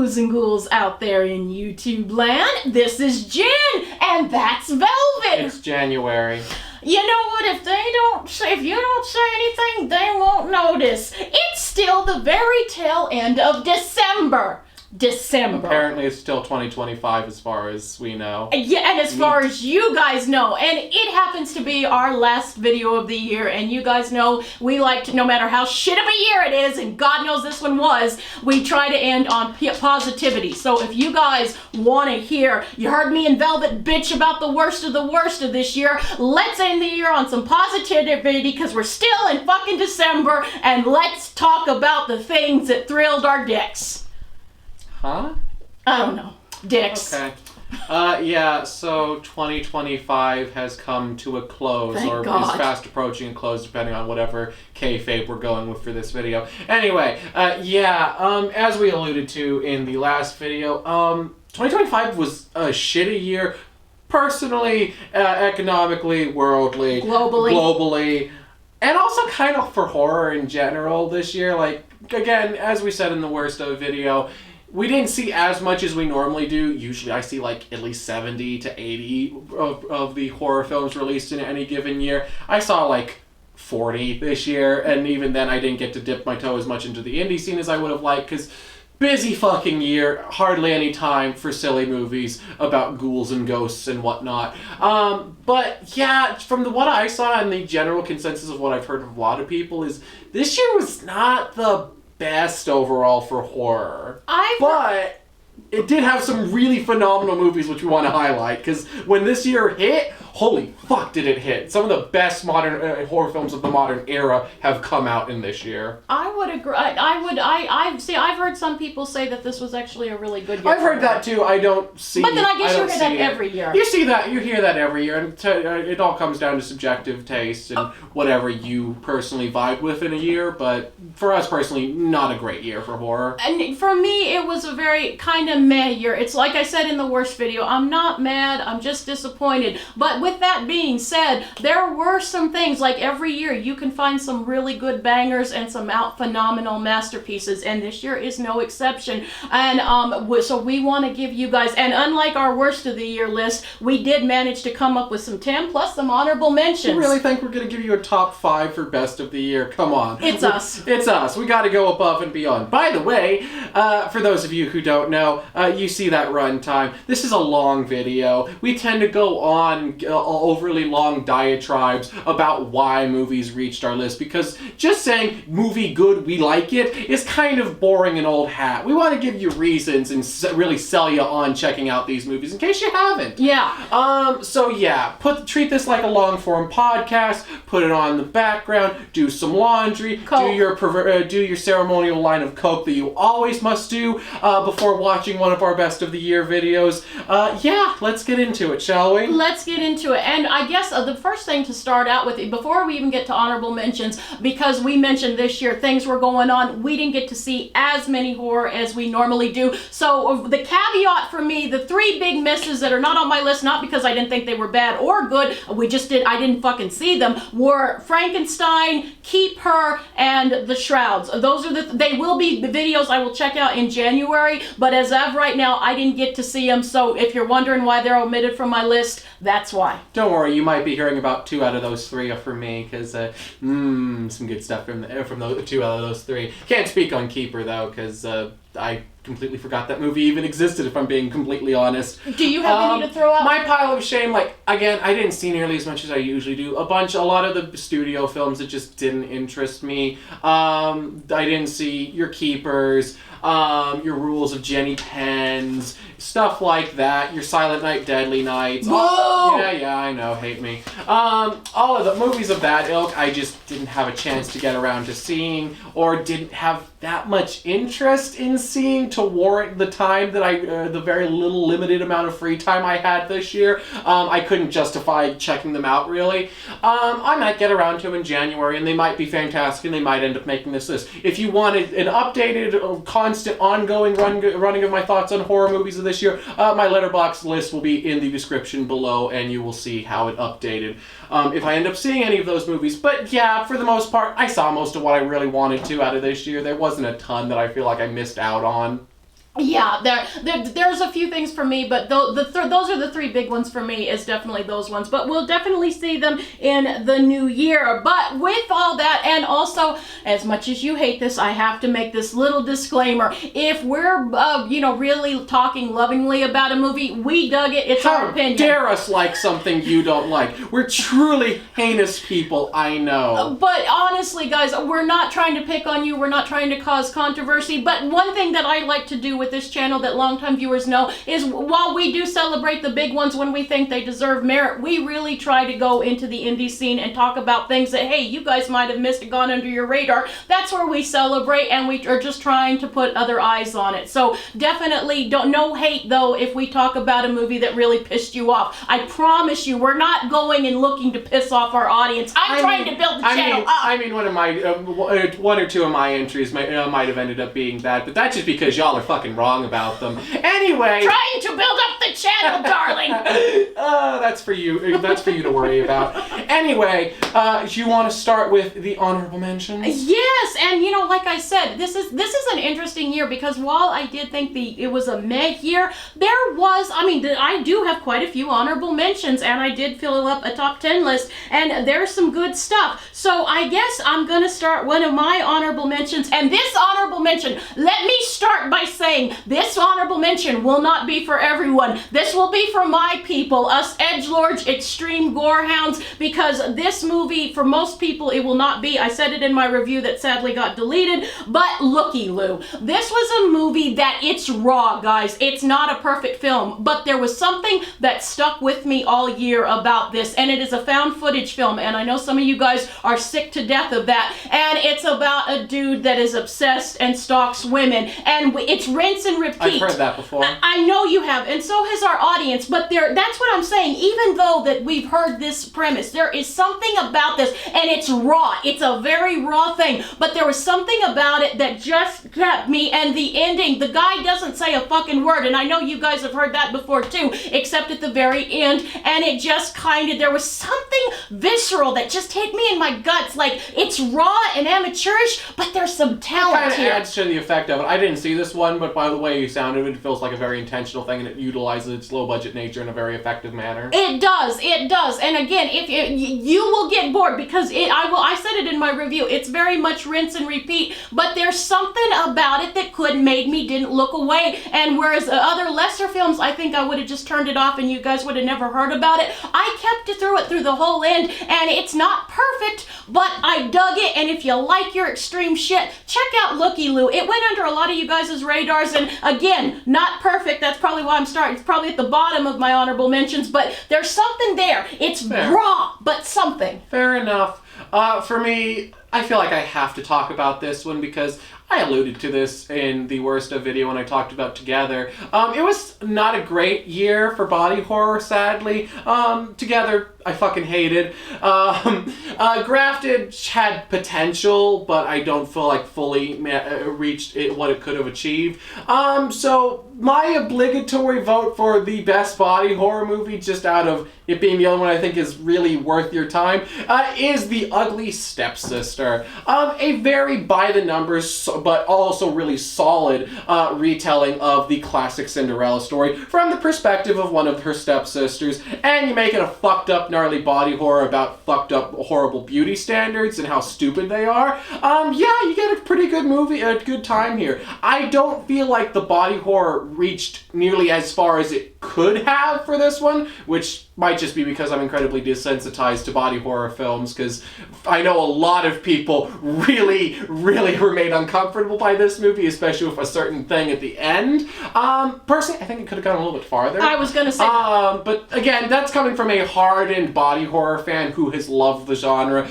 boos and ghouls out there in YouTube land. This is Jen, and that's Velvet. It's January. You know what? If you don't say anything, they won't notice. It's still the very tail end of December. Apparently it's still 2025 as far as we know. Yeah, and as far as you guys know. And it happens to be our last video of the year, and you guys know we like to, no matter how shit of a year it is, and God knows this one was, we try to end on positivity. So if you guys want to hear, you heard me and Velvet bitch about the worst of this year, let's end the year on some positivity because we're still in fucking December, and let's talk about the things that thrilled our dicks. Huh? I don't know. Dicks. Okay. Yeah, so 2025 has come to a close, Thank God. Is fast approaching a close, depending on whatever kayfabe we're going with for this video. Anyway, as we alluded to in the last video, 2025 was a shitty year, personally, economically, worldly, globally, and also kind of for horror in general this year. Like, again, as we said in the worst of video, we didn't see as much as we normally do. Usually I see like at least 70 to 80 of the horror films released in any given year. I saw like 40 this year, and even then I didn't get to dip my toe as much into the indie scene as I would have liked, because busy fucking year, hardly any time for silly movies about ghouls and ghosts and whatnot. But yeah, from what I saw and the general consensus of what I've heard from a lot of people is this year was not the best overall for horror. But it did have some really phenomenal movies which we want to highlight, because when this year hit, holy fuck did it hit. Some of the best modern horror films of the modern era have come out in this year. I would agree. I've heard some people say that this was actually a really good year. I've heard that too. I don't see it. But then I guess you hear that every year. You hear that every year, and it all comes down to subjective taste and whatever you personally vibe with in a year, but for us personally, not a great year for horror. And for me, it was a very kind of meh year. It's like I said in the worst video, I'm not mad, I'm just disappointed. But with that being said, there were some things, like every year you can find some really good bangers and some phenomenal masterpieces, and this year is no exception. And so we want to give you guys, and unlike our worst of the year list, we did manage to come up with some 10 plus some honorable mentions. You really think we're going to give you a top 5 for best of the year? Come on. It's us. It's us. We got to go above and beyond. By the way, for those of you who don't know, you see that runtime. This is a long video. We tend to go on overly long diatribes about why movies reached our list, because just saying movie good, we like it, is kind of boring and old hat. We want to give you reasons and really sell you on checking out these movies in case you haven't. Yeah. So yeah, treat this like a long form podcast. Put it on the background. Do some laundry. Coke. Do your ceremonial line of Coke that you always must do before watching one of our best of the year videos. Yeah, let's get into it, shall we? Let's get into it. And I guess the first thing to start out with, before we even get to honorable mentions, because we mentioned this year things were going on, we didn't get to see as many horror as we normally do. So the caveat for me, the 3 big misses that are not on my list, not because I didn't think they were bad or good, I didn't fucking see them, were Frankenstein, Keep Her, and The Shrouds. Those are they will be the videos I will check out in January, but as of right now, I didn't get to see them, so if you're wondering why they're omitted from my list, that's why. Don't worry, you might be hearing about 2 out of those 3 from me, because some good stuff from the 2 out of those 3. Can't speak on Keeper though, because I completely forgot that movie even existed, if I'm being completely honest. Do you have any to throw out? My pile of shame, like, again, I didn't see nearly as much as I usually do. A lot of the studio films that just didn't interest me. I didn't see your Keepers, your Rules of Jenny Pens, stuff like that. Your Silent Night, Deadly Nights. Whoa! Yeah, I know, hate me. All of the movies of that ilk, I just didn't have a chance to get around to seeing, or didn't have that much interest in seeing to warrant the time that the very limited amount of free time I had this year. I couldn't justify checking them out, really. I might get around to them in January, and they might be fantastic, and they might end up making this list. If you wanted an updated, constant, ongoing running of my thoughts on horror movies of this year, my Letterboxd list will be in the description below, and you will see how it updated. If I end up seeing any of those movies. But yeah, for the most part, I saw most of what I really wanted to out of this year. There wasn't a ton that I feel like I missed out on. Yeah, there's a few things for me, but those are the three big ones for me, is definitely those ones. But we'll definitely see them in the new year. But with all that, and also, as much as you hate this, I have to make this little disclaimer. If we're, really talking lovingly about a movie, we dug it, it's our opinion. How dare us like something you don't like? We're truly heinous people, I know. But honestly, guys, we're not trying to pick on you, we're not trying to cause controversy, but one thing that I like to do with this channel that longtime viewers know is, while we do celebrate the big ones when we think they deserve merit, we really try to go into the indie scene and talk about things that, hey, you guys might have missed and gone under your radar. That's where we celebrate, and we are just trying to put other eyes on it. So definitely no hate, though, if we talk about a movie that really pissed you off. I promise you, we're not going and looking to piss off our audience. I'm trying to build the channel up. One or two of my entries might have ended up being that, but that's just because y'all are fucking wrong about them. Anyway, trying to build up the channel, darling. That's for you. That's for you to worry about. Anyway, do you want to start with the honorable mentions? Yes, and like I said, this is an interesting year, because while I did think it was a meg year, I do have quite a few honorable mentions, and I did fill up a top 10 list, and there's some good stuff. So I guess I'm gonna start one of my honorable mentions, and this honorable mention, let me start by saying, this honorable mention will not be for everyone. This will be for my people, us edgelords, extreme gore hounds, because this movie, for most people, it will not be. I said it in my review that sadly got deleted, but looky Lou. This was a movie that, it's raw, guys. It's not a perfect film, but there was something that stuck with me all year about this, and it is a found footage film, and I know some of you guys are sick to death of that, and it's about a dude that is obsessed and stalks women, and it's rinse and repeat. I've heard that before. I know you have, and so has our audience, but that's what I'm saying. Even though that we've heard this premise, there is something about this, and it's raw. It's a very raw thing, but there was something about it that just kept me, and the ending, the guy doesn't say a fucking word, and I know you guys have heard that before too, except at the very end, and it just there was something visceral that just hit me in my guts. Like, it's raw and amateurish, but there's some talent here. It adds to the effect of it. I didn't see this one, but by the way you sounded it feels like a very intentional thing, and it utilizes its low budget nature in a very effective manner. It does, and again, if you will get bored, because I said it in my review, it's very much rinse and repeat, but there's something about it that made me didn't look away, and whereas other lesser films, I think I would have just turned it off and you guys would have never heard about it, I kept it through the whole end, and it's not perfect, but I dug it, and if you like your extreme shit, check out Looky Lou. It went under a lot of you guys' radars, and again, not perfect, that's probably why I'm starting, it's probably at the bottom of my honorable mentions, but there's something there. It's raw, but something. Fair enough. For me, I feel like I have to talk about this one because I alluded to this in the Worst of video when I talked about Together. It was not a great year for body horror, sadly. Together, I fucking hated. Grafted had potential, but I don't feel like fully reached what it could have achieved. So my obligatory vote for the best body horror movie, just out of it being the only one I think is really worth your time, is The Ugly Stepsister. A very by the numbers, but also really solid retelling of the classic Cinderella story from the perspective of one of her stepsisters, and you make it a fucked up, gnarly body horror about fucked up, horrible beauty standards and how stupid they are. Yeah, you get a pretty good movie, a good time here. I don't feel like the body horror reached nearly as far as it could have for this one, which might just be because I'm incredibly desensitized to body horror films, because I know a lot of people really, really were made uncomfortable by this movie, especially with a certain thing at the end. Personally, I think it could have gone a little bit farther. I was gonna say but again, that's coming from a hardened body horror fan who has loved the genre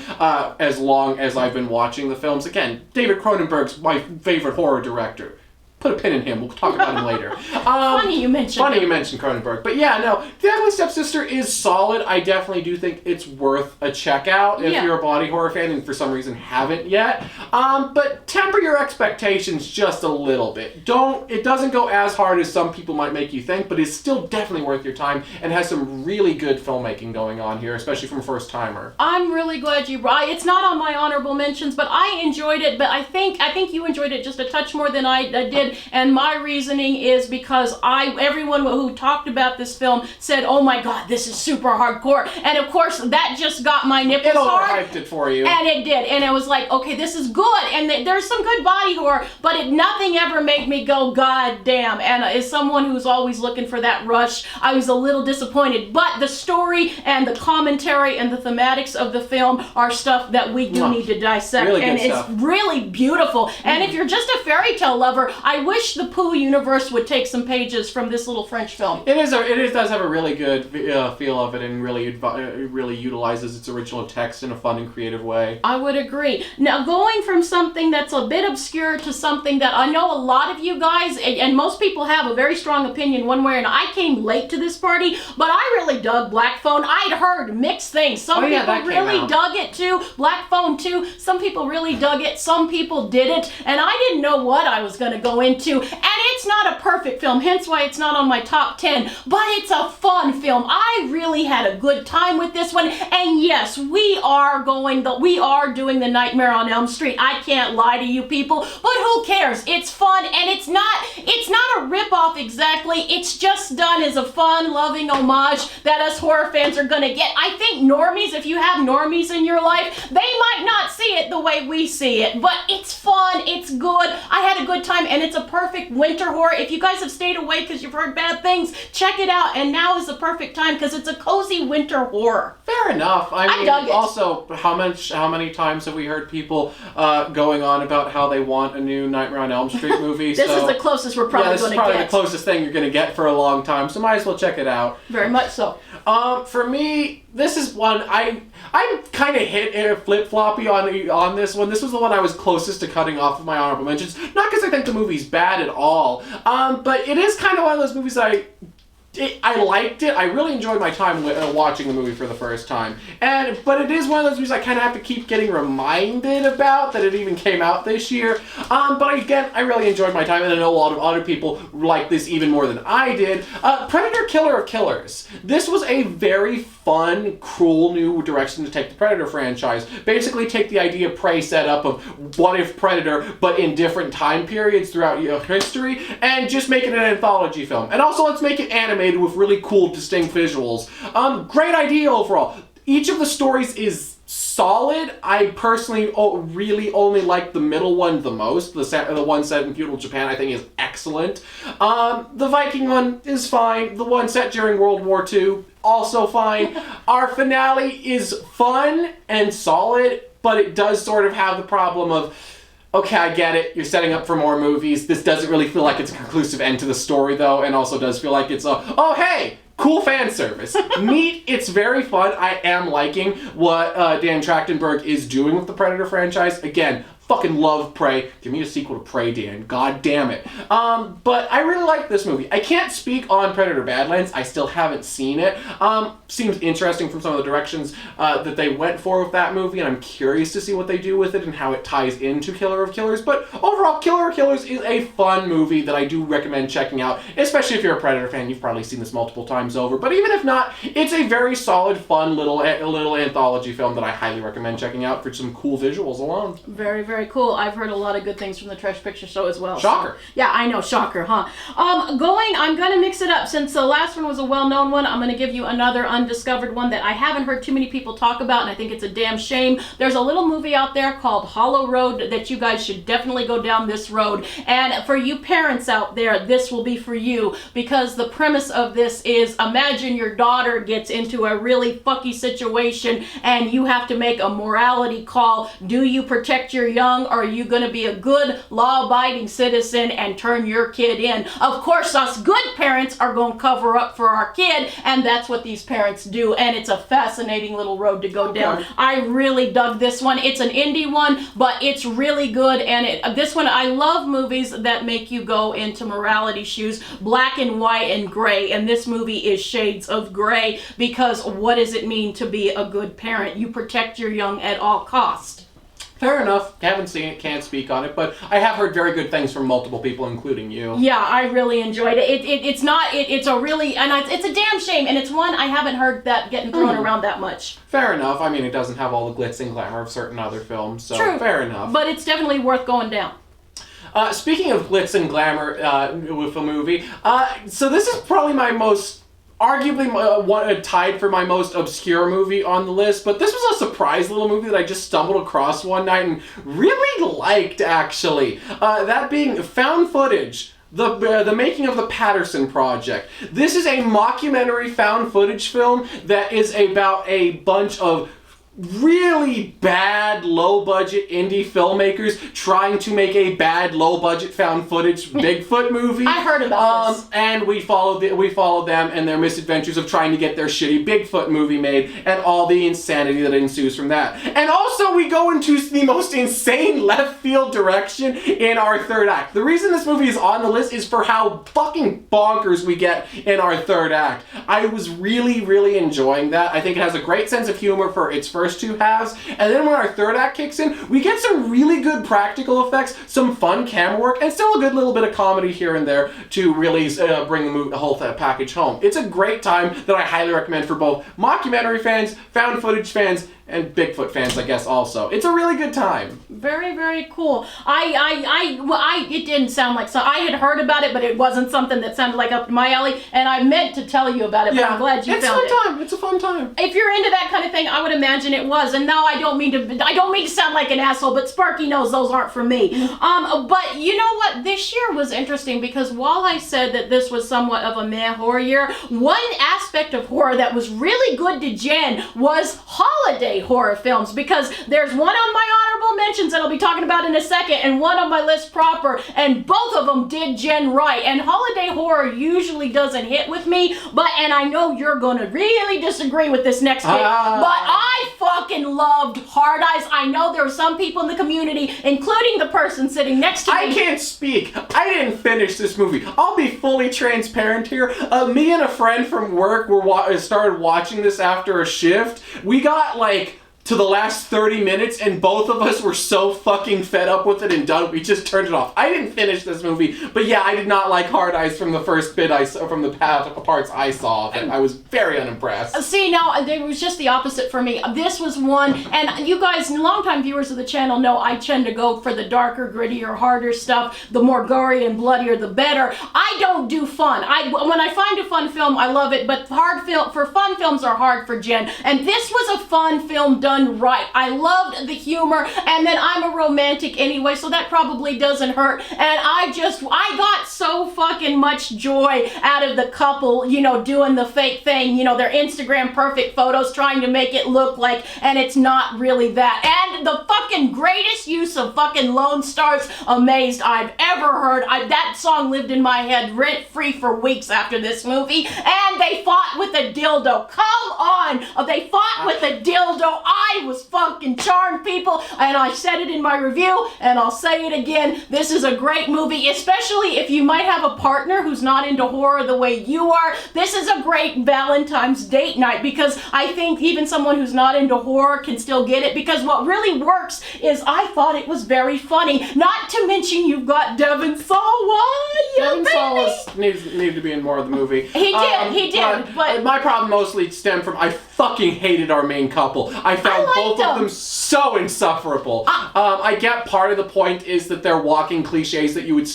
as long as I've been watching the films. Again, David Cronenberg's my favorite horror director. Put a pin in him. We'll talk about him later. Funny you mentioned Cronenberg. But yeah, no, The Ugly Stepsister is solid. I definitely do think it's worth a check out if you're a body horror fan and for some reason haven't yet. But temper your expectations just a little bit. It doesn't go as hard as some people might make you think, but it's still definitely worth your time and has some really good filmmaking going on here, especially from a first timer. I'm really glad you brought it. It's not on my honorable mentions, but I enjoyed it, but I think you enjoyed it just a touch more than I did. good. And my reasoning is because everyone who talked about this film said, oh my God, this is super hardcore. And of course, that just got my nipples hard. It overhyped it for you. And it did. And it was like, okay, this is good. And there's some good body horror, but nothing ever made me go, God damn. And as someone who's always looking for that rush, I was a little disappointed. But the story and the commentary and the thematics of the film are stuff that we do need to dissect. Really and good stuff. It's really beautiful. And if you're just a fairy tale lover, I wish the Pooh universe would take some pages from this little French film. It does have a really good feel of it, and really utilizes its original text in a fun and creative way. I would agree. Now, going from something that's a bit obscure to something that I know a lot of you guys, and most people have a very strong opinion one way or another. I came late to this party, but I really dug Black Phone. I'd heard mixed things. Some people really dug it too. Black Phone too. Some people really dug it. Some people didn't. And I didn't know what I was going to go into. And it's not a perfect film, hence why it's not on my top 10. But it's a fun film. I really had a good time with this one. And yes, we are doing the Nightmare on Elm Street. I can't lie to you people, but who cares? It's fun, and it's not a rip-off exactly. It's just done as a fun, loving homage that us horror fans are gonna get. I think normies, if you have normies in your life, they might not see it the way we see it, but it's fun, it's good. I had a good time, and it's a perfect winter horror. If you guys have stayed away because you've heard bad things, check it out, and now is the perfect time because it's a cozy winter horror. Fair enough. I mean, dug it. Also, how many times have we heard people going on about how they want a new Nightmare on Elm Street movie? This is the closest we're probably going to get. This is probably the closest thing you're going to get for a long time, so might as well check it out. Very much so. For me, this is one I'm kind of flip-floppy on this one. This was the one I was closest to cutting off of my honorable mentions. Not because I think the movie's bad at all, but it is kind of one of those movies I liked it. I really enjoyed my time watching the movie for the first time. But it is one of those movies I kind of have to keep getting reminded about, that it even came out this year. But again, I really enjoyed my time, and I know a lot of other people like this even more than I did. Predator Killer of Killers. This was a very fun, cruel new direction to take the Predator franchise. Basically take the idea Prey set up of what if Predator, but in different time periods throughout history, and just make it an anthology film. And also let's make it animated with really cool, distinct visuals. Great idea overall. Each of the stories is solid. I personally really only like the middle one the most. The one set in feudal Japan I think is excellent. The Viking one is fine. The one set during World War II, also fine. Our finale is fun and solid, but it does sort of have the problem of, okay, I get it. You're setting up for more movies. This doesn't really feel like it's a conclusive end to the story, though, and also does feel like it's oh, hey, cool fan service. Neat. It's very fun. I am liking what Dan Trachtenberg is doing with the Predator franchise. Again, fucking love Prey. Give me a sequel to Prey, Dan. God damn it. But I really like this movie. I can't speak on Predator Badlands. I still haven't seen it. Seems interesting from some of the directions that they went for with that movie, and I'm curious to see what they do with it and how it ties into Killer of Killers. But overall, Killer of Killers is a fun movie that I do recommend checking out, especially if you're a Predator fan. You've probably seen this multiple times over. But even if not, it's a very solid, fun little anthology film that I highly recommend checking out for some cool visuals alone. Very, very cool. I've heard a lot of good things from the Trash Picture Show as well. Shocker. So, yeah, I know. Shocker, huh? I'm going to mix it up. Since the last one was a well-known one, I'm going to give you another undiscovered one that I haven't heard too many people talk about, and I think it's a damn shame. There's a little movie out there called Hollow Road that you guys should definitely go down this road. And for you parents out there, this will be for you, because the premise of this is, imagine your daughter gets into a really fucky situation and you have to make a morality call. Do you protect your young, or are you going to be a good, law-abiding citizen and turn your kid in? Of course, us good parents are going to cover up for our kid, and that's what these parents do, and it's a fascinating little road to go down. I really dug this one. It's an indie one, but it's really good, and this one, I love movies that make you go into morality shoes, black and white and gray, and this movie is shades of gray, because what does it mean to be a good parent? You protect your young at all costs. Fair enough. Haven't seen it, can't speak on it, but I have heard very good things from multiple people, including you. Yeah, I really enjoyed it. It's a damn shame, and it's one I haven't heard that getting thrown around that much. Fair enough. I mean, it doesn't have all the glitz and glamour of certain other films, so True. Fair enough. But it's definitely worth going down. Speaking of glitz and glamour with a movie, so this is probably my most arguably tied for my most obscure movie on the list, but this was a surprise little movie that I just stumbled across one night and really liked, actually. That being found footage. The making of the Patterson Project. This is a mockumentary found footage film that is about a bunch of really bad, low-budget indie filmmakers trying to make a bad, low-budget found footage Bigfoot movie. I heard about this. And we followed them and their misadventures of trying to get their shitty Bigfoot movie made and all the insanity that ensues from that. And also we go into the most insane left field direction in our third act. The reason this movie is on the list is for how fucking bonkers we get in our third act. I was really, really enjoying that. I think it has a great sense of humor for its first two halves, and then when our third act kicks in, we get some really good practical effects, some fun camera work, and still a good little bit of comedy here and there to really bring the whole package home. It's a great time that I highly recommend for both mockumentary fans, found footage fans, and Bigfoot fans, I guess, also. It's a really good time. Very, very cool. It didn't sound like so. I had heard about it, but it wasn't something that sounded like up my alley, and I meant to tell you about it, but I'm glad you found it. It's a fun time. It's a fun time. If you're into that kind of thing, I would imagine it was. And now I don't mean to sound like an asshole, but Sparky knows those aren't for me. But you know what? This year was interesting because while I said that this was somewhat of a meh horror year, one aspect of horror that was really good to Jen was holiday horror films, because there's one on my honorable mentions that I'll be talking about in a second and one on my list proper, and both of them did Jen right. And holiday horror usually doesn't hit with me, and I know you're gonna really disagree with this next pick, but I fucking loved Hard Eyes. I know there were some people in the community, including the person sitting next to me. I can't speak. I didn't finish this movie. I'll be fully transparent here. Me and a friend from work started watching this after a shift. We got to the last 30 minutes, and both of us were so fucking fed up with it and done, we just turned it off. I didn't finish this movie, but yeah, I did not like Hard Eyes from the first bit from the parts I saw of it. I was very unimpressed. See, now, it was just the opposite for me. This was one, and you guys, longtime viewers of the channel know I tend to go for the darker, grittier, harder stuff. The more gory and bloodier, the better. I don't do fun. When I find a fun film, I love it, but fun films are hard for Jen, and this was a fun film done right. I loved the humor, and then I'm a romantic anyway, so that probably doesn't hurt. And I got so fucking much joy out of the couple, doing the fake thing, their Instagram perfect photos, trying to make it look like, and it's not really that. And the fucking greatest use of fucking Lone Star's Amazed I've ever heard. That song lived in my head rent-free for weeks after this movie, and they fought with a dildo. Come on! They fought with a dildo. I was fucking charmed, people, and I said it in my review, and I'll say it again. This is a great movie, especially if you might have a partner who's not into horror the way you are. This is a great Valentine's date night, because I think even someone who's not into horror can still get it, because what really works is I thought it was very funny. Not to mention you've got Devon Sawa. Devon Sawa needed to be in more of the movie. He did. But my problem mostly stemmed from I fucking hated our main couple. I found both of them so insufferable. I get part of the point is that they're walking cliches that you would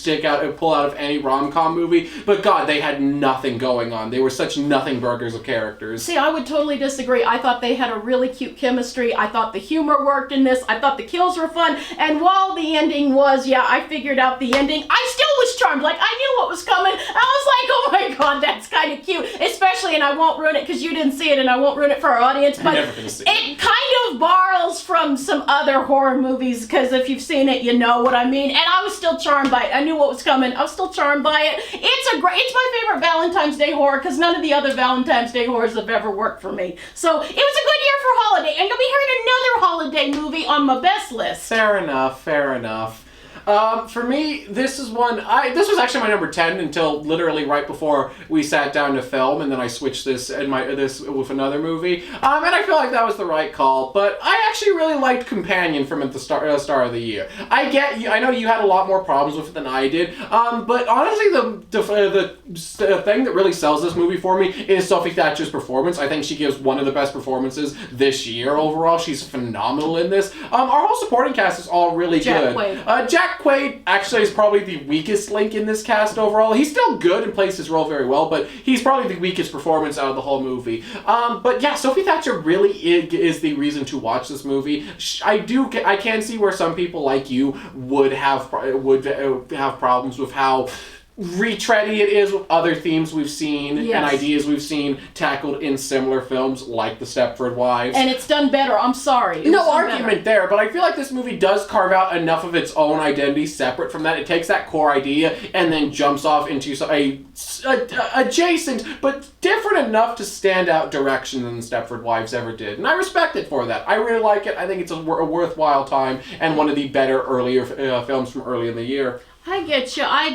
pull out of any rom-com movie, but God, they had nothing going on. They were such nothing burgers of characters. See, I would totally disagree. I thought they had a really cute chemistry. I thought the humor worked in this. I thought the kills were fun. And while the ending was, I figured out the ending, I still was charmed. I knew what was coming. I was like, oh my God, that's kind of cute. Especially, and I won't ruin it because you didn't see it, and I won't ruin it for our audience, but it kind of borrows from some other horror movies, because if you've seen it, you know what I mean. And I was still charmed by it. I knew what was coming. I was still charmed by it. It's my favorite Valentine's Day horror, because none of the other Valentine's Day horrors have ever worked for me. So it was a good year for holiday, and you'll be hearing another holiday movie on my best list. Fair enough. For me, this is one, this was actually my number 10 until literally right before we sat down to film, and then I switched this with another movie. And I feel like that was the right call, but I actually really liked Companion from at the start of the year. I know you had a lot more problems with it than I did, but honestly, the thing that really sells this movie for me is Sophie Thatcher's performance. I think she gives one of the best performances this year overall. She's phenomenal in this. Our whole supporting cast is all really good. Jack Jack Quaid actually is probably the weakest link in this cast overall. He's still good and plays his role very well, but he's probably the weakest performance out of the whole movie. But yeah, Sophie Thatcher really is the reason to watch this movie. I can see where some people like you would have problems with how retready it is with other themes we've seen and ideas we've seen tackled in similar films like The Stepford Wives. And it's done better. I'm sorry. No argument there, but I feel like this movie does carve out enough of its own identity separate from that. It takes that core idea and then jumps off into a adjacent but different enough to stand out direction than The Stepford Wives ever did. And I respect it for that. I really like it. I think it's a worthwhile time and one of the better earlier films from early in the year. I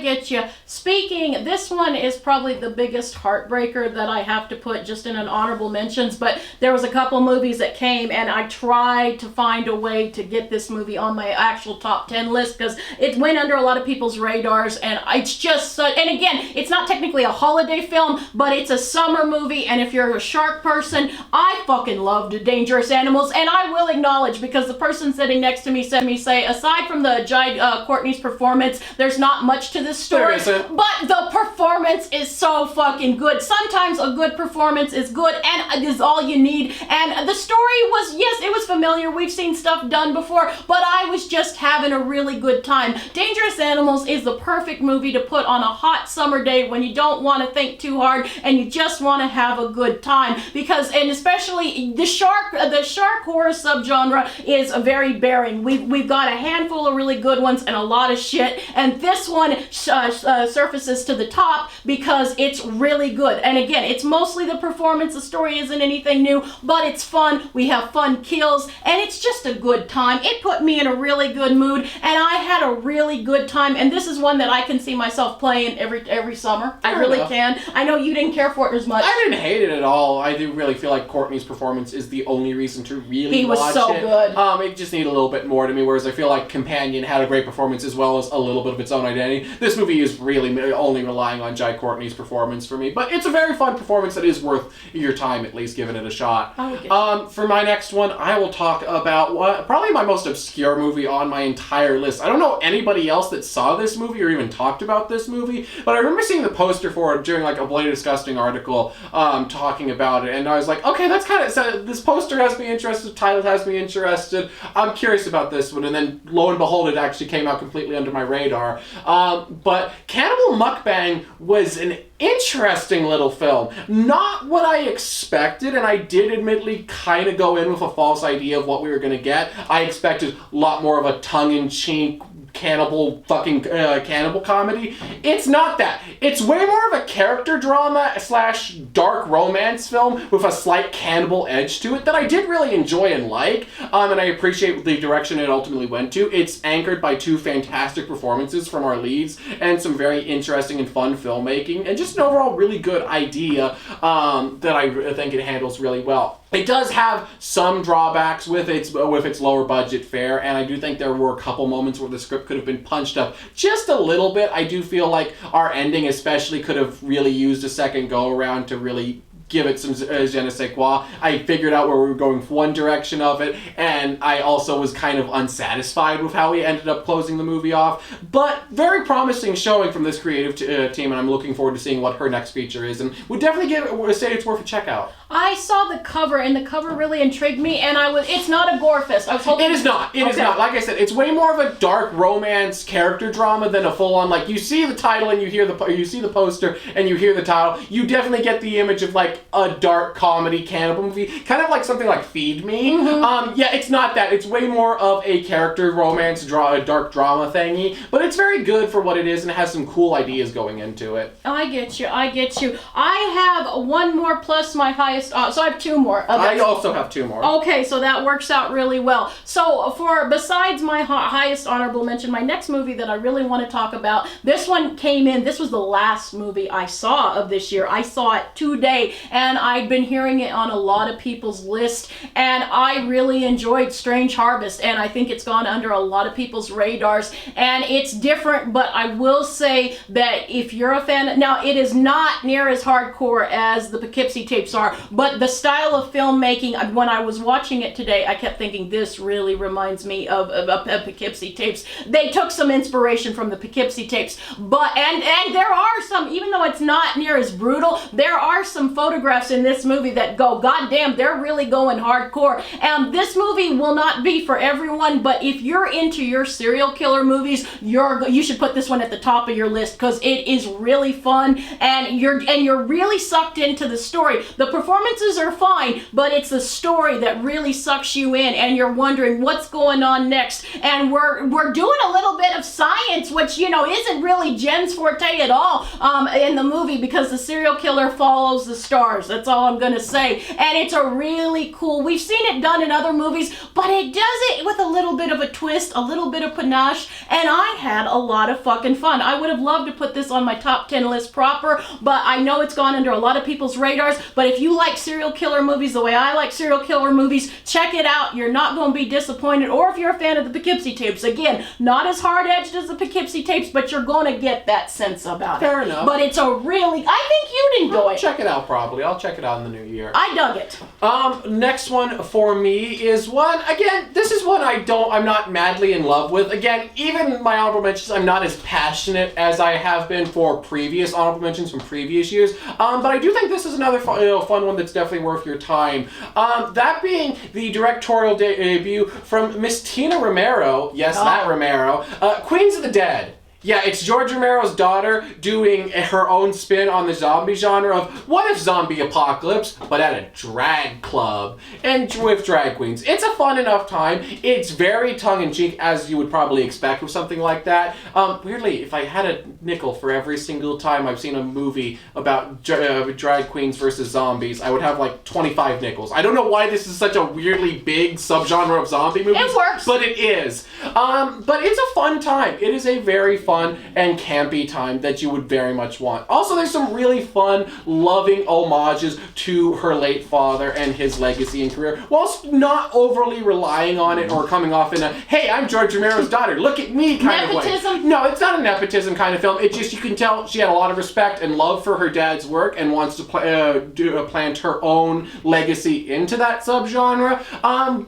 get you. Speaking, this one is probably the biggest heartbreaker that I have to put just in an honorable mentions, but there was a couple movies that came and I tried to find a way to get this movie on my actual top 10 list because it went under a lot of people's radars and it's just such, and again, it's not technically a holiday film, but it's a summer movie, and if you're a shark person, I fucking loved Dangerous Animals, and I will acknowledge, because the person sitting next to me said aside from the Courtney's performance, there's not much to this story, but the performance is so fucking good. Sometimes a good performance is good and is all you need. And the story was, yes, it was familiar. We've seen stuff done before, but I was just having a really good time. Dangerous Animals is the perfect movie to put on a hot summer day when you don't want to think too hard and you just want to have a good time. Because, and especially the shark horror subgenre is very bearing. We've got a handful of really good ones and a lot of shit, and this one surfaces to the top because it's really good. And again, it's mostly the performance. The story isn't anything new, but it's fun. We have fun kills, and it's just a good time. It put me in a really good mood, and I had a really good time. And this is one that I can see myself playing every summer. I really can. I know you didn't care for it as much. I didn't hate it at all. I do really feel like Courtney's performance is the only reason to really watch it. He was so good. It just needed a little bit more to me, whereas I feel like Companion had a great performance as well as a little bit of its own identity. This movie is really only relying on Jai Courtney's performance for me, but it's a very fun performance that is worth your time at least giving it a shot. For my next one, I will talk about probably my most obscure movie on my entire list. I don't know anybody else that saw this movie or even talked about this movie, but I remember seeing the poster for it during like a Bloody Disgusting article talking about it, and I was like, okay, that's kind of, this poster has me interested, the title has me interested, I'm curious about this one, and then lo and behold, it actually came out completely under my radar. But Cannibal Mukbang was an interesting little film. Not what I expected, and I did admittedly kind of go in with a false idea of what we were going to get. I expected a lot more of a tongue-in-cheek cannibal comedy. It's not that. It's way more of a character drama / dark romance film with a slight cannibal edge to it that I did really enjoy and like, and I appreciate the direction it ultimately went to. It's anchored by two fantastic performances from our leads and some very interesting and fun filmmaking and just an overall really good idea that I think it handles really well. It does have some drawbacks with its lower budget fare, and I do think there were a couple moments where the script could have been punched up just a little bit. I do feel like our ending especially could have really used a second go around to really give it some je ne sais quoi. I figured out where we were going with one direction of it, and I also was kind of unsatisfied with how we ended up closing the movie off. But very promising showing from this creative team, and I'm looking forward to seeing what her next feature is, and would definitely say it's worth a check out. I saw the cover, and the cover really intrigued me, and it's not a gore fest. I was hoping... It is not. It is not. Like I said, it's way more of a dark romance character drama than a full-on, like, you see the title and you see the poster and you hear the title. You definitely get the image of, like, a dark comedy cannibal movie. Kind of like something like Feed Me. Mm-hmm. Yeah, it's not that. It's way more of a character romance, dark drama thingy, but it's very good for what it is and it has some cool ideas going into it. I get you. I have one more plus my highest, so I have two more. I also have two more. Okay, so that works out really well. So besides my highest honorable mention, my next movie that I really want to talk about, this one came in, this was the last movie I saw of this year. I saw it today, and I'd been hearing it on a lot of people's list, and I really enjoyed Strange Harvest, and I think it's gone under a lot of people's radars, and it's different, but I will say that if you're a fan, now it is not near as hardcore as the Poughkeepsie tapes are, but the style of filmmaking, when I was watching it today, I kept thinking this really reminds me of Poughkeepsie tapes. They took some inspiration from the Poughkeepsie tapes, but and there are some, even though it's not near as brutal, there are some photographs in this movie that go, God damn, they're really going hardcore. And this movie will not be for everyone, but if you're into your serial killer movies, you should put this one at the top of your list, because it is really fun, and you're really sucked into the story. The performances are fine, but it's the story that really sucks you in, and you're wondering what's going on next. And we're doing a little bit of science, which, you know, isn't really Jen's forte at all in the movie, because the serial killer follows the stars. That's all I'm gonna say. And it's a really cool, we've seen it done in other movies, but it does it with a little bit of a twist, a little bit of panache, and I had a lot of fucking fun. I would have loved to put this on my top 10 list proper, but I know it's gone under a lot of people's radars. But if you like serial killer movies the way I like serial killer movies, check it out. You're not going to be disappointed. Or if you're a fan of the Poughkeepsie tapes, again, not as hard-edged as the Poughkeepsie tapes, but you're going to get that sense about it. Fair enough. But it's a really, I think you'd enjoy it. Check it out probably. I'll check it out in the new year. I dug it. Next one for me is one, again, this is one I'm not madly in love with. Again, even my honorable mentions, I'm not as passionate as I have been for previous honorable mentions from previous years. But I do think this is another fun one that's definitely worth your time. That being the directorial debut from Miss Tina Romero, yes, that Romero, Queens of the Dead. Yeah, it's George Romero's daughter doing her own spin on the zombie genre of what if zombie apocalypse, but at a drag club and with drag queens. It's a fun enough time. It's very tongue-in-cheek, as you would probably expect with something like that. Weirdly, if I had a nickel for every single time I've seen a movie about drag queens versus zombies, I would have like 25 nickels. I don't know why this is such a weirdly big subgenre of zombie movies. It works. But it is. But it's a fun time. It is a very fun and campy time that you would very much want. Also, there's some really fun, loving homages to her late father and his legacy and career, whilst not overly relying on it or coming off in a, hey, I'm George Romero's daughter, look at me kind of way. Nepotism? No, it's not a nepotism kind of film. It just, you can tell she had a lot of respect and love for her dad's work and wants to plant her own legacy into that subgenre,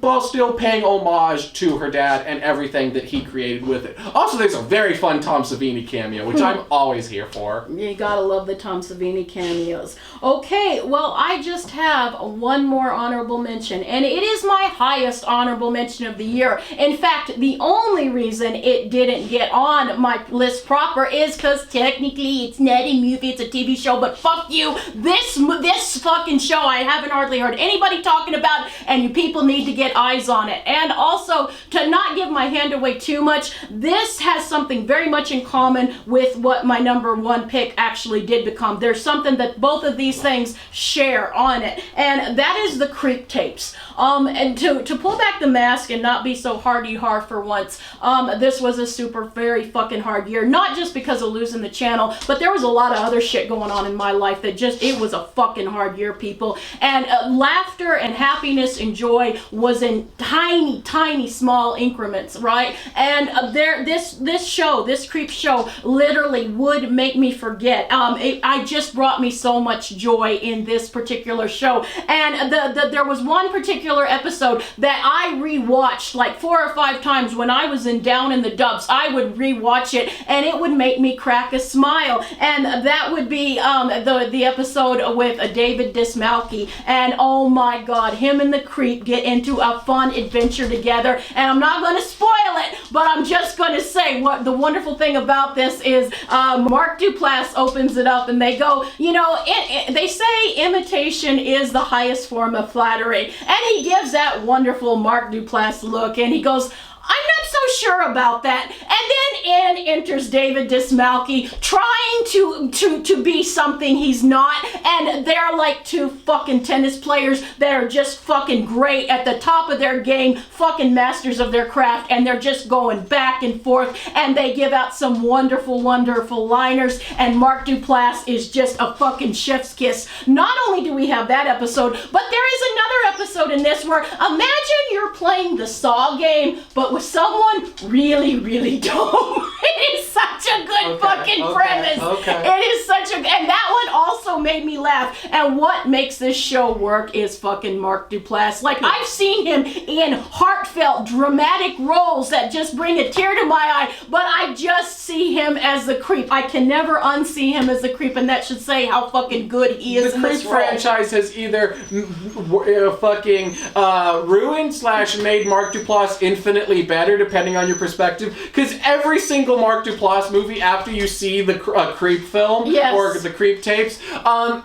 while still paying homage to her dad and everything that he created with it. Also, there's a very fun Tom Savini cameo, which I'm always here for. You gotta love the Tom Savini cameos. Okay, well, I just have one more honorable mention, and it is my highest honorable mention of the year. In fact, the only reason it didn't get on my list proper is because technically it's not a movie, it's a TV show, but fuck you, this fucking show I haven't hardly heard anybody talking about, and you people need to get eyes on it. And also, to not give my hand away too much, this has something very much in common with what my number one pick actually did become. There's something that both of these things share on it, and that is the Creep tapes. And to pull back the mask and not be so hardy-har for once, this was a very fucking hard year. Not just because of losing the channel, but there was a lot of other shit going on in my life that just, it was a fucking hard year, people. And laughter and happiness and joy was in tiny, tiny, small increments, right? And this Creep show literally would make me forget. I just brought me so much joy in this particular show. And there was one particular episode that I rewatched like 4 or 5 times when I was down in the dumps. I would rewatch it and it would make me crack a smile. And that would be the episode with David Dismalke. And oh my god, him and the Creep get into a fun adventure together. And I'm not going to spoil it, but I'm just going to say what the wonderful thing about this is Mark Duplass opens it up and they go, you know, they say imitation is the highest form of flattery. And he gives that wonderful Mark Duplass look and he goes, I'm not so sure about that. And then in enters David Dismalke, trying to be something he's not, and they're like two fucking tennis players that are just fucking great at the top of their game, fucking masters of their craft, and they're just going back and forth, and they give out some wonderful, wonderful liners, and Mark Duplass is just a fucking chef's kiss. Not only do we have that episode, but there is another episode in this where imagine you're playing the Saw game, but with someone really, really dumb. It is such a good fucking premise. It is such a, and that one also made me laugh. And what makes this show work is fucking Mark Duplass. Like, I've seen him in heartfelt, dramatic roles that just bring a tear to my eye, but I just see him as the creep. I can never unsee him as the creep, and that should say how fucking good he is in this role. The Creep franchise has either fucking ruined / made Mark Duplass infinitely better, depending on your perspective, because every single Mark Duplass movie, after you see the Creep film, or the Creep tapes,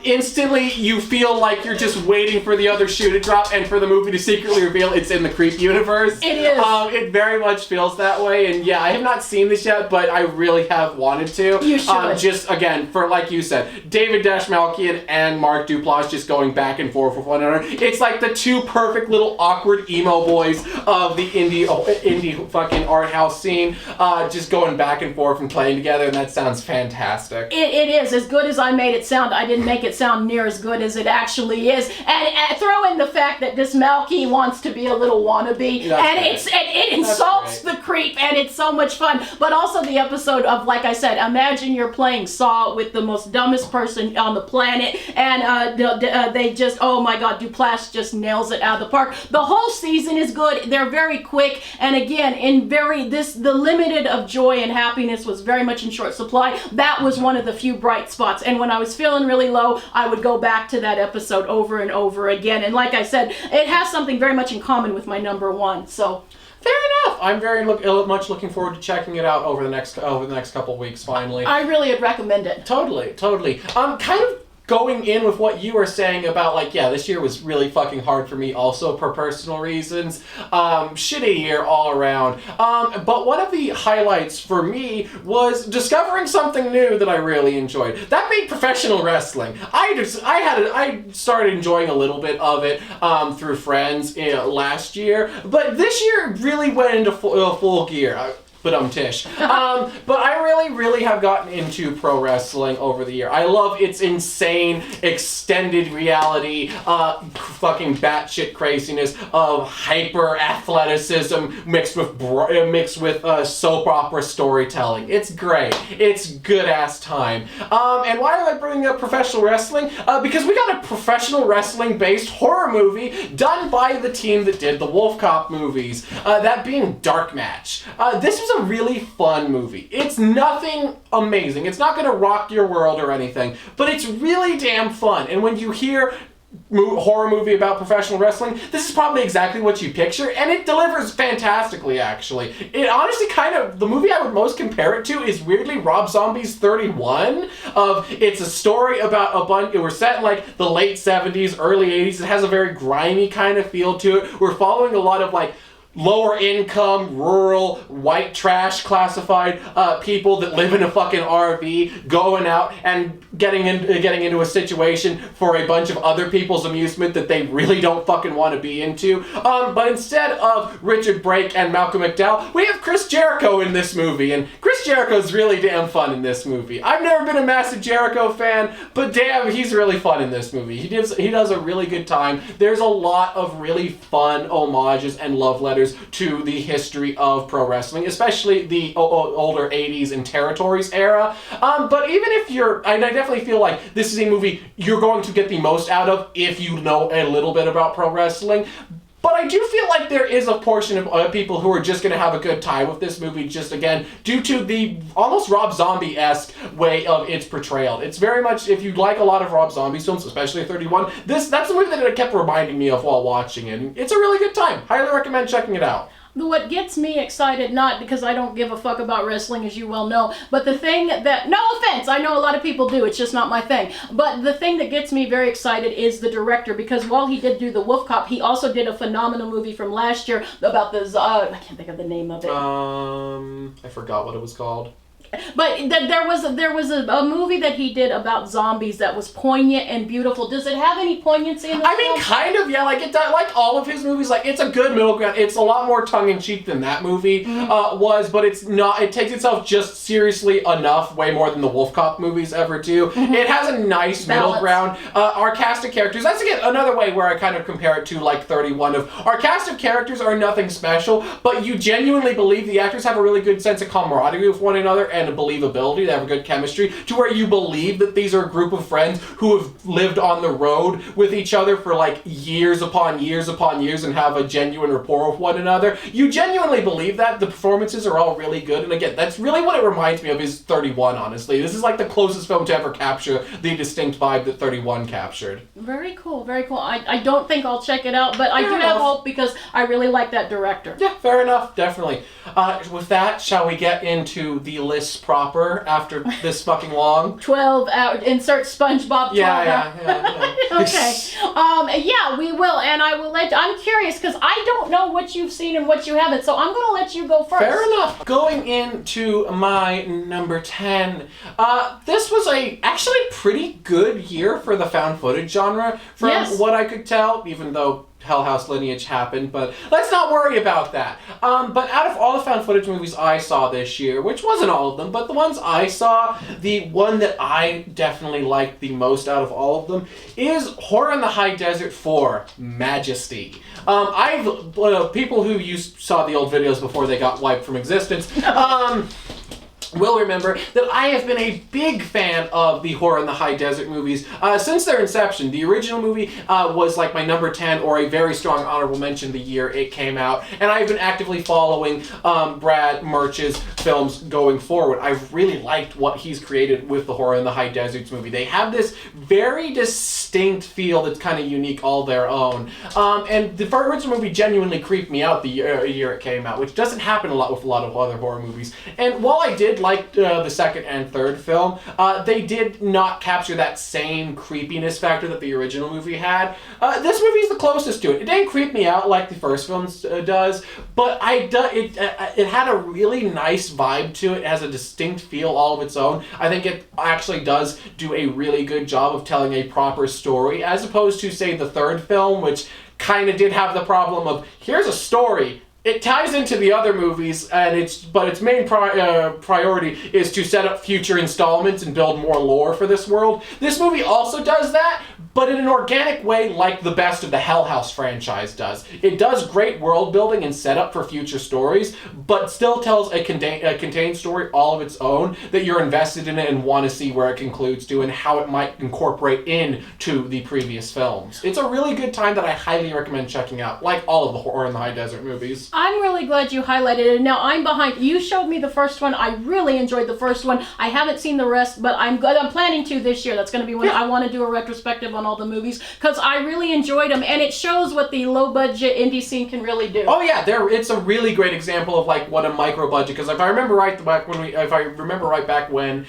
instantly you feel like you're just waiting for the other shoe to drop and for the movie to secretly reveal it's in the Creep universe. It is. It very much feels that way, and yeah, I have not seen this yet, but I really have wanted to. You should. Just, again, for, like you said, David Dashmalkian and Mark Duplass just going back and forth with one another. It's like the two perfect little awkward emo boys of the indie fucking art house scene, just going back and forth and playing together, and that sounds fantastic. It is. As good as I made it sound, I didn't make it sound near as good as it actually is. And throw in the fact that Dismalke wants to be a little wannabe, it insults the Creep, and it's so much fun. But also the episode of, like I said, imagine you're playing Saw with the most dumbest person on the planet, and they just, oh my god, Duplass just nails it out of the park. The whole season is good. They're very quick, and again, the limited of joy and happiness was very much in short supply. That was one of the few bright spots, and when I was feeling really low, I would go back to that episode over and over again, and like I said, it has something very much in common with my number one, so... Fair enough. I'm very much looking forward to checking it out over the next couple weeks. Finally, I really would recommend it. Totally. Kind of going in with what you were saying about, like, yeah, this year was really fucking hard for me also for personal reasons. Shitty year all around. But one of the highlights for me was discovering something new that I really enjoyed. That being professional wrestling. I started enjoying a little bit of it through friends last year, but this year really went into full gear. But I really have gotten into pro wrestling over the year. I love its insane, extended reality, fucking batshit craziness of hyper athleticism mixed with soap opera storytelling. It's great. It's good ass time. And why am I bringing up professional wrestling? Because we got a professional wrestling based horror movie done by the team that did the Wolf Cop movies. That being Dark Match. This was a really fun movie. It's nothing amazing. It's not going to rock your world or anything, but it's really damn fun. And when you hear horror movie about professional wrestling, this is probably exactly what you picture, and it delivers fantastically, actually. It honestly the movie I would most compare it to is weirdly Rob Zombie's 31. It's a story about we're set in like the late 70s, early 80s. It has a very grimy kind of feel to it. We're following a lot of like lower income, rural, white trash classified people that live in a fucking RV going out and getting into a situation for a bunch of other people's amusement that they really don't fucking want to be into. But instead of Richard Brake and Malcolm McDowell, we have Chris Jericho in this movie, and Chris Jericho's really damn fun in this movie. I've never been a massive Jericho fan, but damn, he's really fun in this movie. He does a really good time. There's a lot of really fun homages and love letters to the history of pro wrestling, especially the older 80s and territories era. But even if I definitely feel like this is a movie you're going to get the most out of if you know a little bit about pro wrestling. But I do feel like there is a portion of people who are just going to have a good time with this movie, just again, due to the almost Rob Zombie-esque way of its portrayal. It's very much, if you like a lot of Rob Zombie films, especially 31, that's the movie that it kept reminding me of while watching it. It's a really good time. Highly recommend checking it out. What gets me excited, not because I don't give a fuck about wrestling, as you well know, but the thing that, no offense, I know a lot of people do, it's just not my thing, but the thing that gets me very excited is the director, because while he did do the Wolf Cop, he also did a phenomenal movie from last year about the, I can't think of the name of it. I forgot what it was called. But there was a movie that he did about zombies that was poignant and beautiful. Does it have any poignancy in the film? Kind of, yeah. Like it does, like all of his movies. Like it's a good middle ground. It's a lot more tongue in cheek than that movie was, but it's not. It takes itself just seriously enough, way more than the Wolf Cop movies ever do. It has a nice middle ground. Our cast of characters. That's again another way where I kind of compare it to like 31. Of our cast of characters are nothing special, but you genuinely believe the actors have a really good sense of camaraderie with one another and a believability. They have a good chemistry to where you believe that these are a group of friends who have lived on the road with each other for like years upon years upon years and have a genuine rapport with one another. You genuinely believe that. The performances are all really good, and again, that's really what it reminds me of is 31, honestly. This is like the closest film to ever capture the distinct vibe that 31 captured. Very cool, very cool. I don't think I'll check it out, but I do have hope because I really like that director. Yeah, fair enough, definitely. With that, shall we get into the list proper after this fucking long? 12 hours. Insert SpongeBob. Yeah. Okay. Yeah, we will, and I will let. I'm curious because I don't know what you've seen and what you haven't, so I'm gonna let you go first. Fair enough. Going into my number 10, this was a actually pretty good year for the found footage genre, from what I could tell, even though Hell House Lineage happened, but let's not worry about that. But out of all the found footage movies I saw this year, which wasn't all of them, but the ones I saw, the one that I definitely liked the most out of all of them is Horror in the High Desert 4, Majesty. People who saw the old videos before they got wiped from existence, will remember that I have been a big fan of the Horror in the High Desert movies since their inception. The original movie was like my number 10 or a very strong honorable mention the year it came out, and I've been actively following Brad Murch's films going forward. I've really liked what he's created with the Horror in the High Deserts movie. They have this very distinct feel that's kind of unique all their own. And the original movie genuinely creeped me out the year it came out, which doesn't happen a lot with a lot of other horror movies. And while I did like the second and third film, they did not capture that same creepiness factor that the original movie had. This movie is the closest to it. It didn't creep me out like the first film does, but it had a really nice vibe to it. It has a distinct feel all of its own. I think it actually does do a really good job of telling a proper story, as opposed to, say, the third film, which kind of did have the problem of, here's a story, it ties into the other movies, and its main priority is to set up future installments and build more lore for this world. This movie also does that, but in an organic way, like the best of the Hell House franchise does. It does great world building and setup for future stories, but still tells a contained story all of its own that you're invested in it and want to see where it concludes to and how it might incorporate into the previous films. It's a really good time that I highly recommend checking out, like all of the Horror in the High Desert movies. I'm really glad you highlighted it. Now I'm behind. You showed me the first one. I really enjoyed the first one. I haven't seen the rest, but I'm planning to this year. That's going to be when I want to do a retrospective on all the movies because I really enjoyed them, and it shows what the low budget indie scene can really do. Oh yeah, it's a really great example of like what a micro budget. Because if I remember right back when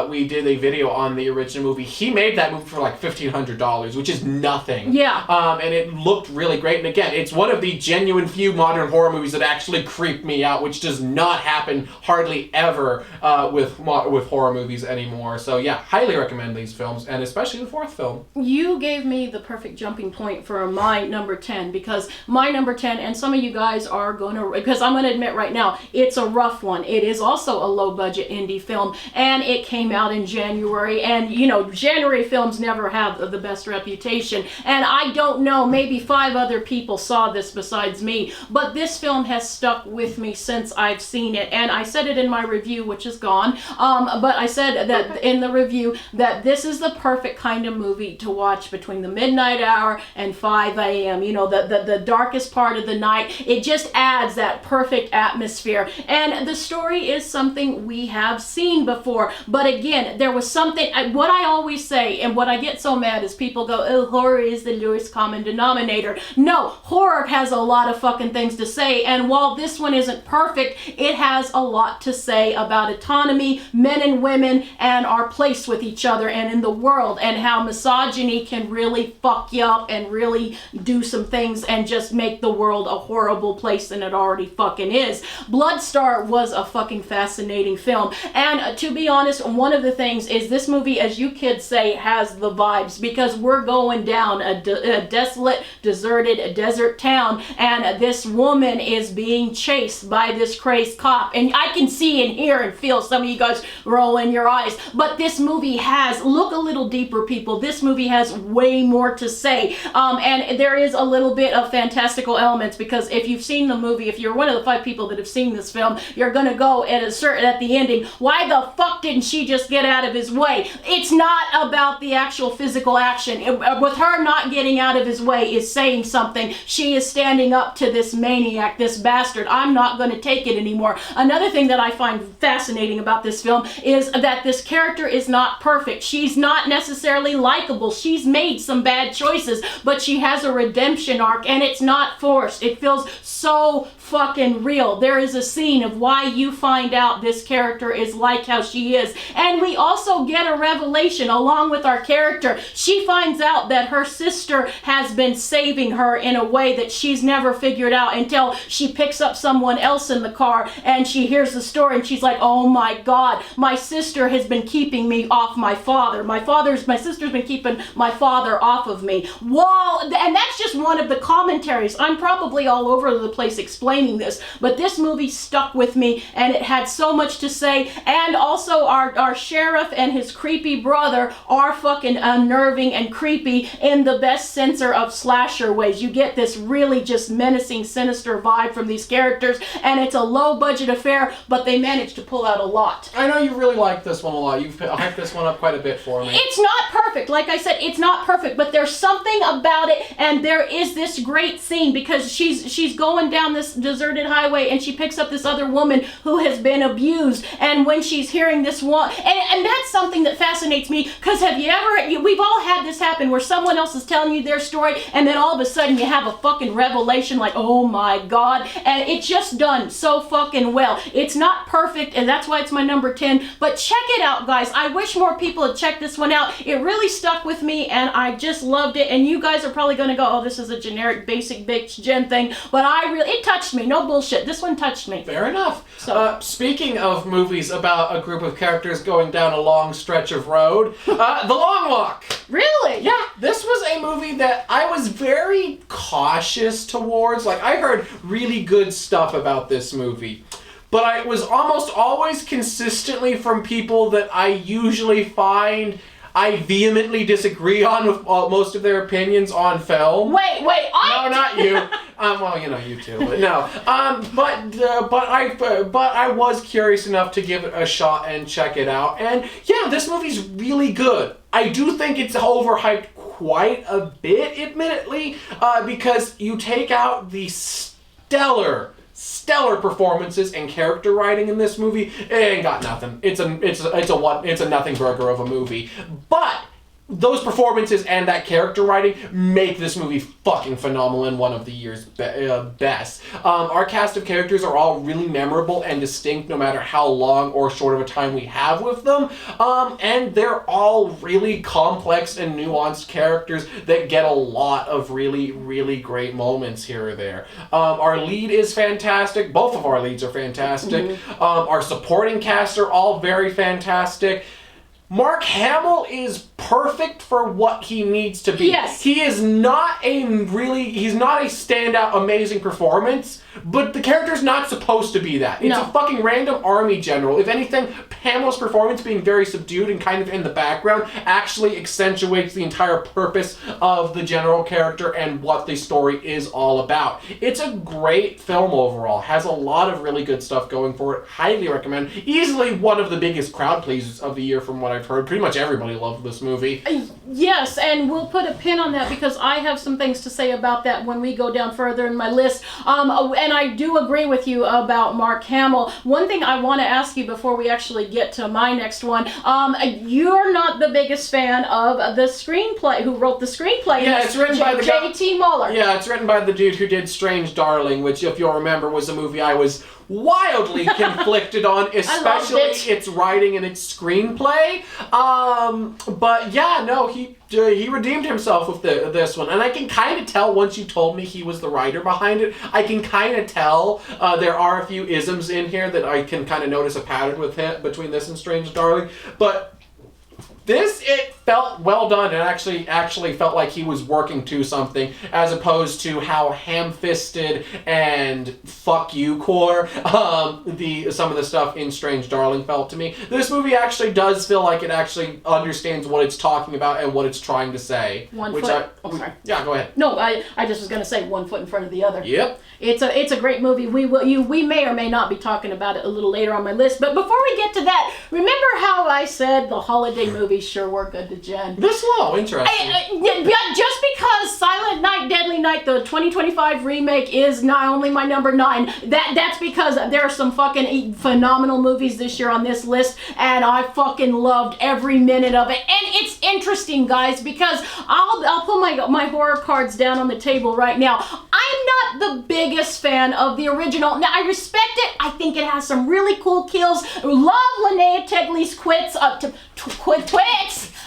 we did a video on the original movie, he made that movie for like $1,500, which is nothing. Yeah. And it looked really great. And again, it's one of the genuine few modern horror movies that actually creep me out, which does not happen hardly ever with horror movies anymore. So yeah, highly recommend these films, and especially the fourth film. You gave me the perfect jumping point for my number 10, because my number 10, and some of you guys are going to, because I'm going to admit right now, it's a rough one. It is also a low budget indie film, and it came out in January, and you know, January films never have the best reputation, and I don't know, maybe 5 other people saw this besides me, but this film has stuck with me since I've seen it, and I said it in my review, which is gone, but I said that in the review that this is the perfect kind of movie to watch watch between the midnight hour and 5 a.m. You know, the darkest part of the night. It just adds that perfect atmosphere. And the story is something we have seen before. But again, there was something, what I always say, and what I get so mad is people go, oh, horror is the lowest common denominator. No, horror has a lot of fucking things to say. And while this one isn't perfect, it has a lot to say about autonomy, men and women, and our place with each other and in the world, and how misogyny can really fuck you up and really do some things and just make the world a horrible place than it already fucking is. Bloodstar was a fucking fascinating film. And to be honest, one of the things is this movie, as you kids say, has the vibes, because we're going down a desolate, deserted desert town, and this woman is being chased by this crazed cop. And I can see and hear and feel some of you guys rolling your eyes, but this movie has, look a little deeper, people, this movie has way more to say. And there is a little bit of fantastical elements, because if you've seen the movie, if you're one of the 5 people that have seen this film, you're gonna go at the ending, why the fuck didn't she just get out of his way? It's not about the actual physical action. With her not getting out of his way is saying something. She is standing up to this maniac, this bastard. I'm not going to take it anymore. Another thing that I find fascinating about this film is that this character is not perfect. She's not necessarily likable. She's made some bad choices, but she has a redemption arc, and it's not forced. It feels so fucking real. There is a scene of why you find out this character is like how she is. And we also get a revelation along with our character. She finds out that her sister has been saving her in a way that she's never figured out until she picks up someone else in the car and she hears the story, and she's like, oh my God, my sister has been keeping me off my father. My sister's been keeping my father off of me. Whoa! And that's just one of the commentaries. I'm probably all over the place explaining this, but this movie stuck with me, and it had so much to say. And also our sheriff and his creepy brother are fucking unnerving and creepy in the best sense of slasher ways. You get this really just menacing, sinister vibe from these characters, and it's a low budget affair, but they managed to pull out a lot. I know you really like this one a lot. You've hyped this one up quite a bit for me. It's not perfect. Like I said, it's not perfect, but there's something about it, and there is this great scene because she's going down this deserted highway, and she picks up this other woman who has been abused, and when she's hearing this one, and that's something that fascinates me, because we've all had this happen where someone else is telling you their story, and then all of a sudden you have a fucking revelation like, oh my God, and it's just done so fucking well. It's not perfect, and that's why it's my number 10, but check it out, guys. I wish more people had checked this one out. It really stuck with me, and I just loved it, and you guys are probably going to go, oh, this is a generic basic bitch gen thing, but it touched me. No bullshit. This one touched me. Fair enough. So, speaking of movies about a group of characters going down a long stretch of road, The Long Walk. Really? Yeah, this was a movie that I was very cautious towards. Like, I heard really good stuff about this movie, but I was almost always consistently from people that I usually find I vehemently disagree on with most of their opinions on film. Wait, No, not you. Well, you know, you too, but no. But I was curious enough to give it a shot and check it out. And yeah, this movie's really good. I do think it's overhyped quite a bit, admittedly, because you take out the stellar performances and character writing in this movie, it ain't got nothing. It's a nothing burger of a movie. But those performances and that character writing make this movie fucking phenomenal and one of the year's best. Our cast of characters are all really memorable and distinct no matter how long or short of a time we have with them. And they're all really complex and nuanced characters that get a lot of really, really great moments here or there. Our lead is fantastic. Both of our leads are fantastic. Mm-hmm. Our supporting cast are all very fantastic. Mark Hamill is perfect for what he needs to be. Yes. He's not a standout amazing performance, but the character's not supposed to be that. It's a fucking random army general. If anything, Hamill's performance being very subdued and kind of in the background actually accentuates the entire purpose of the general character and what the story is all about. It's a great film overall. Has a lot of really good stuff going for it. Highly recommend. Easily one of the biggest crowd pleasers of the year from what I've heard. Pretty much everybody loved this movie. Yes, and we'll put a pin on that because I have some things to say about that when we go down further in my list. And I do agree with you about Mark Hamill. One thing I want to ask you before we actually get to my next one, you're not the biggest fan of the screenplay, who wrote the screenplay. Yeah, it's written by the guy... J.T. Muller. Yeah, it's written by the dude who did Strange Darling, which, if you'll remember, was a movie I was wildly conflicted on, especially its writing and its screenplay. But yeah, no, he redeemed himself with this one, and I can kind of tell once you told me he was the writer behind it. I can kind of tell there are a few isms in here that I can kind of notice a pattern with him between this and Strange Darling, but. It felt well done. It actually felt like he was working to something, as opposed to how ham-fisted and fuck you core some of the stuff in Strange Darling felt to me. This movie actually does feel like it actually understands what it's talking about and what it's trying to say. Sorry. Yeah, go ahead. No, I just was going to say one foot in front of the other. Yep. It's a great movie. We may or may not be talking about it a little later on my list. But before we get to that, remember how I said the holiday movies sure were good to Jen? This low, interesting. Just because Silent Night, Deadly Night, the 2025 remake is not only my number 9, that's because there are some fucking phenomenal movies this year on this list, and I fucking loved every minute of it. And it's interesting, guys, because I'll put my horror cards down on the table right now. I'm not the biggest fan of the original. Now, I respect it. I think it has some really cool kills. Love Linnea Quigley's quits.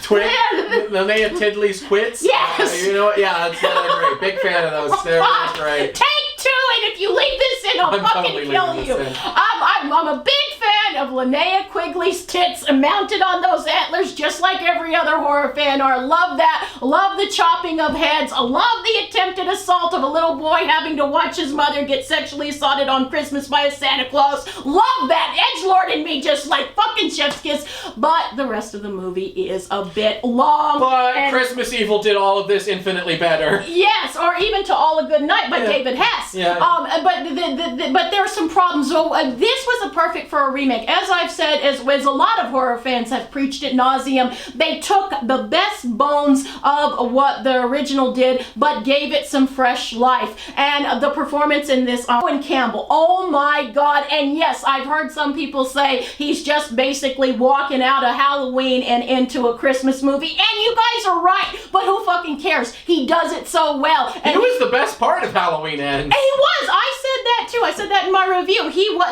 Linnea Tiddley's quits? Yes! You know what? Yeah, that's great. Big fan of those. They're really great. Take 2, and if you leave this in, I'll fucking totally kill you. I'm a big fan of Linnea Quigley's tits mounted on those antlers, just like every other horror fan are. Love that. Love the chopping of heads. I love the attempted assault of a little boy having to watch his mother get sexually assaulted on Christmas by a Santa Claus. Love that. Edgelord in me just like fucking chef's kiss. But the rest of the movie is a bit long. But Christmas Evil did all of this infinitely better. Yes, or even To All a Good Night by David Hess. Yeah. But there are some problems. So this was a perfect for a remake. As I've said, as a lot of horror fans have preached at nauseum, they took the best bones of what the original did, but gave it some fresh life. And the performance in this, Owen Campbell, oh my God. And yes, I've heard some people say he's just basically walking out of Halloween and into a Christmas movie. And you guys are right, but who fucking cares? He does it so well. And he was the best part of Halloween Ends. And he was. I said that too. I said that in my review.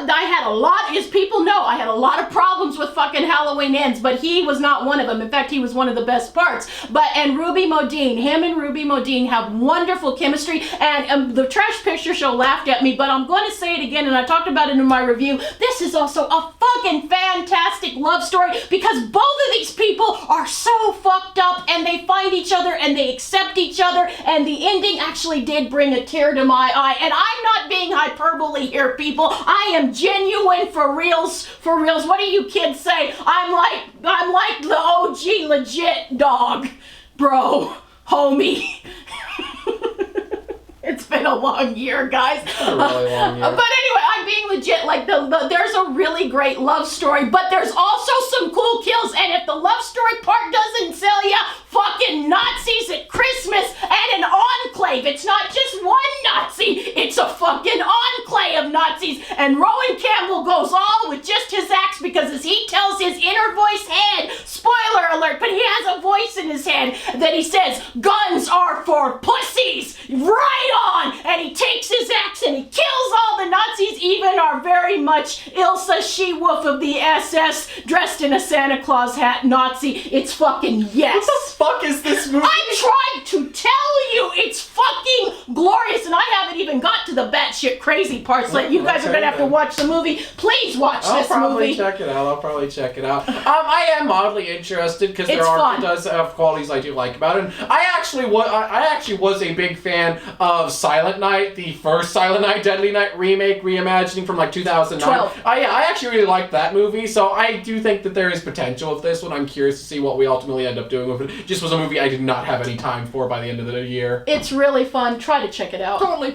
I had a lot, as people know, I had a lot of problems with fucking Halloween Ends, but he was not one of them. In fact, he was one of the best parts. And Ruby Modine, him and Ruby Modine have wonderful chemistry, and the Trash Picture Show laughed at me, but I'm going to say it again, and I talked about it in my review. This is also a fucking fantastic love story, because both of these people are so fucked up, and they find each other, and they accept each other, and the ending actually did bring a tear to my eye. And I'm not being hyperbole here, people. I am genuine for reals. For reals. What do you kids say? I'm like the OG legit dog, bro, homie. It's been a long year, guys. A really long year. But anyway, I'm being legit. Like, there's a really great love story, but there's also some cool kills. And if the love story part doesn't sell ya, fucking Nazis at Christmas and an enclave. It's not just one Nazi, it's a fucking enclave of Nazis. And Rowan Campbell goes all with just his axe, because as he tells his inner voice head, spoiler alert, but he has a voice in his head that he says, guns are for pussies. Right on! And he takes his axe and he kills all the Nazis, even our very much Ilsa She-Wolf of the SS dressed in a Santa Claus hat Nazi. It's fucking yes. What the fuck is this movie? I'm trying to tell you, it's fucking glorious, and I haven't even got to the batshit crazy parts that you guys are gonna have to watch the movie. Please watch this movie. I'll probably check it out. I am oddly interested because it does have qualities I do like about it. And I actually was a big fan of Silent Night, the first Silent Night, Deadly Night remake, reimagining from like 2009. 12. I actually really liked that movie, so I do think that there is potential with this one. I'm curious to see what we ultimately end up doing with it. It just was a movie I did not have any time for by the end of the year. It's really fun. Try to check it out. Totally.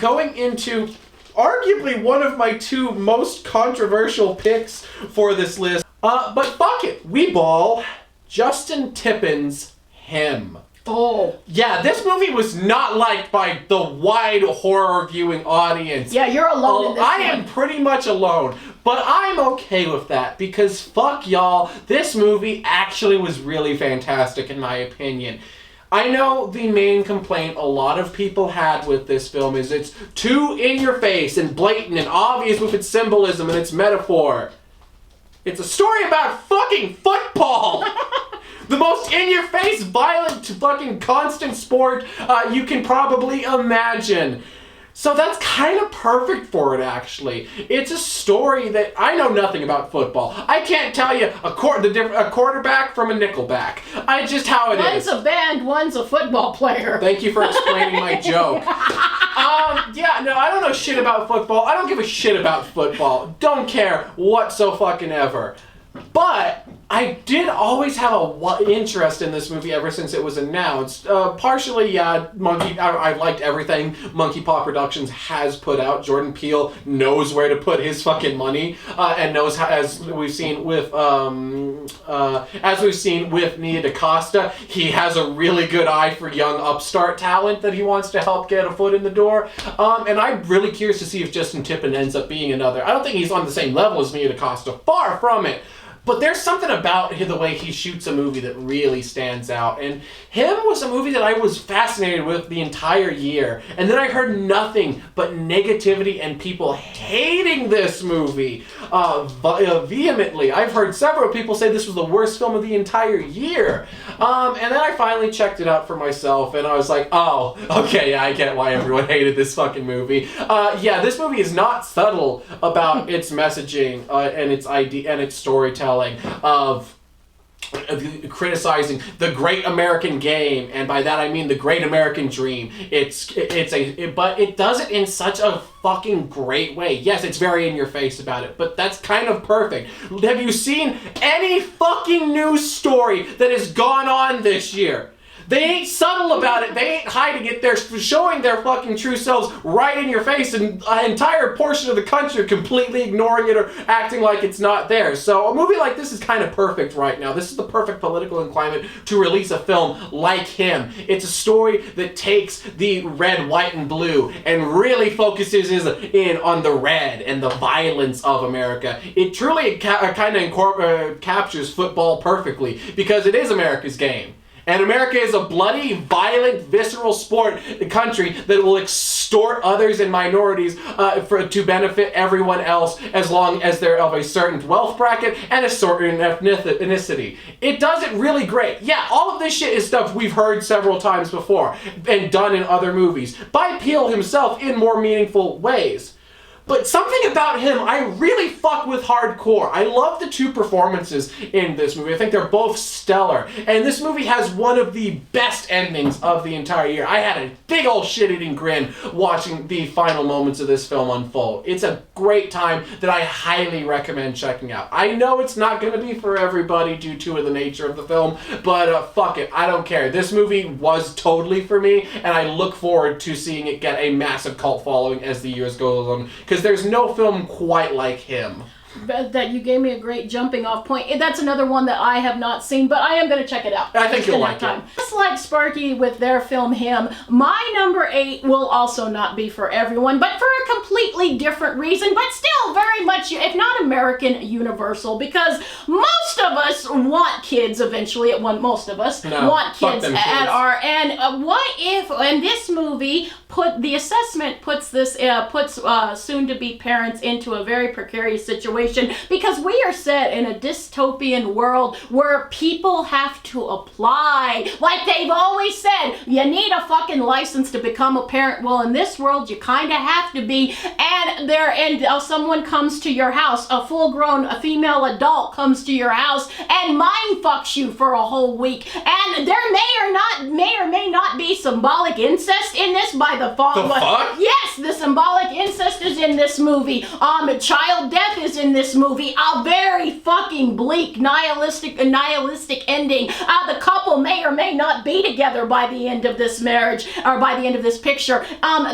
Going into arguably one of my 2 most controversial picks for this list. But fuck it. We ball Justin Tipton's Him. Oh. Yeah, this movie was not liked by the wide horror viewing audience. Yeah, you're alone in this I one. am pretty much alone, but I'm okay with that because fuck y'all, this movie actually was really fantastic in my opinion. I know the main complaint a lot of people had with this film is it's too in your face and blatant and obvious with its symbolism and its metaphor. It's a story about fucking football! The most in-your-face, violent, fucking constant sport you can probably imagine. So that's kind of perfect for it, actually. It's a story that I know nothing about football. I can't tell you a quarterback from a nickelback. I just how it is. One's a band, one's a football player. Thank you for explaining my joke. Yeah, no, I don't know shit about football. I don't give a shit about football. Don't care whatsoever. But I did always have a interest in this movie ever since it was announced. Partially, yeah, I liked everything Monkey Paw Productions has put out. Jordan Peele knows where to put his fucking money, and knows how, as we've seen with Nia DaCosta, he has a really good eye for young upstart talent that he wants to help get a foot in the door. And I'm really curious to see if Justin Tipton ends up being another. I don't think he's on the same level as Nia DaCosta. Far from it. But there's something about the way he shoots a movie that really stands out. And Him was a movie that I was fascinated with the entire year. And then I heard nothing but negativity and people hating this movie vehemently. I've heard several people say this was the worst film of the entire year. And then I finally checked it out for myself and I was like, oh, okay, yeah, I get why everyone hated this fucking movie. Yeah, this movie is not subtle about its messaging and its idea and its storytelling of criticizing the great American game, and by that I mean the great American dream. But it does it in such a fucking great way. Yes, it's very in your face about it, but that's kind of perfect. Have you seen any fucking news story that has gone on this year? They ain't subtle about it. They ain't hiding it. They're showing their fucking true selves right in your face, and an entire portion of the country completely ignoring it or acting like it's not there. So a movie like this is kind of perfect right now. This is the perfect political climate to release a film like Him. It's a story that takes the red, white, and blue and really focuses in on the red and the violence of America. It truly kind of captures football perfectly because it is America's game. And America is a bloody, violent, visceral country that will extort others and minorities to benefit everyone else as long as they're of a certain wealth bracket and a certain ethnicity. It does it really great. Yeah, all of this shit is stuff we've heard several times before and done in other movies by Peele himself in more meaningful ways. But something about him I really fuck with hardcore. I love the two performances in this movie. I think they're both stellar. And this movie has one of the best endings of the entire year. I had a big old shit-eating grin watching the final moments of this film unfold. It's a great time that I highly recommend checking out. I know it's not going to be for everybody due to the nature of the film, but fuck it. I don't care. This movie was totally for me, and I look forward to seeing it get a massive cult following as the years go on. Because there's no film quite like Him. That you gave me a great jumping off point. That's another one that I have not seen, but I am going to check it out. I think you'll like it. Just like Sparky with their film Him, my number 8 will also not be for everyone, but for a completely different reason, but still very much, if not American, universal, because most of us want kids eventually. Most of us want kids at our end. What if, and this movie puts soon-to-be parents into a very precarious situation because we are set in a dystopian world where people have to apply. Like they've always said, you need a fucking license to become a parent. Well, in this world, you kind of have to be. And someone comes to your house, a full-grown female adult comes to your house and mind fucks you for a whole week. And there may or may not be symbolic incest in this by the fall. The fuck? Yes, the symbolic incest incest is in this movie. Child death is in this movie. A very fucking bleak, nihilistic ending. The couple may or may not be together by the end of this marriage, or by the end of this picture.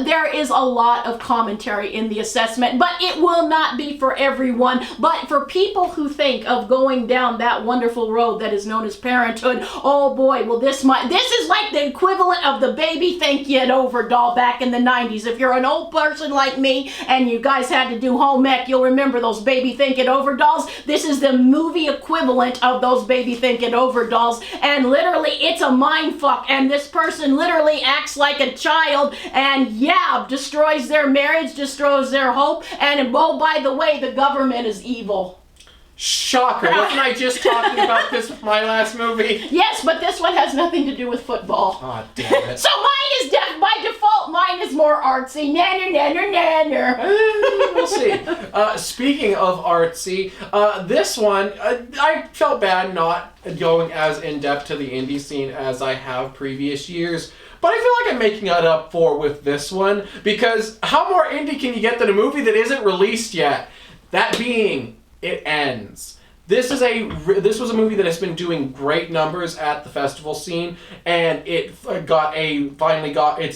There is a lot of commentary in the assessment, but it will not be for everyone. But for people who think of going down that wonderful road that is known as parenthood, oh boy, well this is like the equivalent of the baby think it over doll back in the 90s. If you're an old person like me and you guys had to do home ec, you'll remember those baby think it over dolls. This is the movie equivalent of those baby think it over dolls, and literally it's a mind fuck, and this person literally acts like a child, and yeah, destroys their marriage, destroys their hope, and oh, by the way, the government is evil. Shocker, wasn't I just talking about this with my last movie? Yes, but this one has nothing to do with football. Aw, damn it. So mine is by default, mine is more artsy. Nanner, nanner, nanner. We'll see. Speaking of artsy, this one, I felt bad not going as in-depth to the indie scene as I have previous years. But I feel like I'm making it up for with this one, because how more indie can you get than a movie that isn't released yet? That being, It Ends. This was a movie that has been doing great numbers at the festival scene, and it's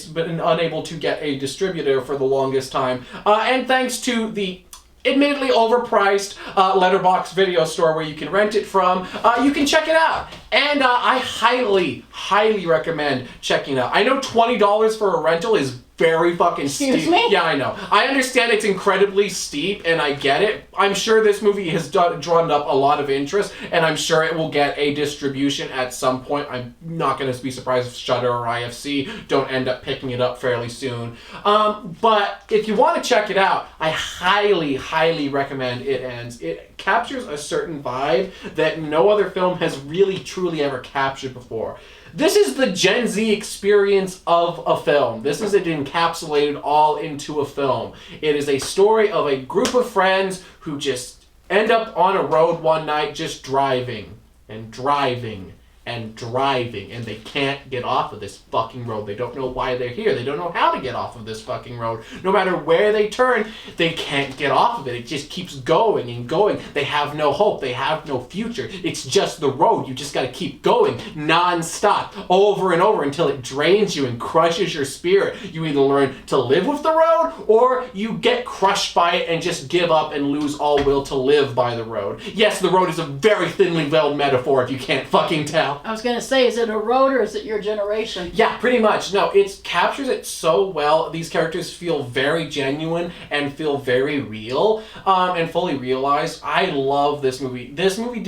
been unable to get a distributor for the longest time. And thanks to the admittedly overpriced letterbox video store where you can rent it from, you can check it out. And I highly, highly recommend checking it out. I know $20 for a rental is very fucking steep. Excuse me? Yeah, I know. I understand it's incredibly steep, and I get it. I'm sure this movie has drawn up a lot of interest, and I'm sure it will get a distribution at some point. I'm not going to be surprised if Shudder or IFC don't end up picking it up fairly soon. But if you want to check it out, I highly, highly recommend It Ends. It captures a certain vibe that no other film has really, truly ever captured before. This is the Gen Z experience of a film. This is it encapsulated all into a film. It is a story of a group of friends who just end up on a road one night just driving and driving and driving, and they can't get off of this fucking road. They don't know why they're here. They don't know how to get off of this fucking road. No matter where they turn, they can't get off of it. It just keeps going and going. They have no hope. They have no future. It's just the road. You just gotta keep going non-stop, over and over, until it drains you and crushes your spirit. You either learn to live with the road, or you get crushed by it and just give up and lose all will to live by the road. Yes, the road is a very thinly veiled metaphor if you can't fucking tell. I was going to say, is it a road or is it your generation? Yeah, pretty much. No, it captures it so well. These characters feel very genuine and feel very real, and fully realized. I love this movie. This movie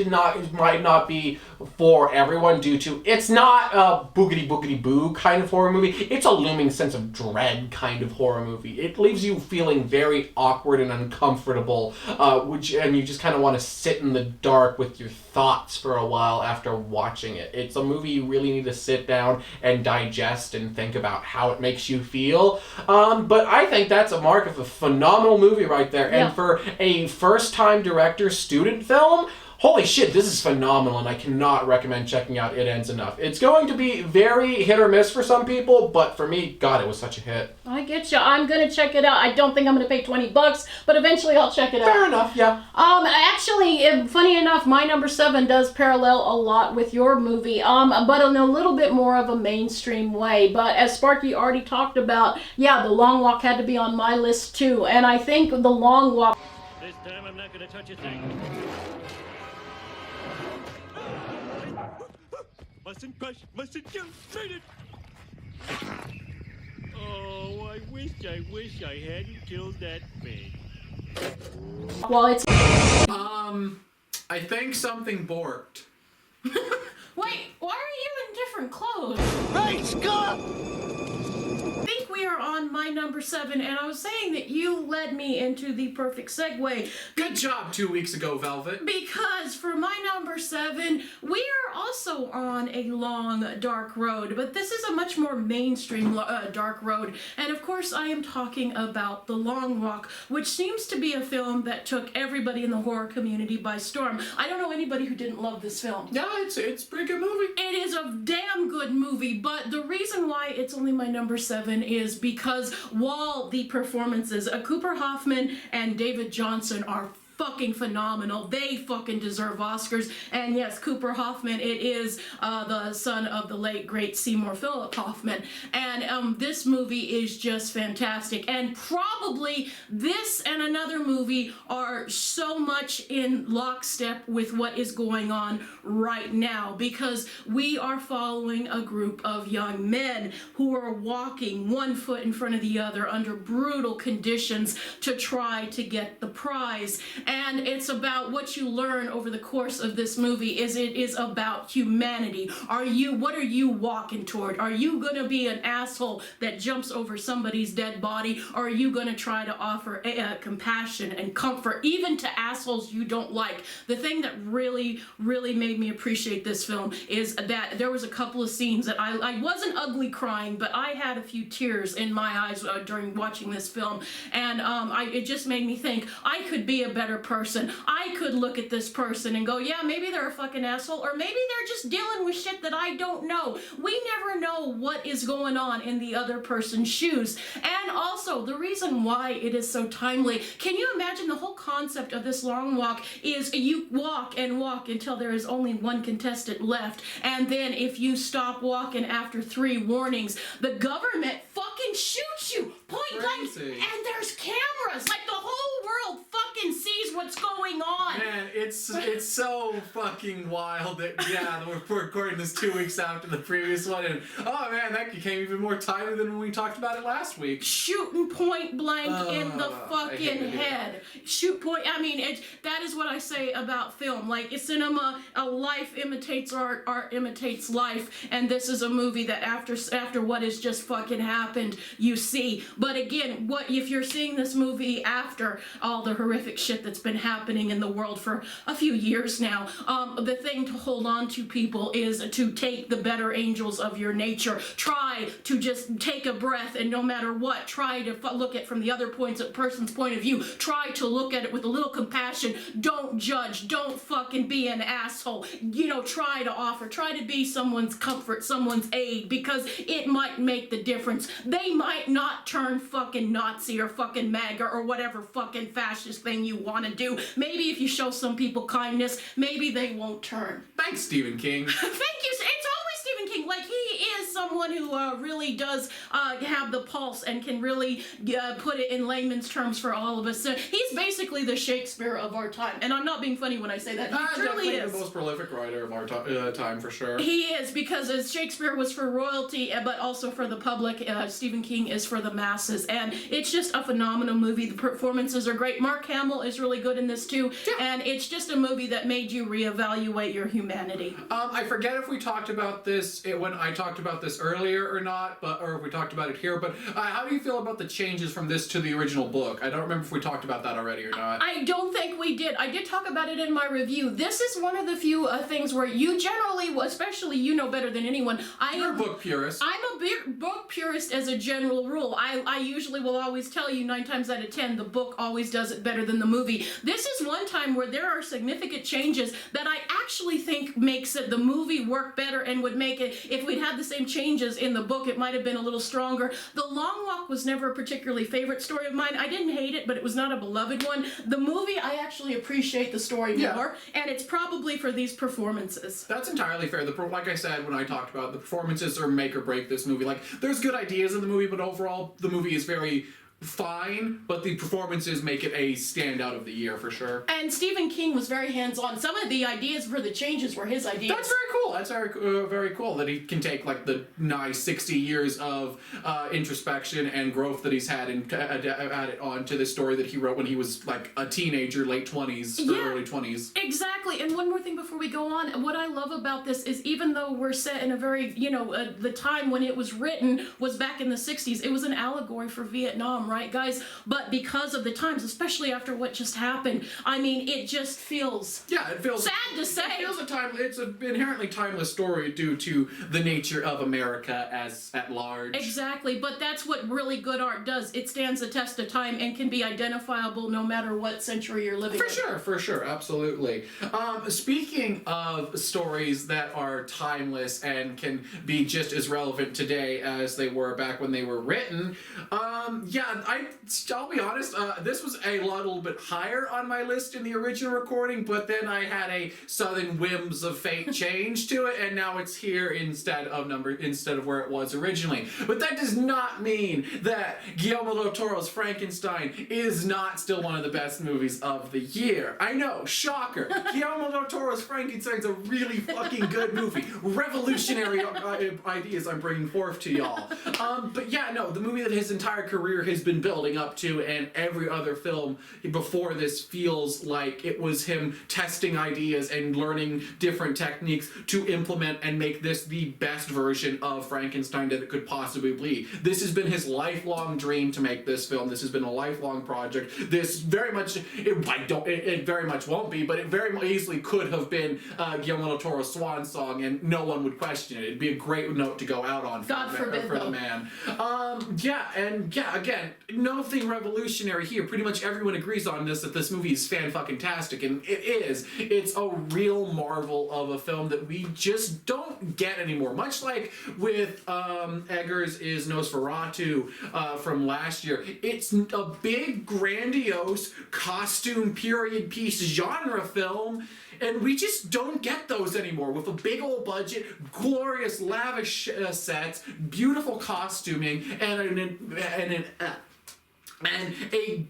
might not be for everyone due to it's not a boogity boogity boo kind of horror movie. It's a looming sense of dread kind of horror movie. It leaves you feeling very awkward and uncomfortable, and you just kind of want to sit in the dark with your thoughts for a while after watching it. It's a movie you really need to sit down and digest and think about how it makes you feel. But I think that's a mark of a phenomenal movie right there. Yeah. And for a first-time director-student film, holy shit, this is phenomenal, and I cannot recommend checking out It Ends enough. It's going to be very hit or miss for some people, but for me, God, it was such a hit. I get you. I'm going to check it out. I don't think I'm going to pay $20, but eventually I'll check it out. Fair enough, yeah. Actually, funny enough, my number 7 does parallel a lot with your movie, but in a little bit more of a mainstream way. But as Sparky already talked about, yeah, The Long Walk had to be on my list too, and I think The Long Walk... This time I'm not going to touch a thing. Mustn't crush, mustn't kill, trade it! Oh, I wish I hadn't killed that pig. Well, it's... I think something borked. Wait, why are you in different clothes? Hey, Scott! I think we are on my number 7, and I was saying that you led me into the perfect segue. Good job 2 weeks ago, Velvet. Because for my number 7, we are also on a long, dark road, but this is a much more mainstream dark road. And of course, I am talking about The Long Walk, which seems to be a film that took everybody in the horror community by storm. I don't know anybody who didn't love this film. Yeah, it's a pretty good movie. It is a damn good movie, but the reason why it's only my number 7 is because while the performances, Cooper Hoffman and David Johnson are fucking phenomenal. They fucking deserve Oscars. And yes, Cooper Hoffman, it is the son of the late great Seymour Philip Hoffman. And this movie is just fantastic. And probably this and another movie are so much in lockstep with what is going on right now, because we are following a group of young men who are walking one foot in front of the other under brutal conditions to try to get the prize. And it's about what you learn over the course of this movie. It is about humanity. What are you walking toward? Are you gonna be an asshole that jumps over somebody's dead body, or are you gonna try to offer compassion and comfort even to assholes you don't like? The thing that really made me appreciate this film is that there was a couple of scenes that I wasn't ugly crying, but I had a few tears in my eyes during watching this film, and it just made me think I could be a better person. I could look at this person and go, yeah, maybe they're a fucking asshole, or maybe they're just dealing with shit that I don't know. We never know what is going on in the other person's shoes. And also, the reason why it is so timely, can you imagine the whole concept of this long walk is you walk and walk until there is only one contestant left, and then if you stop walking after 3 warnings, the government fucking shoots you point blank, and there's cameras, like the whole world fucking sees what's going on. Man, it's so fucking wild that we're recording this 2 weeks after the previous one, and oh man, that became even more timely than when we talked about it last week. Shooting point blank in the fucking head. Shoot point. I mean, that is what I say about film. Like, cinema, life imitates art, art imitates life, and this is a movie that after what has just fucking happened, you see. But again, what if you're seeing this movie after all the horrific shit that's been happening in the world for a few years now, the thing to hold on to, people, is to take the better angels of your nature. Try to just take a breath, and no matter what, try to look at from the other person's point of view. Try to look at it with a little compassion. Don't judge. Don't fucking be an asshole. Try to be someone's comfort, someone's aid, because it might make the difference. They might not turn fucking Nazi or fucking MAGA or whatever fucking fascist thing you want to do. Maybe if you show some people kindness, maybe they won't turn. Thanks, Stephen King. Thank you. It's always Stephen King. Like, he is someone who really does have the pulse and can really put it in layman's terms for all of us. So he's basically the Shakespeare of our time. And I'm not being funny when I say that. He truly definitely is. The most prolific writer of our time, for sure. He is, because as Shakespeare was for royalty, but also for the public, Stephen King is for the masses. And it's just a phenomenal movie. The performances are great. Mark Hamill is really good in this too. Yeah. And it's just a movie that made you reevaluate your humanity. I forget if we talked about this when I talked about this earlier or not, or if we talked about it here, but how do you feel about the changes from this to the original book? I don't remember if we talked about that already or not. I don't think we did. I did talk about it in my review. This is one of the few things where you generally, especially you know better than anyone. You're a book purist. I'm a book purist as a general rule. I usually will always tell you 9 times out of 10 the book always does it better than the movie. This is one time where there are significant changes that I actually think makes the movie work better, and would make it, if we'd had the same changes in the book, it might have been a little stronger. The Long Walk was never a particularly favorite story of mine. I didn't hate it, but it was not a beloved one. The movie, I actually appreciate the story more, and it's probably for these performances. That's entirely fair. Like I said when I talked about it, the performances are make or break this movie. Like, there's good ideas in the movie, but overall the movie is very fine, but the performances make it a standout of the year for sure. And Stephen King was very hands-on. Some of the ideas for the changes were his ideas. That's very cool. That's very cool that he can take like the nigh 60 years of introspection and growth that he's had and add it on to the story that he wrote when he was like a teenager, late 20s or early 20s. Exactly. And one more thing before we go on, what I love about this is, even though we're set in a very, the time when it was written was back in the 60s, it was an allegory for Vietnam. film, right, guys? But because of the times, especially after what just happened, I mean, it just feels it feels sad to say. It feels it's an inherently timeless story due to the nature of America as at large. Exactly, but that's what really good art does. It stands the test of time and can be identifiable no matter what century you're living in. For sure, absolutely. Speaking of stories that are timeless and can be just as relevant today as they were back when they were written, I'll be honest, this was a little bit higher on my list in the original recording, but then I had a sudden whims of fate change to it, and now it's here instead of where it was originally. But that does not mean that Guillermo del Toro's Frankenstein is not still one of the best movies of the year. I know, shocker. Guillermo del Toro's Frankenstein's a really fucking good movie. Revolutionary ideas I'm bringing forth to y'all. But yeah, no, the movie that his entire career has been building up to, and every other film before this feels like it was him testing ideas and learning different techniques to implement and make this the best version of Frankenstein that it could possibly be. This has been his lifelong dream to make this film. This has been a lifelong project. This very much, it very much won't be, but it very easily could have been Guillermo del Toro's swan song, and no one would question it. It'd be a great note to go out on God forbid, for the man. Again, nothing revolutionary here. Pretty much everyone agrees on this, that this movie is fan-fucking-tastic, and it is. It's a real marvel of a film that we just don't get anymore. Much like with Eggers' is Nosferatu from last year. It's a big, grandiose, costume period piece genre film, and we just don't get those anymore. With a big old budget, glorious, lavish sets, beautiful costuming, and a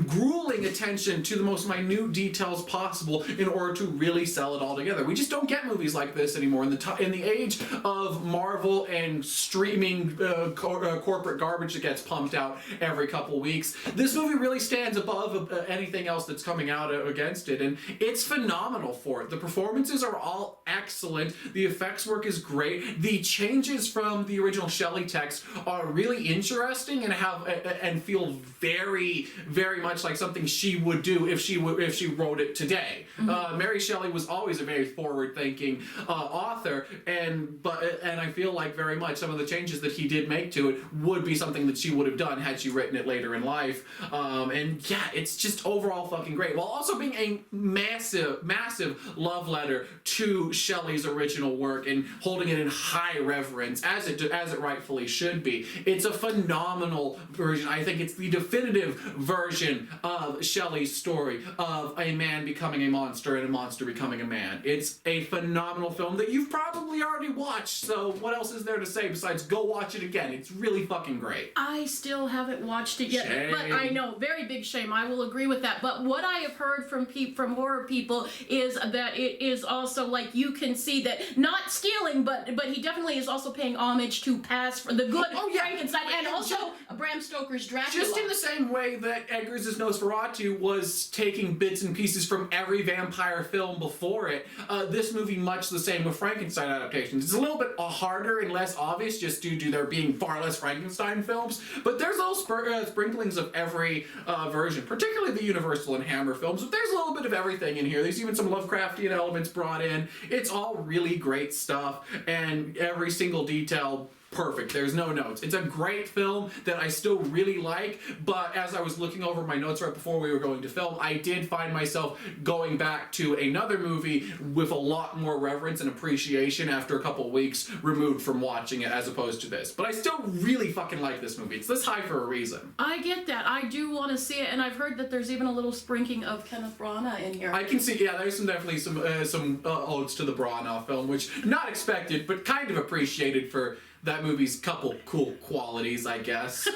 grueling attention to the most minute details possible in order to really sell it all together. We just don't get movies like this anymore. In the age of Marvel and streaming corporate garbage that gets pumped out every couple weeks, this movie really stands above anything else that's coming out against it, and it's phenomenal for it. The performances are all excellent. The effects work is great. The changes from the original Shelley text are really interesting and feel very, very much like something she would do if she wrote it today. Mm-hmm. Mary Shelley was always a very forward-thinking author, and I feel like very much some of the changes that he did make to it would be something that she would have done had she written it later in life. And yeah, it's just overall fucking great, while also being a massive, massive love letter to Shelley's original work and holding it in high reverence as it rightfully should be. It's a phenomenal version. I think it's the definitive version of Shelley's story of a man becoming a monster and a monster becoming a man. It's a phenomenal film that you've probably already watched, so what else is there to say besides go watch it again? It's really fucking great. I still haven't watched it yet, Shame. but I know, very big shame. I will agree with that. But what I have heard from horror people is that it is also like you can see that not stealing, but he definitely is also paying homage to past for the good Frankenstein and also Bram Stoker's Dracula. Just in the same way that Eggers' Nosferatu was taking bits and pieces from every vampire film before it, this movie much the same with Frankenstein adaptations. It's a little bit harder and less obvious just due to there being far less Frankenstein films, but there's little sprinklings of every version, particularly the Universal and Hammer films, but there's a little bit of everything in here. There's even some Lovecraftian elements brought in. It's all really great stuff, and every single detail perfect. There's no notes. It's a great film that I still really like, but as I was looking over my notes right before we were going to film, I did find myself going back to another movie with a lot more reverence and appreciation after a couple weeks removed from watching it as opposed to this. But I still really fucking like this movie. It's this high for a reason. I get that. I do want to see it, and I've heard that there's even a little sprinkling of Kenneth Branagh in here. I can see, yeah, there's definitely some odes to the Branagh film, which not expected, but kind of appreciated for that movie's couple cool qualities, I guess.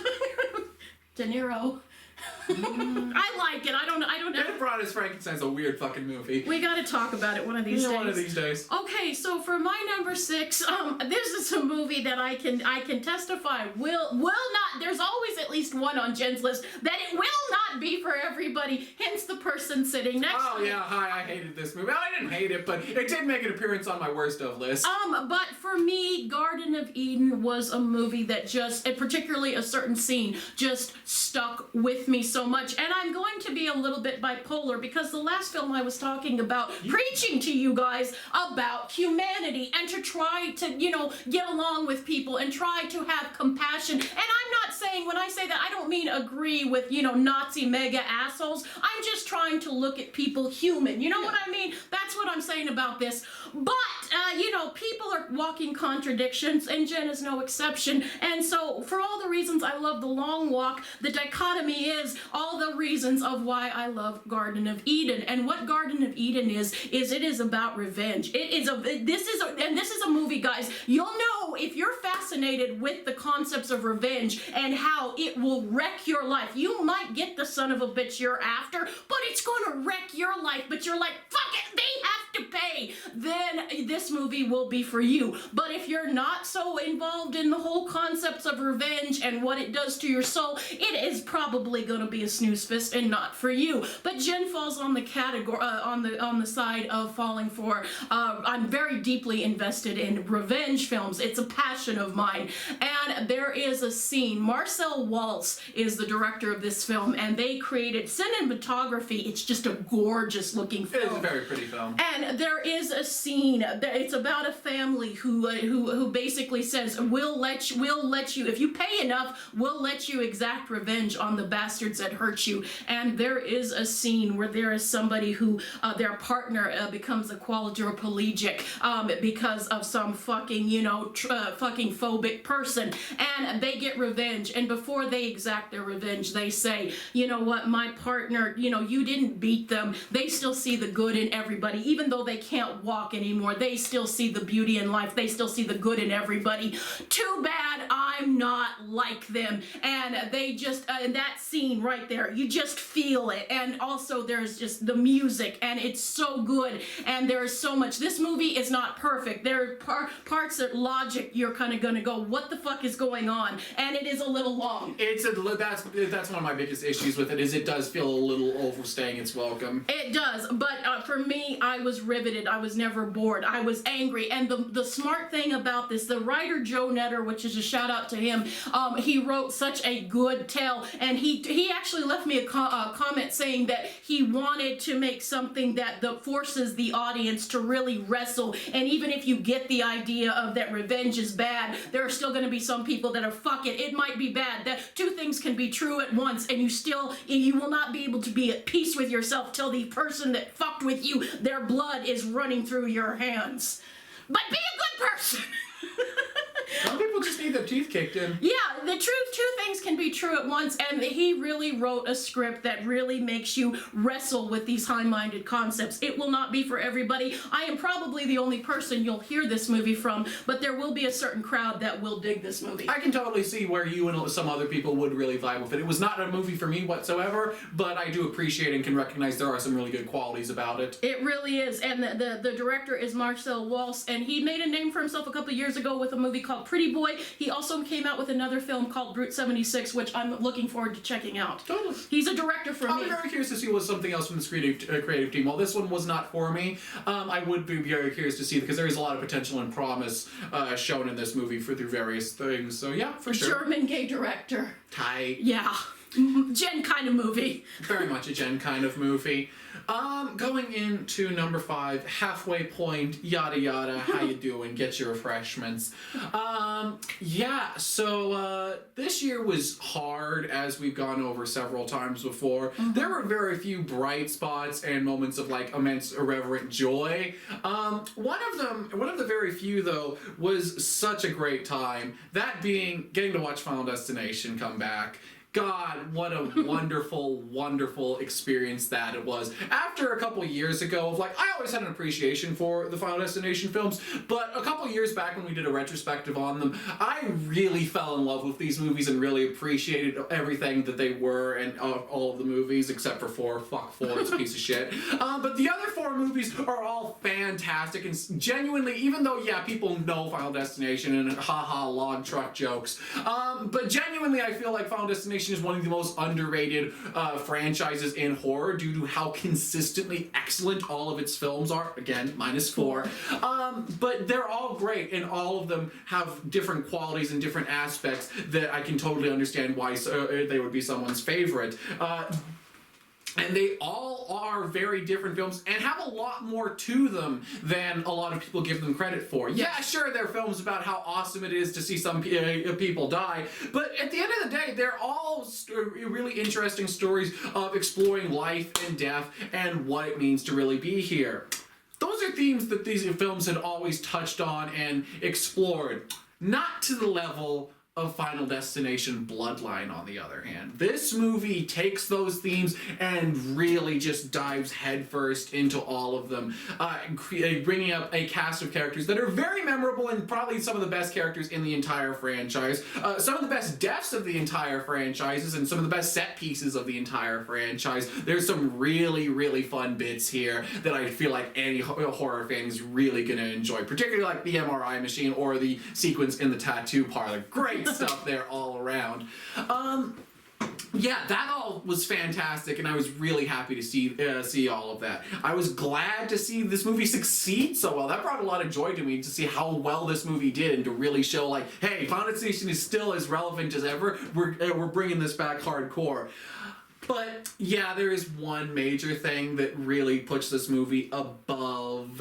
De Niro. I like it. I don't know. Jennifer Aniston's Frankenstein's a weird fucking movie. We got to talk about it one of these days. One of these days. Okay, so for my number 6, this is a movie that I can testify will not. There's always at least one on Jen's list that it will not be for everybody. Hence the person sitting next to me. Yeah, hi. I hated this movie. Well, I didn't hate it, but it did make an appearance on my worst of list. But for me, Garden of Eden was a movie that just, and particularly a certain scene, just stuck with me so much. And I'm going to be a little bit bipolar because the last film I was talking about, preaching to you guys about humanity and to try to, get along with people and try to have compassion. And I'm not saying, when I say that, I don't mean agree with, Nazi mega assholes. I'm just trying to look at people human. You know what I mean? That's what I'm saying about this. But, people are walking contradictions, and Jen is no exception. And so, for all the reasons I love The Long Walk, the dichotomy is all the reasons of why I love Garden of Eden. And what Garden of Eden is it is about revenge. This is a movie, guys. You'll know if you're fascinated with the concepts of revenge and how it will wreck your life. You might get the son of a bitch you're after, but it's gonna wreck your life. But you're like, fuck it, they have to pay. Then this movie will be for you. But if you're not so involved in the whole concepts of revenge and what it does to your soul, it is probably going to be a snooze fest and not for you. But Jen falls on the category on the side of falling for. I'm very deeply invested in revenge films. It's a passion of mine. And there is a scene. Marcel Waltz is the director of this film, and they created cinematography. It's just a gorgeous looking film. It is a very pretty film. And there is a scene. It's about a family who basically says, we'll let you, if you pay enough, we'll let you exact revenge on the bastards that hurt you. And there is a scene where there is somebody who their partner becomes a quadriplegic because of some fucking fucking phobic person, and they get revenge. And before they exact their revenge, they say, you know what, my partner, you didn't beat them. They still see the good in everybody, even though they can't walk anymore. They still see the beauty in life. They still see the good in everybody. Too bad I'm not like them. And they just, in that scene right there, you just feel it. And also there's just the music, and it's so good. And there is so much. This movie is not perfect. There are parts that logic, you're kind of gonna go, what the fuck is going on? And it is a little long. That's one of my biggest issues with it, is it does feel a little overstaying its welcome. It does, but for me, I was riveted. I was never bored. I was angry. And the smart thing about this, the writer Joe Netter, which is a shout out to him, he wrote such a good tale, and he actually left me a comment saying that he wanted to make something that forces the audience to really wrestle. And even if you get the idea of that revenge is bad, there are still going to be some people that are, fuck it, it might be bad. That two things can be true at once, and you will not be able to be at peace with yourself till the person that fucked with you, their blood is running through your hands. But be a good person. Some people just need their teeth kicked in. Yeah, the truth, two things can be true at once, and he really wrote a script that really makes you wrestle with these high-minded concepts. It will not be for everybody. I am probably the only person you'll hear this movie from, but there will be a certain crowd that will dig this movie. I can totally see where you and some other people would really vibe with it. It was not a movie for me whatsoever, but I do appreciate and can recognize there are some really good qualities about it. It really is, and the director is Marcel Waltz, and he made a name for himself a couple years ago with a movie called Pretty Boy. He also came out with another film called Brute 76, which I'm looking forward to checking out. Totally. He's a director for I'll me. be very curious to see what something else from this creative team. While this one was not for me, I would be very curious to see, because there is a lot of potential and promise shown in this movie through various things. So yeah, for sure. German gay director. Tight. Yeah. Jen kind of movie. Very much a Jen kind of movie. Going into number 5, halfway point, yada yada, how you doing? Get your refreshments. So this year was hard, as we've gone over several times before. Mm-hmm. There were very few bright spots and moments of like immense irreverent joy. One of the very few though was such a great time. That being getting to watch Final Destination come back. God, what a wonderful, wonderful experience that it was. After a couple years ago of I always had an appreciation for the Final Destination films, but a couple years back when we did a retrospective on them, I really fell in love with these movies and really appreciated everything that they were and all of the movies except for 4. Fuck 4, it's a piece of shit. But the other 4 movies are all fantastic and genuinely, even though, yeah, people know Final Destination and haha log truck jokes, but genuinely I feel like Final Destination is one of the most underrated franchises in horror due to how consistently excellent all of its films are. Again, minus 4. But they're all great, and all of them have different qualities and different aspects that I can totally understand why they would be someone's favorite. And they all are very different films and have a lot more to them than a lot of people give them credit for. Yeah, sure, they're films about how awesome it is to see some people die, but at the end of the day, they're all really interesting stories of exploring life and death and what it means to really be here. Those are themes that these films had always touched on and explored. Not to the level of Final Destination Bloodline, on the other hand. This movie takes those themes and really just dives headfirst into all of them, bringing up a cast of characters that are very memorable and probably some of the best characters in the entire franchise, some of the best deaths of the entire franchises, and some of the best set pieces of the entire franchise. There's some really, really fun bits here that I feel like any horror fan is really gonna enjoy, particularly like the MRI machine or the sequence in the tattoo parlor. Great stuff there all around. Yeah, that all was fantastic, and I was really happy to see all of that. I was glad to see this movie succeed so well. That brought a lot of joy to me to see how well this movie did and to really show hey, Final Destination is still as relevant as ever. We're bringing this back hardcore. But yeah, there is one major thing that really puts this movie above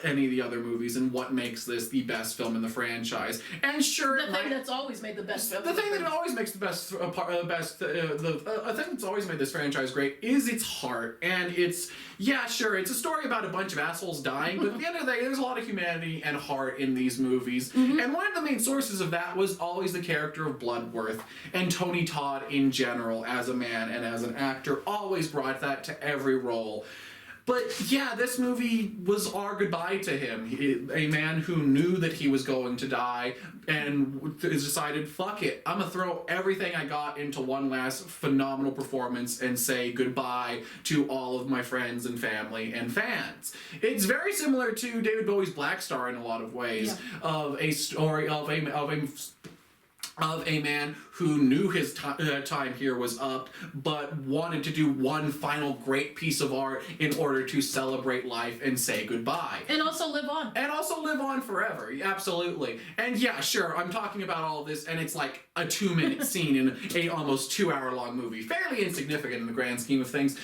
any of the other movies and what makes this the best film in the franchise. And sure, the thing that's always made the best film. The thing that always makes the best thing that's always made this franchise great is its heart. And it's, yeah, sure, it's a story about a bunch of assholes dying, but at the end of the day, there's a lot of humanity and heart in these movies. Mm-hmm. And one of the main sources of that was always the character of Bloodworth, and Tony Todd in general as a man and as an actor always brought that to every role. But yeah, this movie was our goodbye to him. A man who knew that he was going to die and decided, fuck it, I'm gonna throw everything I got into one last phenomenal performance and say goodbye to all of my friends and family and fans. It's very similar to David Bowie's Black Star in a lot of ways, of a story of a man who knew his time here was up, but wanted to do one final great piece of art in order to celebrate life and say goodbye. And also live on. And also live on forever, absolutely. And yeah, sure, I'm talking about all of this, and it's like a 2-minute scene in a almost 2-hour-long movie. Fairly insignificant in the grand scheme of things,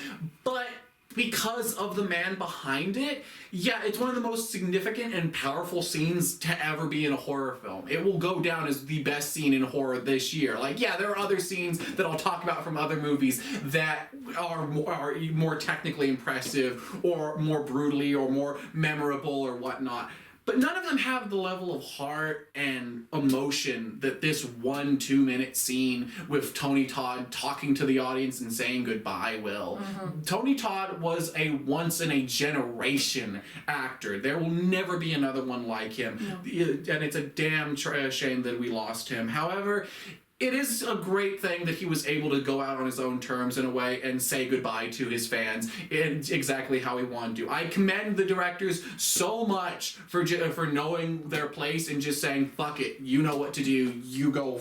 but because of the man behind it, yeah, it's one of the most significant and powerful scenes to ever be in a horror film. It will go down as the best scene in horror this year. Yeah, there are other scenes that I'll talk about from other movies that are more technically impressive or more brutally or more memorable or whatnot. But none of them have the level of heart and emotion that this 1-2-minute scene with Tony Todd talking to the audience and saying goodbye will. Mm-hmm. Tony Todd was a once-in-a-generation actor. There will never be another one like him. No. And it's a damn shame that we lost him. However, it is a great thing that he was able to go out on his own terms in a way and say goodbye to his fans in exactly how he wanted to. I commend the directors so much for knowing their place and just saying, fuck it, you know what to do, you go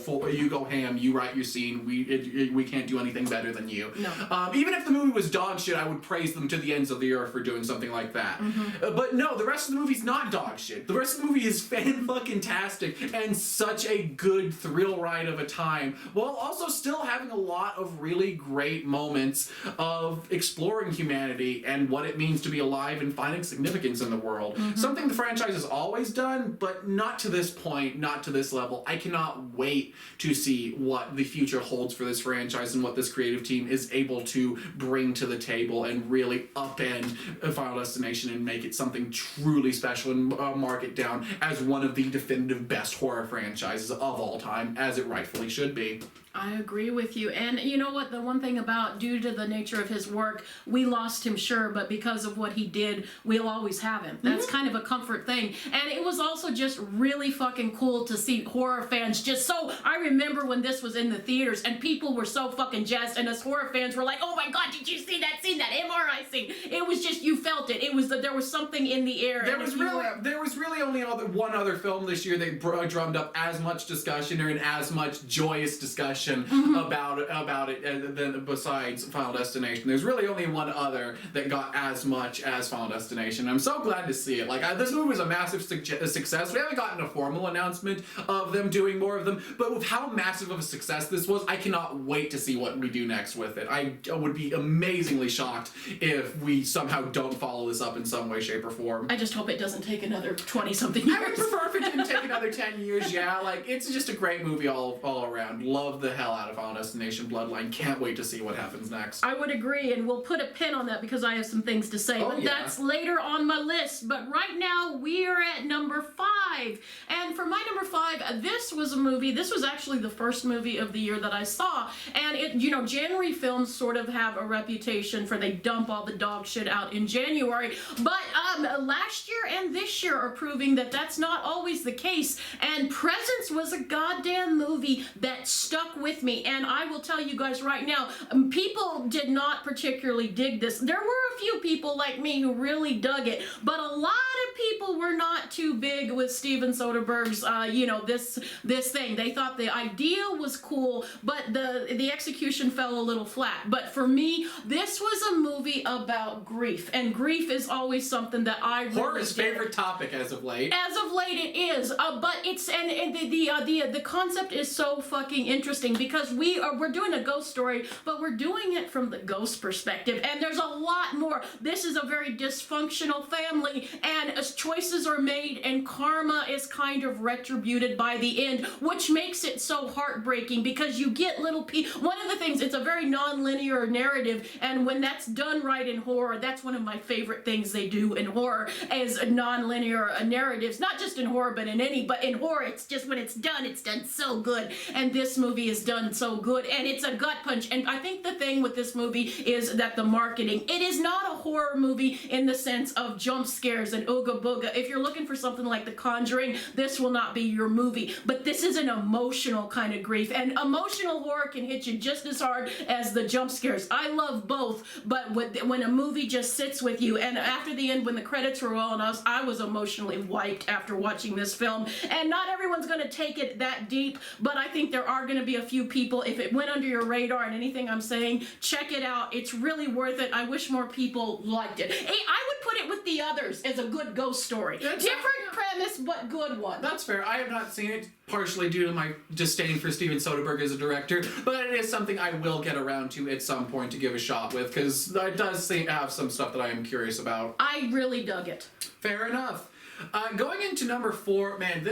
ham, you write your scene, we can't do anything better than you. No. Even if the movie was dog shit, I would praise them to the ends of the earth for doing something like that. Mm-hmm. But no, the rest of the movie's not dog shit. The rest of the movie is fan-fucking-tastic and such a good thrill ride of a time, while also still having a lot of really great moments of exploring humanity and what it means to be alive and finding significance in the world. Mm-hmm. Something the franchise has always done, but not to this point, not to this level. I cannot wait to see what the future holds for this franchise and what this creative team is able to bring to the table and really upend Final Destination and make it something truly special and mark it down as one of the definitive best horror franchises of all time, as it rightfully should be. I agree with you. And you know what? The one thing about, due to the nature of his work, we lost him, sure, but because of what he did, we'll always have him. That's kind of a comfort thing. And it was also just really fucking cool to see horror fans just so. I remember when this was in the theaters and people were so fucking jazzed, and us horror fans were like, oh my god, did you see that scene, that MRI scene? It was just, you felt it. It was that there was something in the air. There was really only one other film this year that drummed up as much discussion or in as much joyous discussion about it than besides Final Destination. There's really only one other that got as much as Final Destination. I'm so glad to see it. Like, this movie was a massive success. We haven't gotten a formal announcement of them doing more of them, but with how massive of a success this was, I cannot wait to see what we do next with it. I would be amazingly shocked if we somehow don't follow this up in some way, shape, or form. I just hope it doesn't take another 20-something years. I would prefer if it didn't take another 10 years, yeah. Like, it's just a great movie all around. Love the hell out of Final Destination Bloodline. Can't wait to see what happens next. I would agree, and we'll put a pin on that because I have some things to say, but that's later on my list. But right now, we are at number 5. And for my number 5, this was a movie, this was actually the first movie of the year that I saw. And it, you know, January films sort of have a reputation for they dump all the dog shit out in January. But last year and this year are proving that that's not always the case. And Presence was a goddamn movie that stuck with me. And I will tell you guys right now, people did not particularly dig this. There were a few people like me who really dug it, but a lot of people were not too big with Steven Soderbergh's, you know, this thing. They thought the idea was cool, but the execution fell a little flat. But for me, this was a movie about grief, and grief is always something that I really Horror's favorite topic as of late. As of late, it is. But it's and the concept is so fucking interesting because we're doing a ghost story, but we're doing it from the ghost perspective, and there's a lot more. This is a very dysfunctional family, and as choices are made, and karma is kind of retributed by the end, which makes it so heartbreaking because you get little one of the things, it's a very non-linear narrative, and when that's done right in horror, that's one of my favorite things they do in horror is non-linear narratives, not just in horror but in horror, it's just when it's done so good, and this movie is done so good, and it's a gut punch. And I think the thing with this movie is that the marketing, it is not a horror movie in the sense of jump scares and ooga booga. If you're looking for something like The Conjuring, this will not be your movie, but this is an emotional kind of grief, and emotional horror can hit you just as hard as the jump scares. I love both, but when a movie just sits with you, and after the end, when the credits were rolling, I was emotionally wiped after watching this film. And not everyone's going to take it that deep, but I think there are going to be a few people, if it went under your radar and anything I'm saying, check it out. It's really worth it. I wish more people liked it. Hey, I would put it with The Others as a good ghost story. Different premise, but good one. That's fair. I have not seen it, partially due to my disdain for Steven Soderbergh as a director, but it is something I will get around to at some point to give a shot with, because it does seem to have some stuff that I am curious about. I really dug it. Fair enough. Going into number 4, man,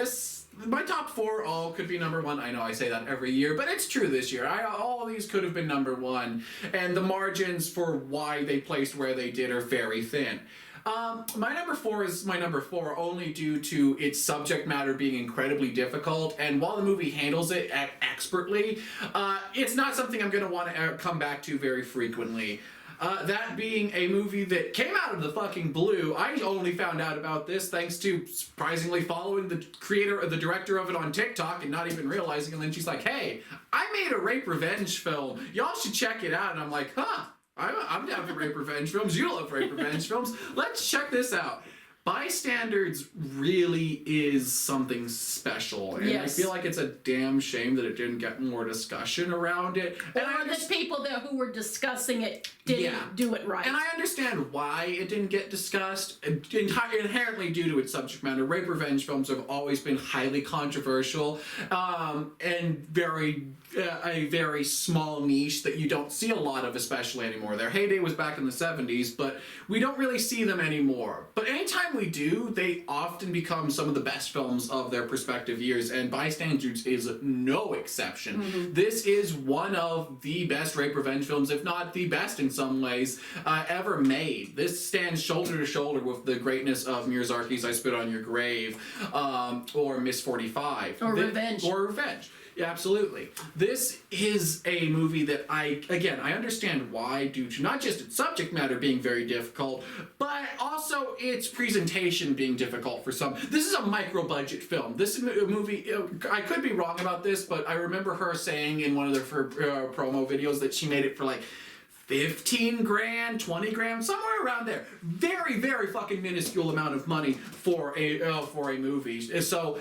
my top 4 all could be number 1. I know I say that every year, but it's true this year. All of these could have been number 1, and the margins for why they placed where they did are very thin. My number 4 is my number 4 only due to its subject matter being incredibly difficult, and while the movie handles it expertly, it's not something I'm going to want to come back to very frequently. That being a movie that came out of the fucking blue. I only found out about this thanks to surprisingly following the creator or the director of it on TikTok and not even realizing, and then she's like, hey, I made a rape revenge film. Y'all should check it out. And I'm like, huh, I'm down for rape revenge films. You love rape revenge films. Let's check this out. Bystanders really is something special, and I feel like it's a damn shame that it didn't get more discussion around it. And the people who were discussing it didn't do it right. And I understand why it didn't get discussed, inherently due to its subject matter. Rape revenge films have always been highly controversial, and a very small niche that you don't see a lot of, especially anymore. Their heyday was back in the 70s, but we don't really see them anymore. But anytime we do, they often become some of the best films of their respective years, and Bystanders is no exception. Mm-hmm. This is one of the best rape revenge films, if not the best in some ways, ever made. This stands shoulder to shoulder with the greatness of Miyazaki I Spit on Your Grave, or Miss 45. Or Revenge. Or Revenge. Yeah, absolutely. This is a movie that I understand why, due to not just its subject matter being very difficult, but also its presentation being difficult for some. This is a micro-budget film. This movie, I could be wrong about this, but I remember her saying in one of her promo videos that she made it for like 15 grand, 20 grand, somewhere around there. Very, very fucking minuscule amount of money for a movie. So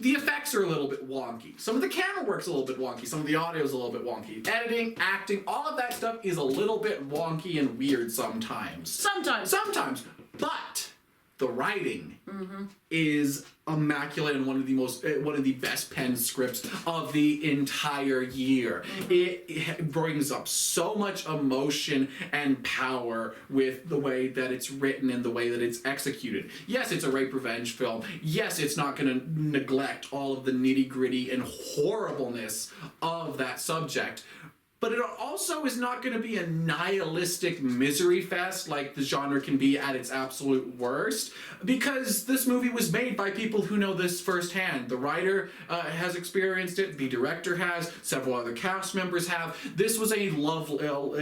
the effects are a little bit wonky. Some of the camera work's a little bit wonky. Some of the audio is a little bit wonky. Editing, acting, all of that stuff is a little bit wonky and weird sometimes. Sometimes. But the writing is immaculate and one of the best penned scripts of the entire year. It brings up so much emotion and power with the way that it's written and the way that it's executed. Yes, it's a rape revenge film. Yes, it's not going to neglect all of the nitty-gritty and horribleness of that subject. But it also is not going to be a nihilistic misery fest like the genre can be at its absolute worst, because this movie was made by people who know this firsthand. The writer has experienced it, the director has, several other cast members have. This was a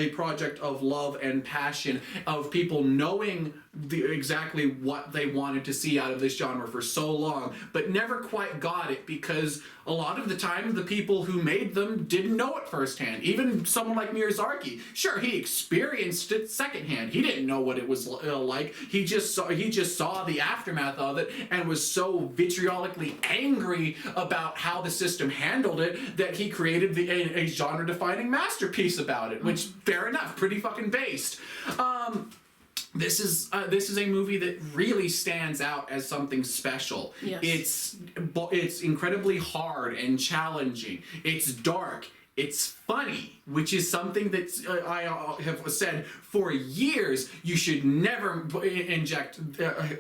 project of love and passion, of people knowing exactly what they wanted to see out of this genre for so long, but never quite got it, because a lot of the time the people who made them didn't know it firsthand. Even someone like Miyazaki, sure, he experienced it secondhand. He didn't know what it was like. He just saw the aftermath of it and was so vitriolically angry about how the system handled it that he created a genre-defining masterpiece about it. Which, fair enough, pretty fucking based. This is a movie that really stands out as something special. Yes. It's incredibly hard and challenging. It's dark. It's funny, which is something that I have said for years. You should never inject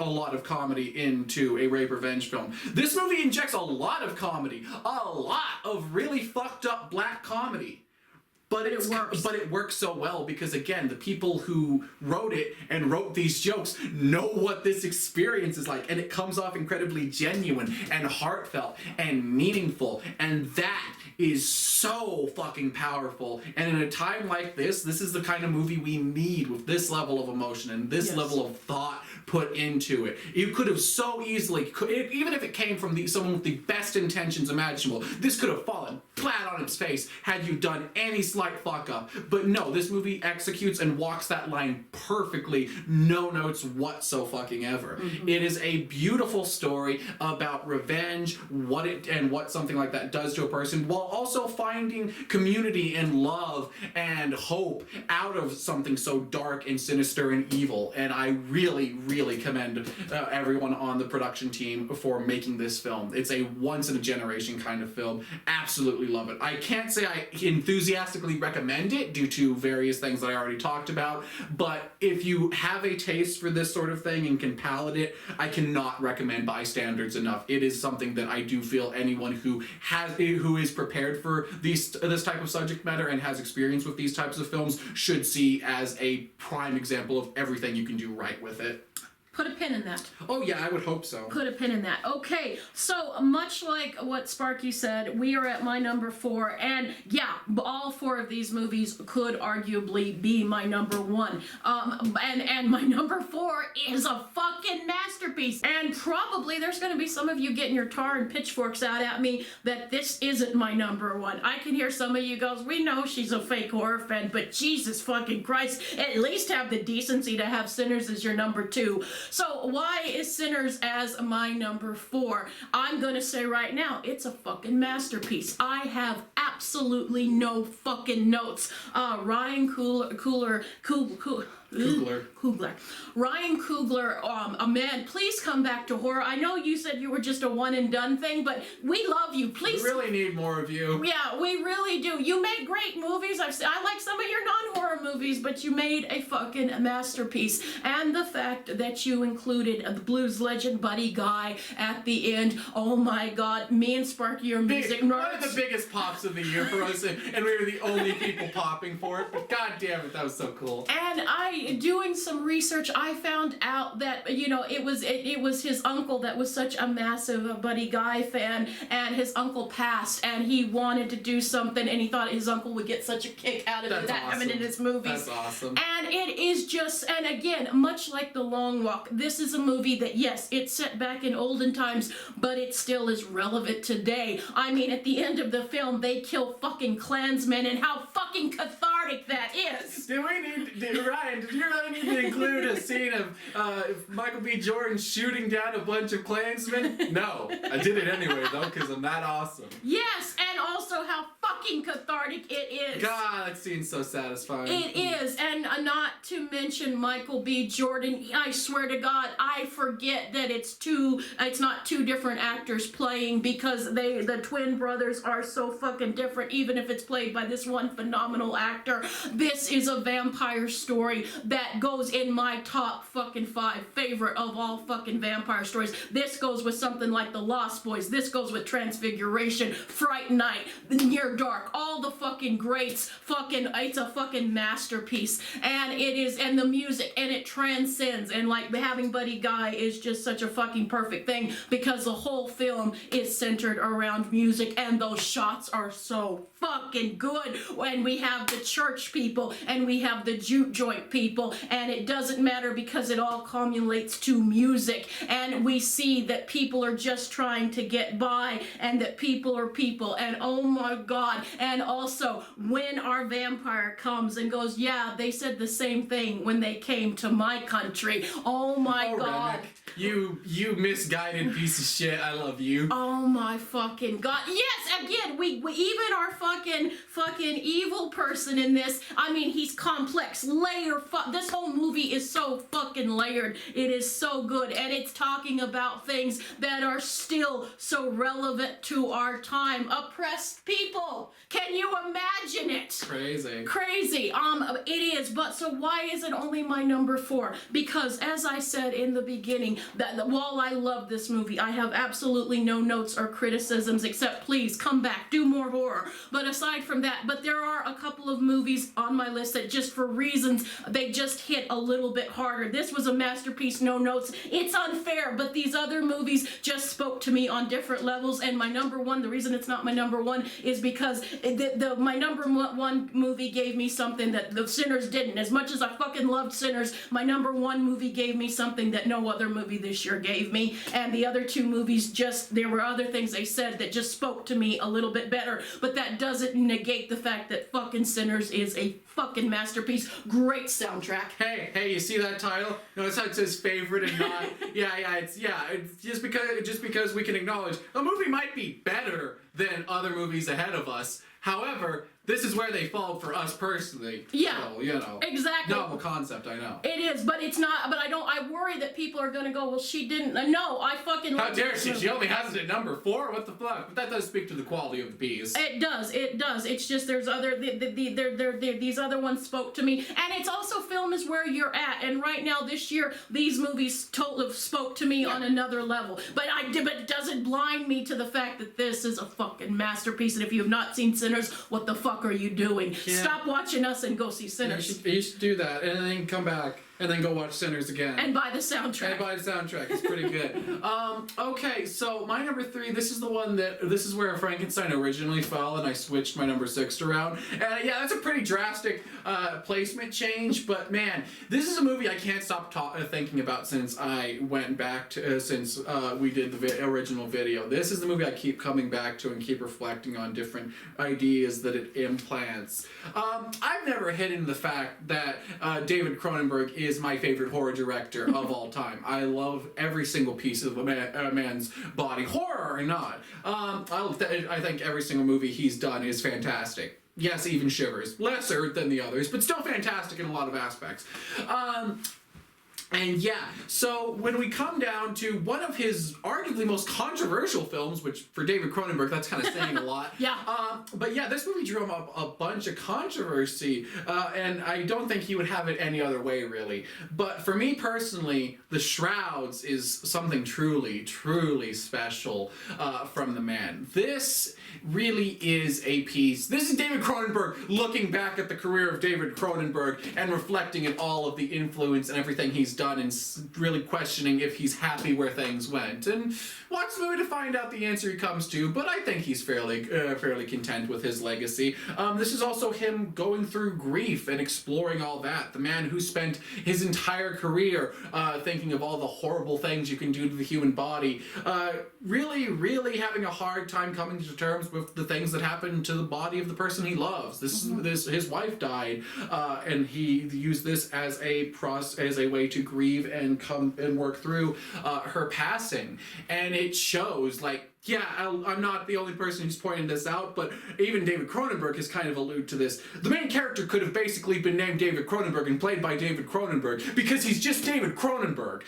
a lot of comedy into a rape revenge film. This movie injects a lot of comedy, a lot of really fucked up black comedy. But it works so well because, again, the people who wrote it and wrote these jokes know what this experience is like, and it comes off incredibly genuine and heartfelt and meaningful, and that is so fucking powerful. And in a time like this is the kind of movie we need, with this level of emotion and this level of thought put into it. You could have so easily, even if it came from someone with the best intentions imaginable, this could have fallen flat on its face had you done any slight fuck up. But no, this movie executes and walks that line perfectly, no notes whatsoever. It is a beautiful story about revenge, what something like that does to a person, while also finding community and love and hope out of something so dark and sinister and evil. And I really, really commend everyone on the production team for making this film. It's a once-in-a-generation kind of film. Absolutely love it. I can't say I enthusiastically recommend it due to various things that I already talked about, but if you have a taste for this sort of thing and can palate it, I cannot recommend Bystanders enough. It is something that I do feel anyone who is prepared for this type of subject matter and has experience with these types of films should see as a prime example of everything you can do right with it. Put a pin in that. Oh yeah, I would hope so. Put a pin in that. Okay, so much like what Sparky said, we are at my number 4, and yeah, all 4 of these movies could arguably be my number 1. And my number 4 is a fucking masterpiece. And probably there's going to be some of you getting your tar and pitchforks out at me that this isn't my number 1. I can hear some of you goes, we know she's a fake horror fan, but Jesus fucking Christ, at least have the decency to have Sinners as your number 2. So why is Sinners as my number 4? I'm gonna say right now, it's a fucking masterpiece. I have absolutely no fucking notes. Ryan Coogler. Ryan Coogler, man, please come back to horror. I know you said you were just a one and done thing, but we love you. Please. We really need more of you. Yeah, we really do. You make great movies. I like some of your non-horror movies, but you made a fucking masterpiece. And the fact that you included the blues legend Buddy Guy at the end. Oh my God, me and Sparky are music nerds. One of the biggest pops of the year for us, and we were the only people popping for it. But God damn it, that was so cool. And I doing some research, I found out that, you know, it was his uncle that was such a massive Buddy Guy fan, and his uncle passed, and he wanted to do something, and he thought his uncle would get such a kick out of That's it, that awesome. having in his movies. That's awesome. And it is just, and again, much like The Long Walk, this is a movie that, yes, it's set back in olden times, but it still is relevant today. I mean, at the end of the film, they kill fucking Klansmen, and how fucking cathartic that is. Ryan, did you really need to include a scene of Michael B. Jordan shooting down a bunch of Klansmen? No. I did it anyway, though, because I'm that awesome. Yes, and also how fucking cathartic it is. God, that scene's so satisfying. It is, and not to mention Michael B. Jordan. I swear to God, I forget that it's not two different actors playing, because the twin brothers are so fucking different, even if it's played by this one phenomenal actor. This is a vampire story that goes in my top fucking 5 favorite of all fucking vampire stories. This goes with something like The Lost Boys. This goes with Transfiguration, Fright Night, Near Dark, all the fucking greats. It's a fucking masterpiece. And it is, and the music, and it transcends, and like having Buddy Guy is just such a fucking perfect thing, because the whole film is centered around music, and those shots are so fucking good. When we have the church people, and we have the juke joint people, and it doesn't matter, because it all culminates to music, and we see that people are just trying to get by, and that people are people, and oh my God. And also, when our vampire comes and goes, yeah, they said the same thing when they came to my country. Oh my God. Remick, you misguided piece of shit. I love you. Oh my fucking God. Yes, again, we even our fucking evil person in this, I mean, he's complex, layer, this whole movie is so fucking layered. It is so good, and it's talking about things that are still so relevant to our time. Oppressed people. Can you imagine it? Crazy. It is, but so why is it only my number 4? Because as I said in the beginning, that while I love this movie, I have absolutely no notes or criticisms, except please come back, do more horror. But aside from that, but there are a couple of movies on my list that just for reasons, they just hit a little bit harder. This was a masterpiece, no notes. It's unfair, but these other movies just spoke to me on different levels, and my number 1, the reason it's not my number 1 is because my number 1 movie gave me something that the Sinners didn't. As much as I fucking loved Sinners, my number 1 movie gave me something that no other movie this year gave me, and the other 2 movies there were other things they said that just spoke to me a little bit better, but that doesn't negate the fact that fucking Sinners is a fucking masterpiece. Great soundtrack. Hey, you see that title? Notice how it says favorite and not. It's just because we can acknowledge a movie might be better than other movies ahead of us. However, this is where they fall for us personally. Yeah. So, you know. Exactly. Novel concept, I know. It is, but it's not, but I worry that people are gonna go, well, she didn't. No, I fucking How love dare this she? movie. She only has it at number 4? What the fuck? But that does speak to the quality of the piece. It does. It's just there's other these other ones spoke to me, and it's also film is where you're at. And right now this year, these movies totally spoke to me on another level. But it doesn't blind me to the fact that this is a fucking masterpiece. And if you have not seen Sinners, what the fuck are you doing? Yeah. Stop watching us and go see Sinners. You should do that, and then come back, and then go watch Sinners again. And buy the soundtrack. And buy the soundtrack. It's pretty good. Okay, so my number 3, this is where Frankenstein originally fell, and I switched my number 6 around. And yeah, that's a pretty drastic placement change, but man, this is a movie I can't stop thinking about since I went back to, since we did the original video. This is the movie I keep coming back to and keep reflecting on different ideas that it implants. I've never hidden the fact that David Cronenberg is my favorite horror director of all time. I love every single piece of a man's body, horror or not. I think every single movie he's done is fantastic. Yes, even Shivers. Lesser than the others, but still fantastic in a lot of aspects. And yeah, so when we come down to one of his arguably most controversial films, which for David Cronenberg, that's kind of saying a lot. Yeah. But yeah, this movie drew him up a bunch of controversy, and I don't think he would have it any other way, really. But for me personally, The Shrouds is something truly, truly special from the man. This really is a piece. This is David Cronenberg looking back at the career of David Cronenberg and reflecting on all of the influence and everything he's done and really questioning if he's happy where things went. And watch the movie to find out the answer he comes to, but I think he's fairly content with his legacy. This is also him going through grief and exploring all that. The man who spent his entire career thinking of all the horrible things you can do to the human body, really having a hard time coming to terms with the things that happen to the body of the person he loves. His wife died, and he used this as a way to grieve and come and work through her passing. And it shows, like, yeah, I'm not the only person who's pointing this out, but even David Cronenberg has kind of alluded to this. The main character could have basically been named David Cronenberg and played by David Cronenberg because he's just David Cronenberg.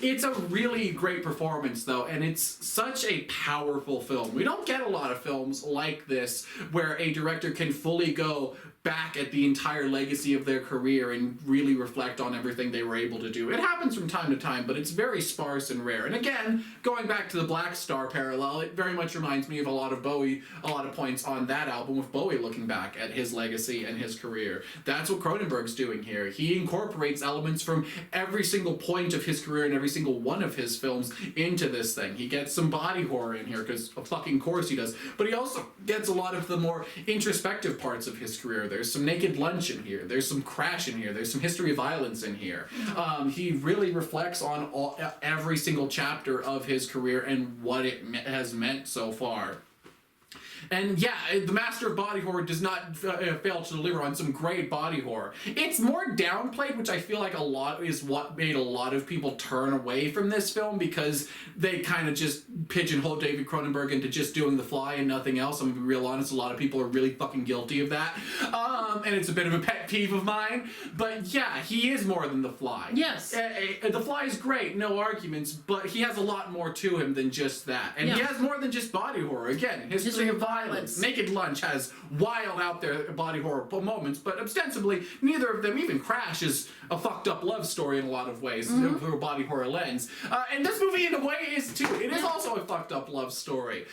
It's a really great performance, though, and it's such a powerful film. We don't get a lot of films like this where a director can fully go back at the entire legacy of their career and really reflect on everything they were able to do. It happens from time to time, but it's very sparse and rare. And again, going back to the Black Star parallel, it very much reminds me of a lot of Bowie, a lot of points on that album with Bowie looking back at his legacy and his career. That's what Cronenberg's doing here. He incorporates elements from every single point of his career and every single one of his films into this thing. He gets some body horror in here, because of fucking course he does, but he also gets a lot of the more introspective parts of his career. There's some Naked Lunch in here. There's some Crash in here. There's some History of Violence in here. He really reflects on every single chapter of his career and what it has meant so far. And yeah, the master of body horror does not fail to deliver on some great body horror. It's more downplayed, which I feel like a lot is what made a lot of people turn away from this film, because they kind of just pigeonhole David Cronenberg into just doing The Fly and nothing else. I'm gonna be real honest, a lot of people are really fucking guilty of that. And it's a bit of a pet peeve of mine. But yeah, he is more than The Fly. Yes. The Fly is great, no arguments, but he has a lot more to him than just that. And he has more than just body horror. Again, History of Violence. Naked Lunch has wild out there body horror moments, but ostensibly neither of them, even Crash, is a fucked up love story in a lot of ways through a body horror lens. And this movie in a way is too. It is also a fucked up love story.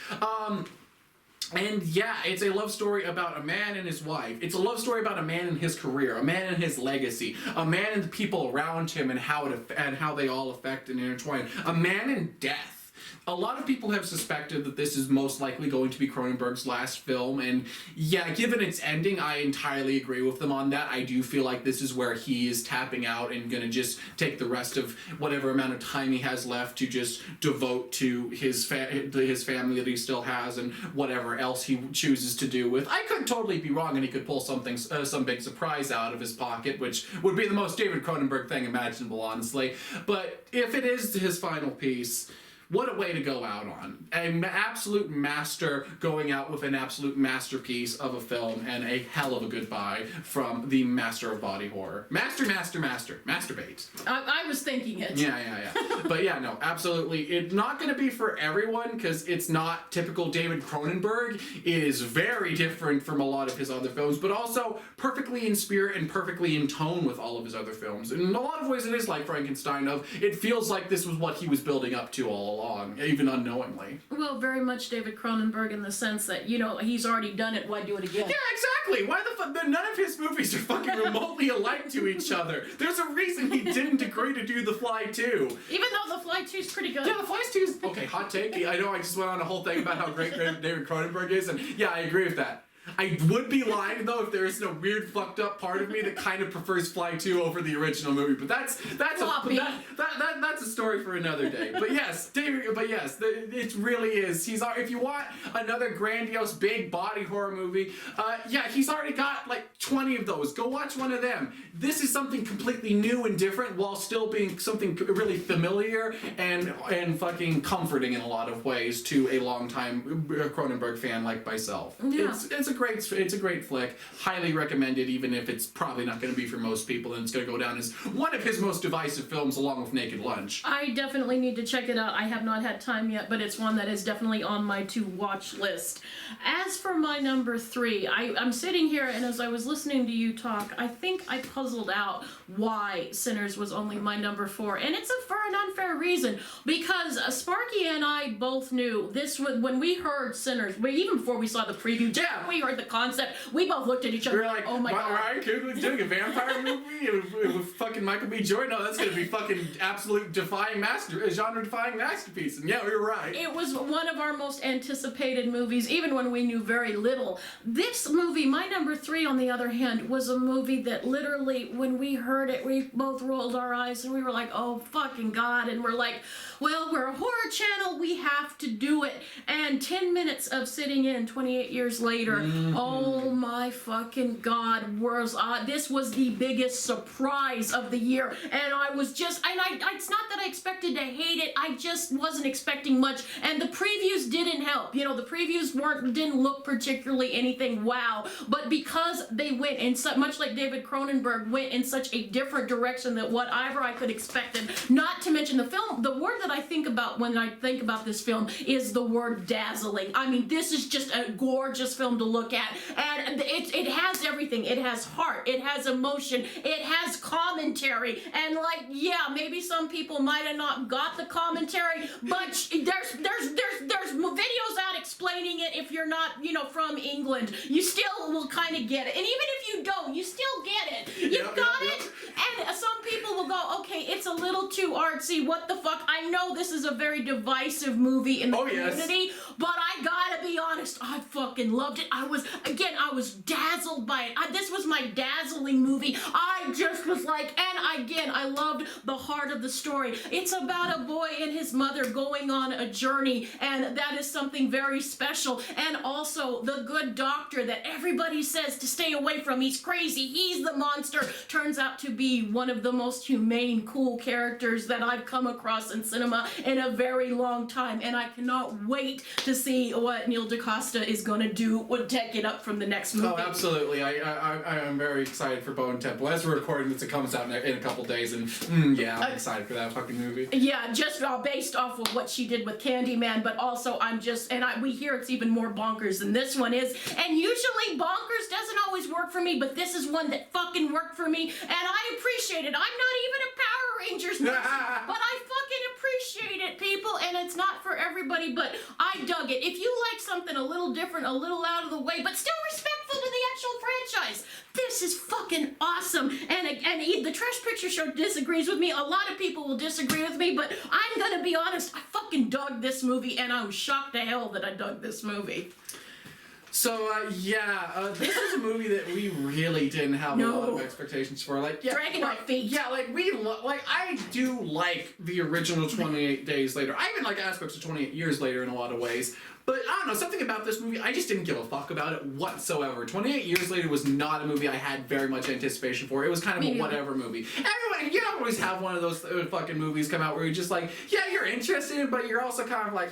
And yeah, it's a love story about a man and his wife. It's a love story about a man and his career, a man and his legacy, a man and the people around him and how they all affect and intertwine, a man and death. A lot of people have suspected that this is most likely going to be Cronenberg's last film, and yeah, given its ending, I entirely agree with them on that. I do feel like this is where he is tapping out and gonna just take the rest of whatever amount of time he has left to just devote to his family that he still has and whatever else he chooses to do with. I could totally be wrong, and he could pull something, some big surprise out of his pocket, which would be the most David Cronenberg thing imaginable, honestly. But if it is his final piece, what a way to go out on. An absolute master going out with an absolute masterpiece of a film, and a hell of a goodbye from the master of body horror. Masturbate. I was thinking it. Yeah. But yeah, no, absolutely. It's not going to be for everyone, because it's not typical David Cronenberg. It is very different from a lot of his other films, but also perfectly in spirit and perfectly in tone with all of his other films. In a lot of ways, it is like Frankenstein. It feels like this was what he was building up to all along, even unknowingly. Well, very much David Cronenberg in the sense that, he's already done it, why do it again? Yeah, exactly! Why the fuck? None of his movies are fucking remotely alike to each other. There's a reason he didn't agree to do The Fly 2. Even though The Fly 2 is pretty good. Yeah, The Fly 2 is... Okay, hot take. I know I just went on a whole thing about how great David Cronenberg is, and yeah, I agree with that. I would be lying, though, if there isn't a weird, fucked up part of me that kind of prefers Fly 2 over the original movie. But that's a story for another day. But yes, it really is. If you want another grandiose, big body horror movie, he's already got like 20 of those. Go watch one of them. This is something completely new and different, while still being something really familiar and fucking comforting in a lot of ways to a longtime Cronenberg fan like myself. Yeah. It's a a great flick. Highly recommended, even if it's probably not going to be for most people, and it's going to go down as one of his most divisive films, along with Naked Lunch. I definitely need to check it out. I have not had time yet, but it's one that is definitely on my to-watch list. As for my number 3, I'm sitting here, and as I was listening to you talk, I think I puzzled out why Sinners was only my number 4, and it's for an unfair reason, because Sparky and I both knew this when we heard Sinners, even before we saw the preview, just when we heard the concept, we both looked at each other. We were like, oh my god, Ryan Coogler's doing a vampire movie with fucking Michael B. Jordan. No, that's gonna be fucking absolute genre-defying masterpiece. And yeah, we were right. It was one of our most anticipated movies, even when we knew very little. This movie, my number 3, on the other hand, was a movie that literally, when we heard it, we both rolled our eyes and we were like, oh fucking god, and we're like, well, we're a horror channel, we have to do it. And 10 minutes of sitting in 28 years later, oh my fucking god, this was the biggest surprise of the year. And I was just, and it's not that I expected to hate it, I just wasn't expecting much. And the previews didn't help. You know, the previews didn't look particularly anything wow, but because they went in much like David Cronenberg went in such a different direction than whatever I could expected. Not to mention the film, the word that I think about when I think about this film is the word dazzling. I mean, this is just a gorgeous film to look at, and it has everything. It has heart, it has emotion, it has commentary, and like, yeah, maybe some people might have not got the commentary, but there's videos out explaining it. If you're not, from England, you still will kind of get it, and even if you don't, you still get it. You've got it. And some people will go, okay, it's a little too artsy, what the fuck. I know this is a very divisive movie in the community, but I gotta be honest, I fucking loved it. I was dazzled by it. This was my dazzling movie. I just was like, and again, I loved the heart of the story. It's about a boy and his mother going on a journey, and that is something very special. And also, the good doctor that everybody says to stay away from, he's crazy, he's the monster, turns out to be one of the most humane, cool characters that I've come across in cinema in a very long time, and I cannot wait to see what Neil DaCosta is going to do with take it up from the next movie. Oh, absolutely. I am very excited for Bone Temple. As we're recording this, it comes out in a couple days, and I'm excited for that fucking movie. Yeah, just based off of what she did with Candyman, but also we hear it's even more bonkers than this one is, and usually bonkers doesn't always work for me, but this is one that fucking worked for me, and I appreciate it. I'm not even a Power Rangers person, but I fucking appreciate it, people, and it's not for everybody, but I dug it. If you like something a little different, a little out of the way, but still respectful to the actual franchise, this is fucking awesome. And the Trash Picture Show disagrees with me. A lot of people will disagree with me, but I'm gonna be honest, I fucking dug this movie, and I'm shocked to hell that I dug this movie. So, this is a movie that we really didn't have a lot of expectations for. Dragging my feet. Yeah, I do like the original 28 Days Later. I even like aspects of 28 Years Later in a lot of ways. But I don't know, something about this movie, I just didn't give a fuck about it whatsoever. 28 Years Later was not a movie I had very much anticipation for. It was kind of a whatever movie. Everyone, you always have one of those fucking movies come out where you're just like, yeah, you're interested, but you're also kind of like,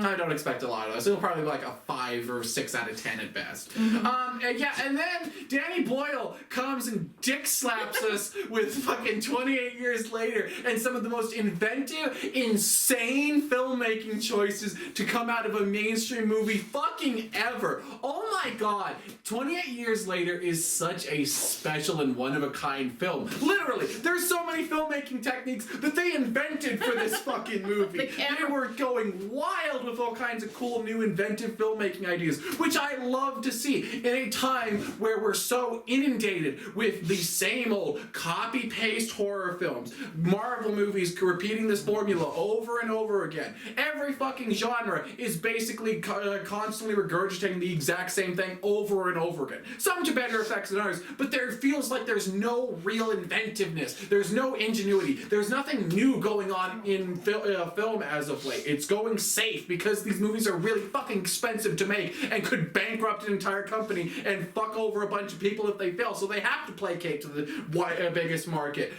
I don't expect a lot of this. It'll probably be like a 5 or 6 out of 10 at best. And then Danny Boyle comes and dick slaps us with fucking 28 Years Later and some of the most inventive, insane filmmaking choices to come out of a mainstream movie fucking ever. Oh my god, 28 Years Later is such a special and one-of-a-kind film. Literally, there's so many filmmaking techniques that they invented for this fucking movie. They were going wild with all kinds of cool, new, inventive filmmaking ideas, which I love to see in a time where we're so inundated with the same old copy-paste horror films, Marvel movies repeating this formula over and over again. Every fucking genre is basically constantly regurgitating the exact same thing over and over again. Some to better effects than others, but there feels like there's no real inventiveness. There's no ingenuity. There's nothing new going on in film as of late. It's going safe because these movies are really fucking expensive to make and could bankrupt an entire company and fuck over a bunch of people if they fail, so they have to placate to the biggest market.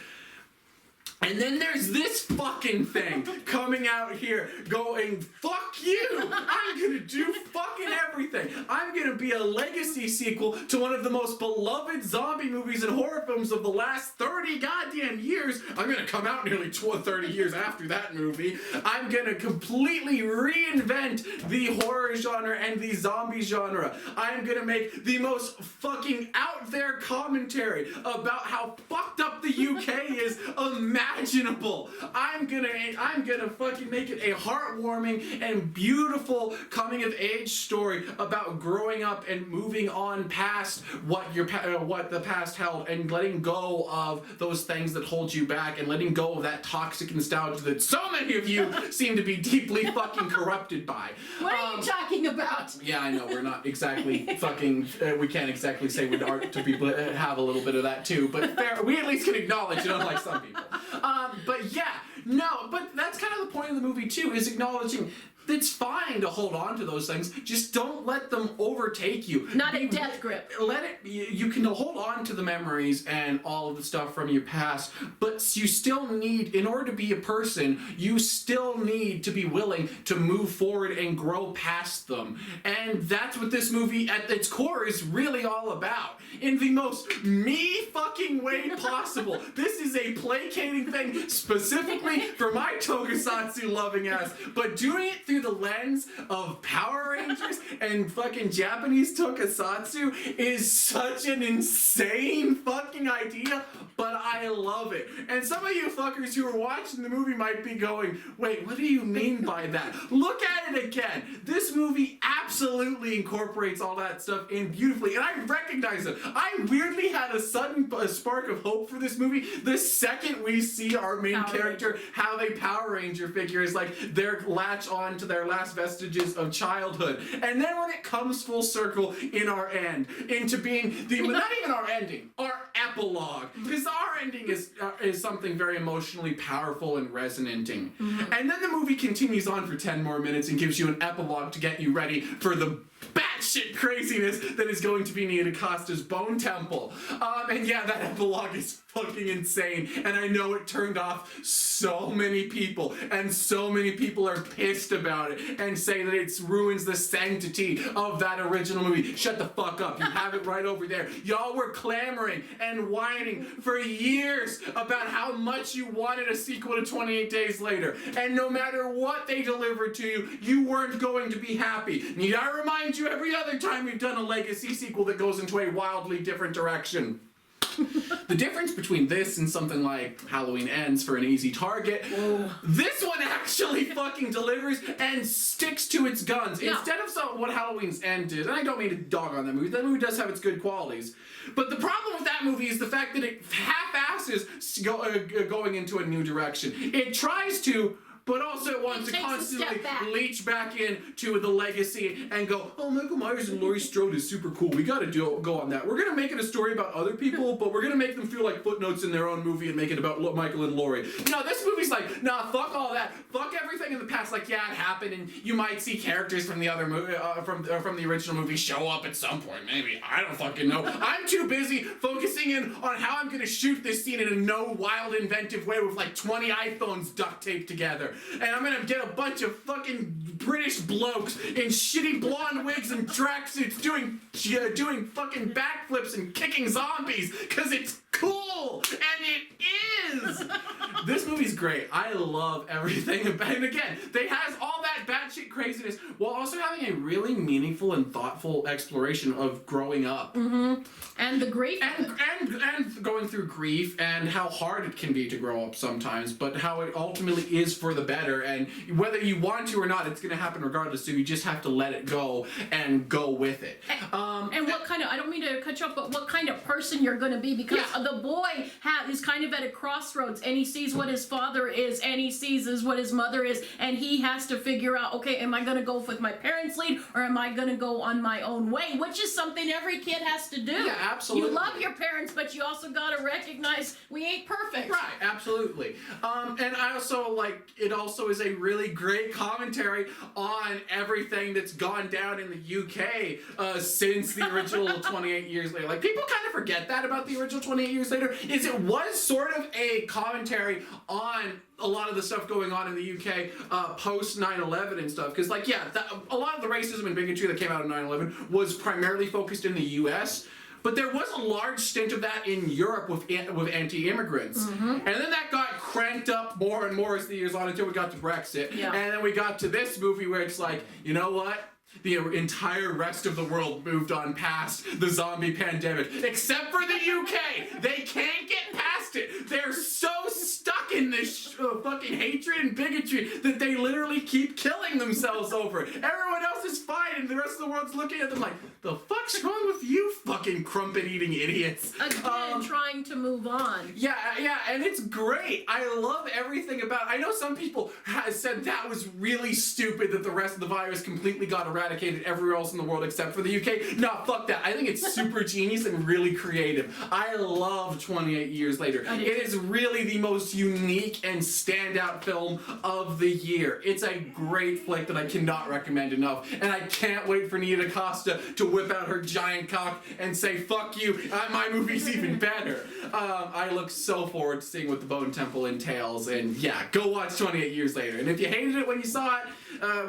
And then there's this fucking thing coming out here going, fuck you! I'm gonna do fucking everything! I'm gonna be a legacy sequel to one of the most beloved zombie movies and horror films of the last 30 goddamn years. I'm gonna come out nearly 30 years after that movie. I'm gonna completely reinvent the horror genre and the zombie genre. I'm gonna make the most fucking out there commentary about how fucked up the UK is imaginable. I'm gonna fucking make it a heartwarming and beautiful coming of age story about growing up and moving on past what the past held and letting go of those things that hold you back and letting go of that toxic nostalgia that so many of you seem to be deeply fucking corrupted by. What are you talking about? Yeah, I know, we're not exactly fucking, we can't exactly say we're art to people have a little bit of that too, but fair, we at least can acknowledge it, unlike some people. But yeah, no, but that's kind of the point of the movie too, is acknowledging it's fine to hold on to those things, just don't let them overtake you. Not a death grip. You can hold on to the memories and all of the stuff from your past, but you still need, in order to be a person, you still need to be willing to move forward and grow past them. And that's what this movie at its core is really all about. In the most me fucking way possible. This is a placating thing specifically for my tokusatsu loving ass, but doing it through the lens of Power Rangers and fucking Japanese tokusatsu is such an insane fucking idea, but I love it. And some of you fuckers who are watching the movie might be going, wait, what do you mean by that? Look at it again. This movie absolutely incorporates all that stuff in beautifully, and I recognize it. I weirdly had a sudden spark of hope for this movie the second we see our main character have a Power Ranger figure as like their latch on to their last vestiges of childhood. And then when it comes full circle in our end, into being the, not even our ending, our epilogue, because our ending is something very emotionally powerful and resonating. And then the movie continues on for 10 more minutes and gives you an epilogue to get you ready for the batshit craziness that is going to be Nia DaCosta's Bone Temple. And yeah, that epilogue is fucking insane, and I know it turned off so many people, and so many people are pissed about it and say that it ruins the sanctity of that original movie. Shut the fuck up, you have it right over there. Y'all were clamoring and whining for years about how much you wanted a sequel to 28 Days Later, and no matter what they delivered to you, you weren't going to be happy. Need I remind you every other time we've done a legacy sequel that goes into a wildly different direction? The difference between this and something like Halloween Ends for an easy target, this one actually fucking delivers and sticks to its guns. Yeah. Instead of what Halloween's End did, and I don't mean to dog on that movie does have its good qualities, but the problem with that movie is the fact that it half-asses going into a new direction. It tries to, but also it wants to constantly leech back in to the legacy and go, oh, Michael Myers and Laurie Strode is super cool. We gotta go on that. We're gonna make it a story about other people, but we're gonna make them feel like footnotes in their own movie and make it about Michael and Laurie. No, this movie's like, nah, fuck all that. Fuck everything in the past. Like, yeah, it happened, and you might see characters from the other movie, from the original movie show up at some point. Maybe. I don't fucking know. I'm too busy focusing in on how I'm gonna shoot this scene in a no wild inventive way with like 20 iPhones duct taped together. And I'm gonna get a bunch of fucking British blokes in shitty blonde wigs and tracksuits doing fucking backflips and kicking zombies, cause it's cool, and it is! This movie's great. I love everything about it. And again, they has all that batshit craziness while also having a really meaningful and thoughtful exploration of growing up. And the grief. And going through grief and how hard it can be to grow up sometimes, but how it ultimately is for the better, and whether you want to or not, it's gonna happen regardless, so you just have to let it go and go with it. And what kind of, I don't mean to cut you off, but what kind of person you're gonna be, because the boy is kind of at a crossroads, and he sees what his father is, and he sees what his mother is, and he has to figure out, okay, am I gonna go with my parents' lead, or am I gonna go on my own way, which is something every kid has to do. Yeah, absolutely. You love your parents, but you also gotta recognize we ain't perfect. Right, absolutely. And I also it also is a really great commentary on everything that's gone down in the UK since the original 28 Years Later. Like, people kind of forget that about the original 28 Years Later is it was sort of a commentary on a lot of the stuff going on in the UK post 9/11 and stuff. Because, like, yeah, a lot of the racism and bigotry that came out of 9/11 was primarily focused in the US. But there was a large stint of that in Europe with anti-immigrants. And then that got cranked up more and more as the years on until we got to Brexit. Yeah. And then we got to this movie where it's like, you know what? The entire rest of the world moved on past the zombie pandemic, except for the UK. They can't get past it. They're so stuck in this fucking hatred and bigotry that they literally keep killing themselves over it. Everyone else is fine, and the rest of the world's looking at them like, the fuck's wrong with you fucking crumpet-eating idiots? Again, trying to move on. Yeah, and it's great. I love everything about it. I know some people said that was really stupid that the rest of the virus completely got eradicated everywhere else in the world except for the UK. No, fuck that. I think it's super genius and really creative. I love 28 Years Later. It is really the most unique and standout film of the year. It's a great flick that I cannot recommend enough, and I can't wait for Nia DaCosta to whip out her giant cock and say, fuck you, my movie's even better. I look so forward to seeing what the Bone Temple entails, and yeah, go watch 28 Years Later. And if you hated it when you saw it,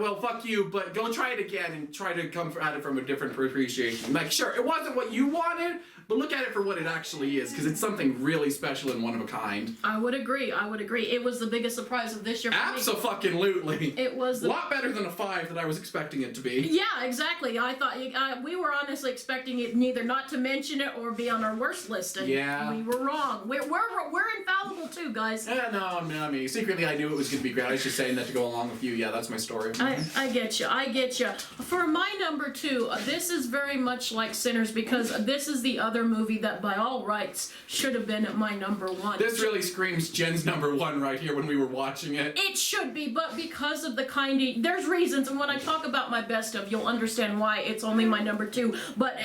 well, fuck you, but go try it again and try to come at it from a different appreciation. Like, sure, it wasn't what you wanted, but look at it for what it actually is, because it's something really special and one of a kind. I would agree. It was the biggest surprise of this year for me. Abso-fucking-lutely. It was a lot better than a 5 that I was expecting it to be. Yeah, exactly. I thought we were honestly expecting it neither not to mention it or be on our worst list, and we were wrong. We're infallible too, guys. No, I mean, secretly I knew it was going to be great. I was just saying that to go along with you. Yeah, that's my story. I get you. For my number 2, this is very much like Sinners, because this is the other movie that by all rights should have been my number 1. This really screams Jen's number 1 right here when we were watching it. It should be, but because of the there's reasons, and when I talk about my best of, you'll understand why it's only my number 2. But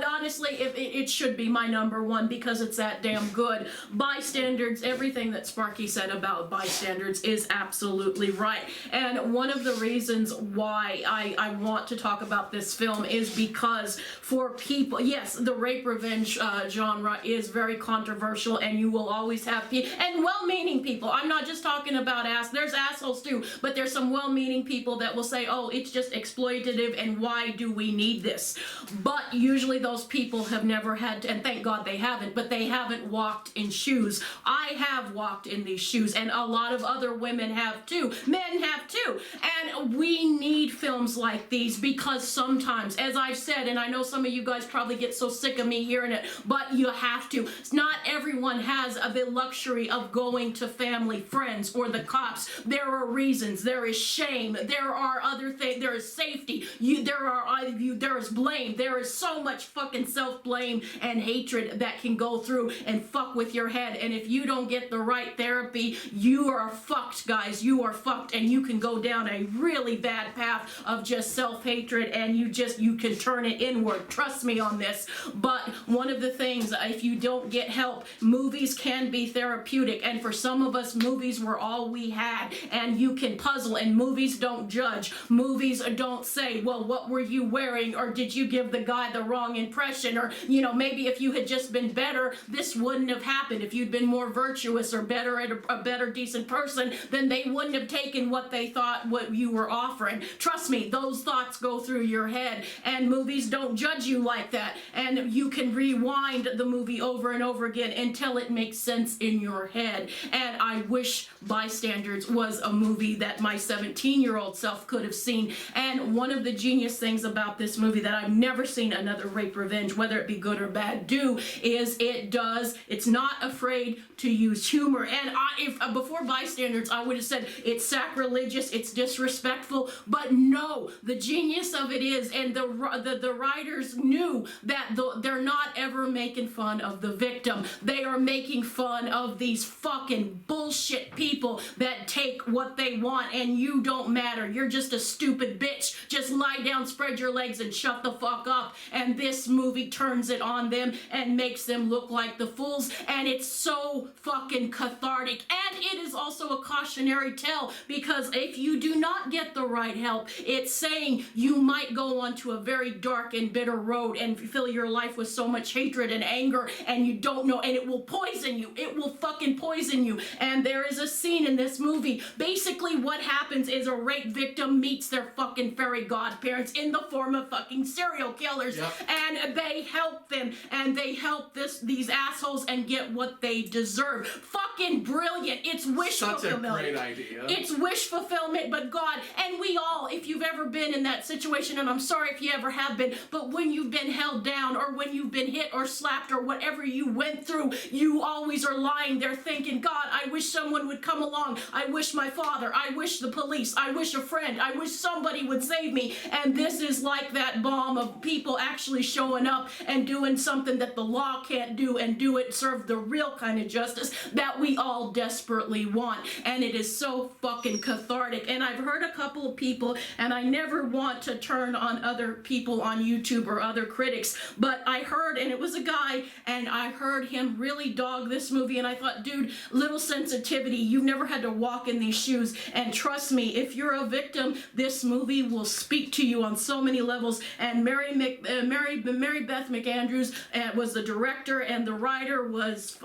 honestly, it should be my number 1 because it's that damn good. Bystanders, everything that Sparky said about Bystanders is absolutely right. And one of the reasons why I want to talk about this film is because for people, yes, the rape revenge genre is very controversial, and you will always have people, and well-meaning people. I'm not just talking about there's assholes too, but there's some well-meaning people that will say, oh, it's just exploitative, and why do we need this? But usually those people have never had to, and thank God they haven't, but they haven't walked in shoes. I have walked in these shoes, and a lot of other women have too. Men have too. And we need films like these because sometimes, as I've said, and I know some of you guys probably get so sick of me hearing it, but you have to. Not everyone has the luxury of going to family, friends, or the cops. There are reasons. There is shame. There are other things. There is safety. There is blame. There is so much fucking self-blame and hatred that can go through and fuck with your head. And if you don't get the right therapy, you are fucked, guys. You are fucked, and you can go down a really bad path of just self-hatred, and you can turn it inward. Trust me on this. But one of the things, if you don't get help, movies can be therapeutic, and for some of us, movies were all we had, and you can puzzle, and movies don't judge. Movies don't say, well, what were you wearing, or did you give the guy the wrong impression, or, maybe if you had just been better, this wouldn't have happened. If you'd been more virtuous or better at a better, decent person, then they wouldn't have taken what they thought what you were offering. Trust me, those thoughts go through your head, and movies don't judge you like that, and you can rewind the movie over and over again until it makes sense in your head. And I wish Bystanders was a movie that my 17-year-old self could have seen. And one of the genius things about this movie that I've never seen another rape revenge, whether it be good or bad, do is it's not afraid to use humor. And if before Bystanders, I would have said it's sacrilegious, it's disrespectful, but no, the genius of it is, and the writers knew that they're not ever making fun of the victim. They are making fun of these fucking bullshit people that take what they want, and you don't matter. You're just a stupid bitch. Just lie down, spread your legs, and shut the fuck up. And this movie turns it on them and makes them look like the fools, and it's so fucking cathartic. And it is also a cautionary tale, because if you do not not get the right help. It's saying you might go onto a very dark and bitter road and fill your life with so much hatred and anger, and you don't know, and it will poison you. It will fucking poison you. And there is a scene in this movie. Basically, what happens is a rape victim meets their fucking fairy godparents in the form of fucking serial killers, and they help them, and they help these assholes and get what they deserve. Fucking brilliant. It's wish fulfillment. Such a great idea. It's wish fulfillment, but God, and we all, if you've ever been in that situation, and I'm sorry if you ever have been, but when you've been held down, or when you've been hit or slapped, or whatever you went through, you always are lying there thinking, God, I wish someone would come along. I wish my father. I wish the police. I wish a friend. I wish somebody would save me. And this is like that bomb of people actually showing up and doing something that the law can't do, and serve the real kind of justice that we all desperately want. And it is so fucking cathartic. And I've heard a couple of people, and I never want to turn on other people on YouTube or other critics, but I heard, and it was a guy, and I heard him really dog this movie, and I thought, dude, little sensitivity. You've never had to walk in these shoes, and trust me, if you're a victim, this movie will speak to you on so many levels. And Mary Beth McAndrews was the director, and the writer was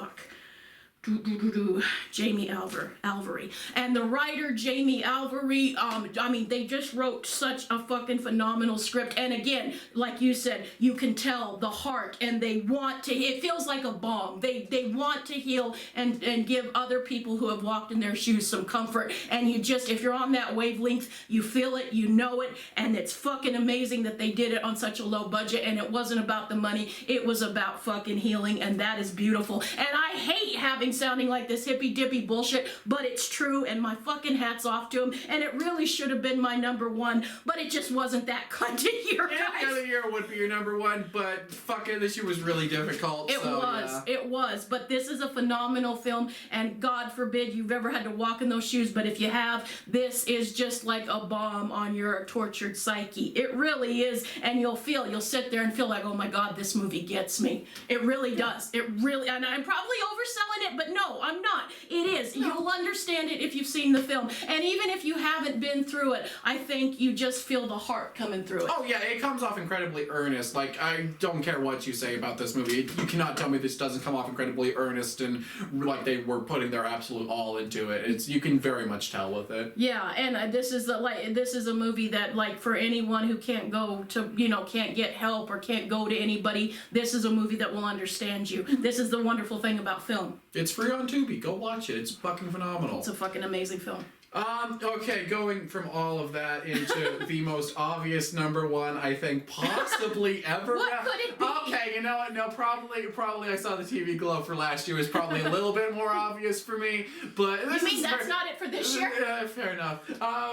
Jamie Alvery. And the writer, Jamie Alvery, I mean, they just wrote such a fucking phenomenal script. And again, like you said, you can tell the heart, and they want to, it feels like a balm. They want to heal and give other people who have walked in their shoes some comfort. And you just, if you're on that wavelength, you feel it, you know it, and it's fucking amazing that they did it on such a low budget, and it wasn't about the money, it was about fucking healing, and that is beautiful. And I hate having sounding like this hippy dippy bullshit, but it's true, and my fucking hat's off to him, and it really should have been my number one, but it just wasn't that kind of year, guys. Any other year would be your number one, but fucking this year was really difficult. It was, but this is a phenomenal film, and God forbid you've ever had to walk in those shoes, but if you have, this is just like a bomb on your tortured psyche. It really is, and you'll sit there and feel like, oh my God, this movie gets me. It really does. It really, and I'm probably overselling it, but no, I'm not. It is. No. You'll understand it if you've seen the film. And even if you haven't been through it, I think you just feel the heart coming through it. Oh yeah, it comes off incredibly earnest. Like, I don't care what you say about this movie. You cannot tell me this doesn't come off incredibly earnest and like they were putting their absolute all into it. You can very much tell with it. Yeah, and this is a movie that, like, for anyone who can't go to, can't get help or can't go to anybody, this is a movie that will understand you. This is the wonderful thing about film. It's free on Tubi. Go watch it. It's fucking phenomenal. It's a fucking amazing film. Okay, going from all of that into the most obvious number one, I think, possibly ever. What could it be? Okay, you know what? No, probably I saw the TV Glow for last year. It was probably a little bit more obvious for me, but this that's not it for this year? Fair enough.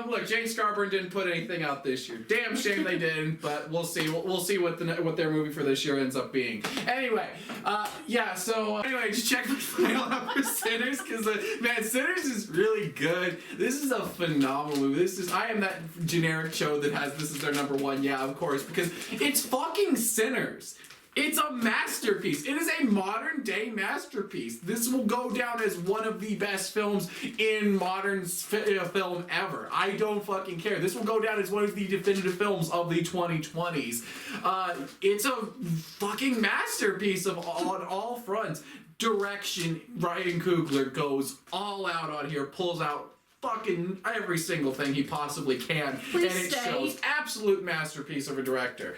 Look, Jane Scarborough didn't put anything out this year. Damn shame they didn't, but we'll see. We'll see what their movie for this year ends up being. Anyway, just check my final out for Sinners, because man, Sinners is really good. This is a phenomenal movie. I am that generic show that has this as their number one. Yeah, of course, because it's fucking Sinners. It's a masterpiece. It is a modern day masterpiece. This will go down as one of the best films in modern film ever. I don't fucking care. This will go down as one of the definitive films of the 2020s. It's a fucking masterpiece on all fronts. Direction, Ryan Coogler goes all out on here, pulls out fucking every single thing he possibly can. Please and it stay. shows absolute masterpiece of a director.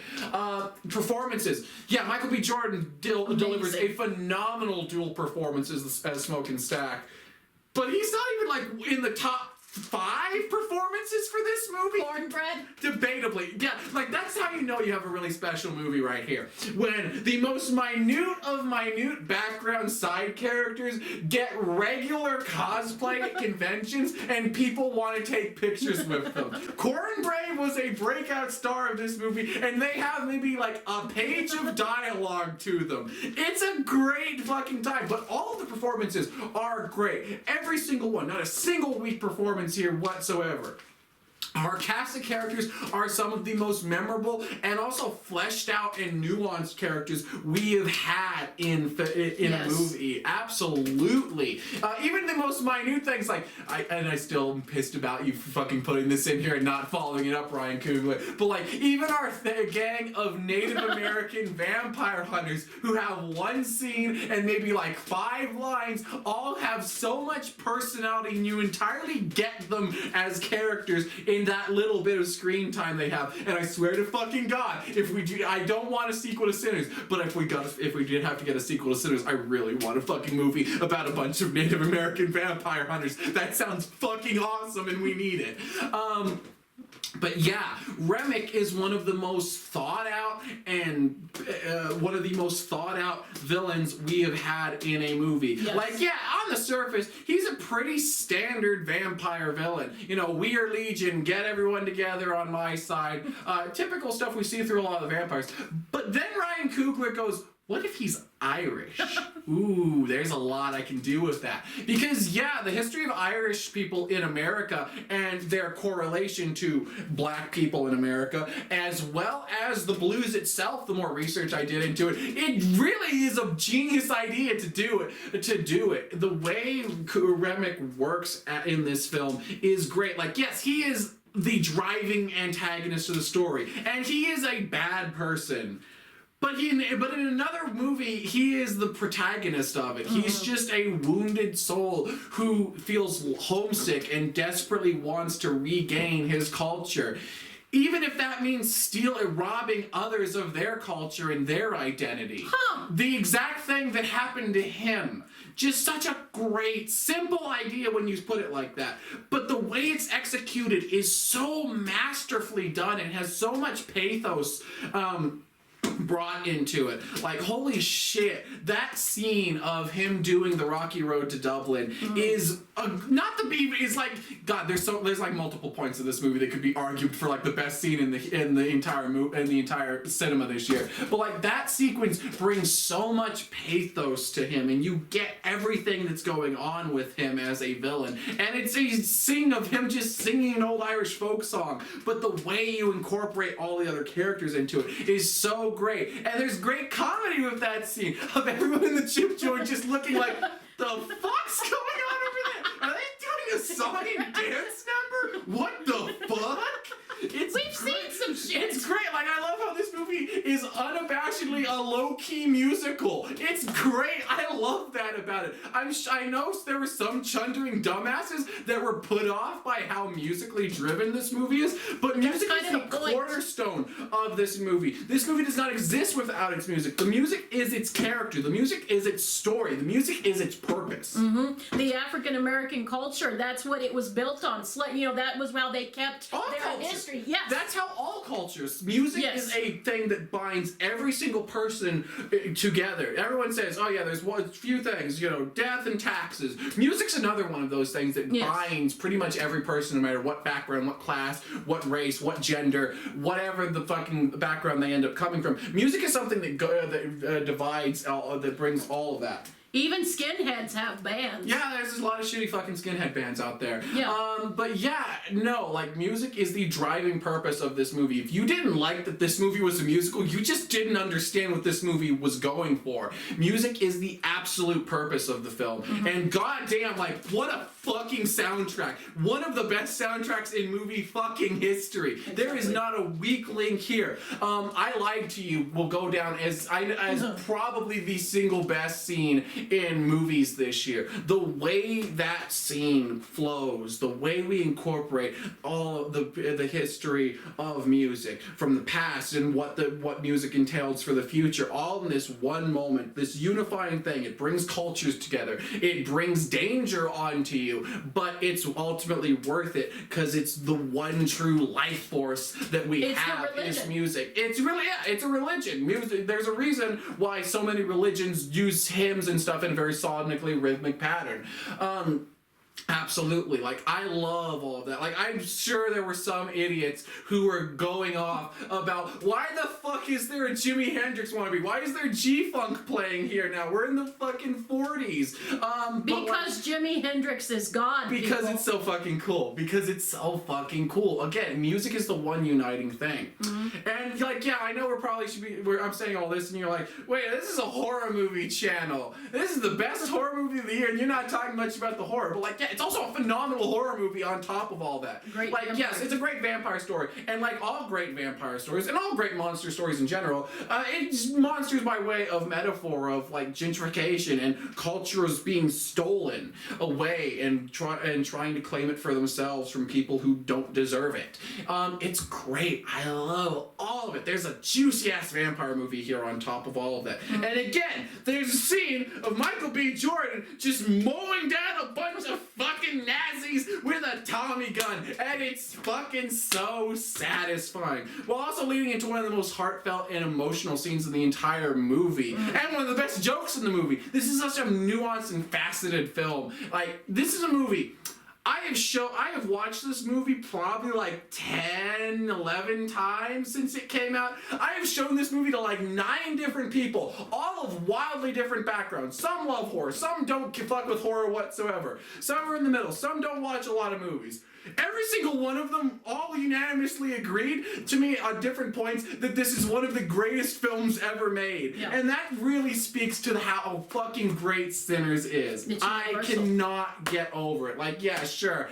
Performances. Yeah, Michael B. Jordan delivers a phenomenal dual performance as Smoke and Stack. But he's not even like in the top 5 performances for this movie. Cornbread? Debatably. Yeah, like that's how you know you have a really special movie right here. When the most minute of minute background side characters get regular cosplay at conventions and people want to take pictures with them. Cornbread was a breakout star of this movie and they have maybe like a page of dialogue to them. It's a great fucking time, but all of the performances are great. Every single one, not a single weak performance here whatsoever. Our cast of characters are some of the most memorable and also fleshed out and nuanced characters we have had in a movie. Absolutely. Even the most minute things like, I still am pissed about you fucking putting this in here and not following it up, Ryan Coogler. But like, even our gang of Native American vampire hunters who have one scene and maybe like 5 lines all have so much personality, and you entirely get them as characters in that little bit of screen time they have. And I swear to fucking God, if we do, I don't want a sequel to Sinners, but if we did have to get a sequel to Sinners, I really want a fucking movie about a bunch of Native American vampire hunters. That sounds fucking awesome, and we need it. But yeah, Remick is one of the most thought out and one of the most thought out villains we have had in a movie. Yes. Like, yeah, on the surface, he's a pretty standard vampire villain. You know, we are Legion, get everyone together on my side. Typical stuff we see through a lot of the vampires. But then Ryan Coogler goes, what if he's Irish? Ooh, there's a lot I can do with that. Because, yeah, the history of Irish people in America and their correlation to black people in America, as well as the blues itself, the more research I did into it, it really is a genius idea to do it. The way Remick works in this film is great. Like, yes, he is the driving antagonist of the story, and he is a bad person. But in another movie, he is the protagonist of it. He's just a wounded soul who feels homesick and desperately wants to regain his culture. Even if that means robbing others of their culture and their identity. The exact thing that happened to him. Just such a great, simple idea when you put it like that. But the way it's executed is so masterfully done and has so much pathos brought into it. Like, holy shit, that scene of him doing the Rocky Road to Dublin is there's like multiple points in this movie that could be argued for like the best scene in the entire cinema this year. But like, that sequence brings so much pathos to him, and you get everything that's going on with him as a villain. And it's a scene of him just singing an old Irish folk song, but the way you incorporate all the other characters into it is so great. And there's great comedy with that scene of everyone in the chip joint just looking like, the fuck's going on over there? Are they doing a song and dance number? What the fuck? We've seen some shit. It's great. Like, I love how this movie is unabashedly a low-key musical. It's great. I love that about it. I know there were some chundering dumbasses that were put off by how musically driven this movie is, but music is the cornerstone of this movie. This movie does not exist without its music. The music is its character. The music is its story. The music is its purpose. The African American culture, that's what it was built on. That was how they kept their history. Yes. That's how all cultures. Music is a thing that binds every single person together. Everyone says, oh yeah, there's a few things, death and taxes. Music's another one of those things that binds pretty much every person, no matter what background, what class, what race, what gender, whatever the fucking background they end up coming from. Music is something that divides, that brings all of that. Even skinheads have bands. Yeah, there's a lot of shitty fucking skinhead bands out there. Yeah. But yeah, no, like, music is the driving purpose of this movie. If you didn't like that this movie was a musical, you just didn't understand what this movie was going for. Music is the absolute purpose of the film. And goddamn, like, what a fucking soundtrack. One of the best soundtracks in movie fucking history. Exactly. There is not a weak link here. I Lied to You will go down as probably the single best scene in movies this year. The way that scene flows, the way we incorporate all of the history of music from the past and what music entails for the future, all in this one moment, this unifying thing. It brings cultures together. It brings danger onto you, but it's ultimately worth it because it's the one true life force that we have is music. It's really, it's a religion. Music. There's a reason why so many religions use hymns and stuff in a very sonically rhythmic pattern. Absolutely. Like, I love all of that. Like, I'm sure there were some idiots who were going off about why the fuck is there a Jimi Hendrix wannabe? Why is there G-Funk playing here now? We're in the fucking 40s. Because Jimi Hendrix is God. Because people. it's so fucking cool. Because it's so fucking cool. Again, music is the one uniting thing. And, like, yeah, I know I'm saying all this and you're like, wait, this is a horror movie channel. This is the best horror movie of the year and you're not talking much about the horror. But, like, yeah, it's also a phenomenal horror movie on top of all that. Great like, vampire. yes, it's a great vampire story. And like all great vampire stories, and all great monster stories in general, it's monsters by way of metaphor of like gentrification and cultures being stolen away and trying to claim it for themselves from people who don't deserve it. It's great. I love all of it. There's a juicy ass vampire movie here on top of all of that. And again, there's a scene of Michael B. Jordan just mowing down a bunch of fucking Nazis with a Tommy gun, and it's fucking so satisfying, while also leading into one of the most heartfelt and emotional scenes in the entire movie, and one of the best jokes in the movie. This is such a nuanced and faceted film. Like, this is a movie I have watched this movie probably like 10, 11 times since it came out. I have shown this movie to like 9 different people, all of wildly different backgrounds. Some love horror, some don't fuck with horror whatsoever. Some are in the middle, some don't watch a lot of movies. Every single one of them all unanimously agreed to me on different points that this is one of the greatest films ever made. Yeah. And that really speaks to how fucking great Sinners is. It's I universal. cannot get over it. Like, yeah, sure.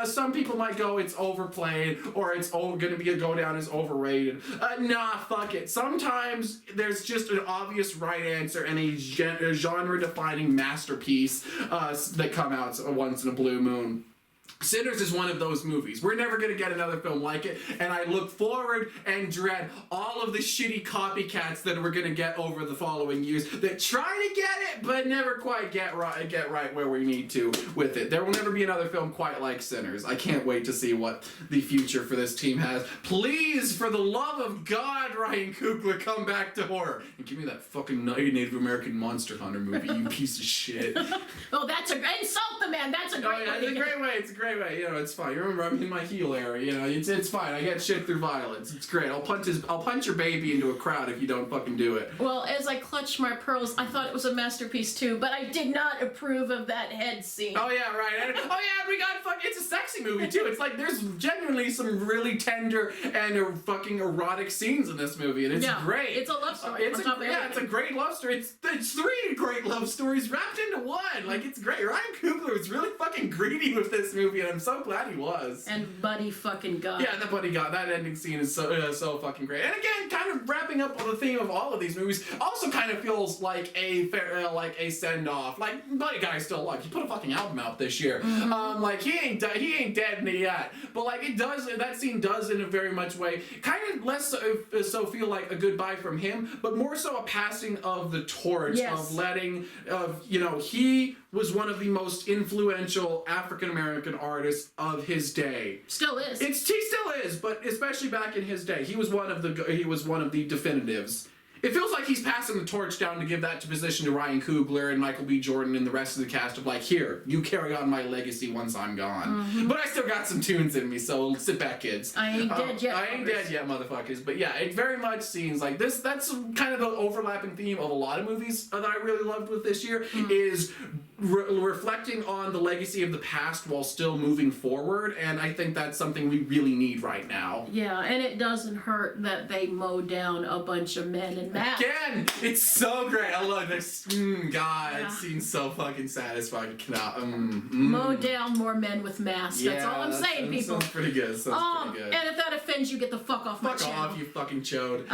Some people might go, it's overplayed, or it's gonna go down as overrated. Nah, fuck it. Sometimes there's just an obvious right answer and a genre-defining masterpiece that come out once in a blue moon. Sinners is one of those movies. We're never going to get another film like it, and I look forward and dread all of the shitty copycats that we're going to get over the following years that try to get it, but never quite get right where we need to with it. There will never be another film quite like Sinners. I can't wait to see what the future for this team has. Please, for the love of God, Ryan Coogler, come back to horror. And give me that fucking Native American Monster Hunter movie, you piece of shit. Oh, insult the man. That's a great Oh, yeah, it's a great way. It's a great way. You know, it's fine. You remember, I'm in my heel era. You know, it's fine. I get shit through violence. It's great. I'll punch your baby into a crowd if you don't fucking do it. Well, as I clutched my pearls, I thought it was a masterpiece too, but I did not approve of that head scene. Oh yeah, right. We got fucking. It's a sexy movie too. It's like there's genuinely some really tender and fucking erotic scenes in this movie, and it's great. It's a love story. It's a great love story. It's 3 great love stories wrapped into one. Like, it's great. Ryan Coogler was really fucking greedy with this movie, and I'm so glad he was. And Buddy fucking God. Yeah, that ending scene is so fucking great. And again, kind of wrapping up on the theme of all of these movies, also kind of feels like a send off. Like, Buddy Guy's still alive. He put a fucking album out this year. Like, he ain't dead yet. But like, that scene does in a very much way, kind of less so feel like a goodbye from him, but more so a passing of the torch. Yes. He was one of the most influential African American artists of his day. Still is. He still is, but especially back in his day, he was one of the definitives. It feels like he's passing the torch down to give that position to Ryan Coogler and Michael B. Jordan and the rest of the cast of like, here, you carry on my legacy once I'm gone. But I still got some tunes in me, so sit back, kids. I ain't dead yet. I ain't dead yet, motherfuckers. But yeah, it very much seems like this. That's kind of the overlapping theme of a lot of movies that I really loved with this year is reflecting on the legacy of the past while still moving forward, and I think that's something we really need right now. Yeah, and it doesn't hurt that they mow down a bunch of men in masks. Again, it's so great. I love this. God, that seems so fucking satisfying. Mow down more men with masks. That's all I'm saying, people. Sounds pretty good. Sounds pretty good. And if that offends you, get the fuck off my channel. Fuck off, you fucking chode.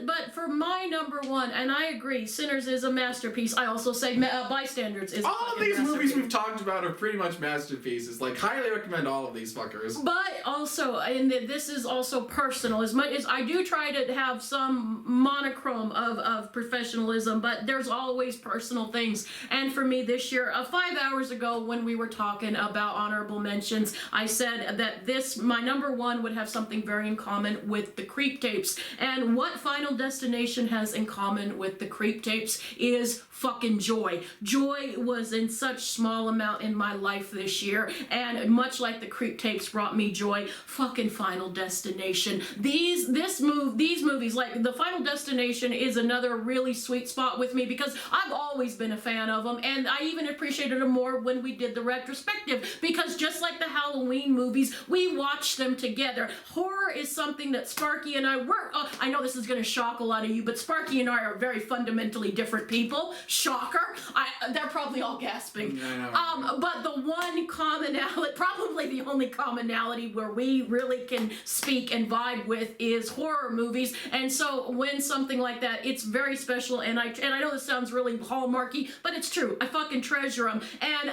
But for my number one, and I agree, Sinners is a masterpiece. I also say Bystanders is. All of these movies we've talked about are pretty much masterpieces. Like, highly recommend all of these fuckers. But also, and this is also personal. As much as I do try to have some monochrome of professionalism, but there's always personal things. And for me this year, 5 hours ago when we were talking about honorable mentions, I said that my number one would have something very in common with the Creep Tapes. And what Final Destination has in common with the Creep Tapes is fucking joy. Joy was in such small amount in my life this year, and much like the Creep Tapes brought me joy, fucking Final Destination. These movies, like the Final Destination, is another really sweet spot with me because I've always been a fan of them, and I even appreciated them more when we did the retrospective, because just like the Halloween movies, we watched them together. Horror is something that Sparky and I were, I know this is going to shock a lot of you, but Sparky and I are very fundamentally different people. Shocker. They're probably all gasping. Yeah, but the one commonality, probably the only commonality where we really can speak and vibe with is horror movies. And so when something like that, it's very special. And I know this sounds really hallmarky, but it's true. I fucking treasure them. And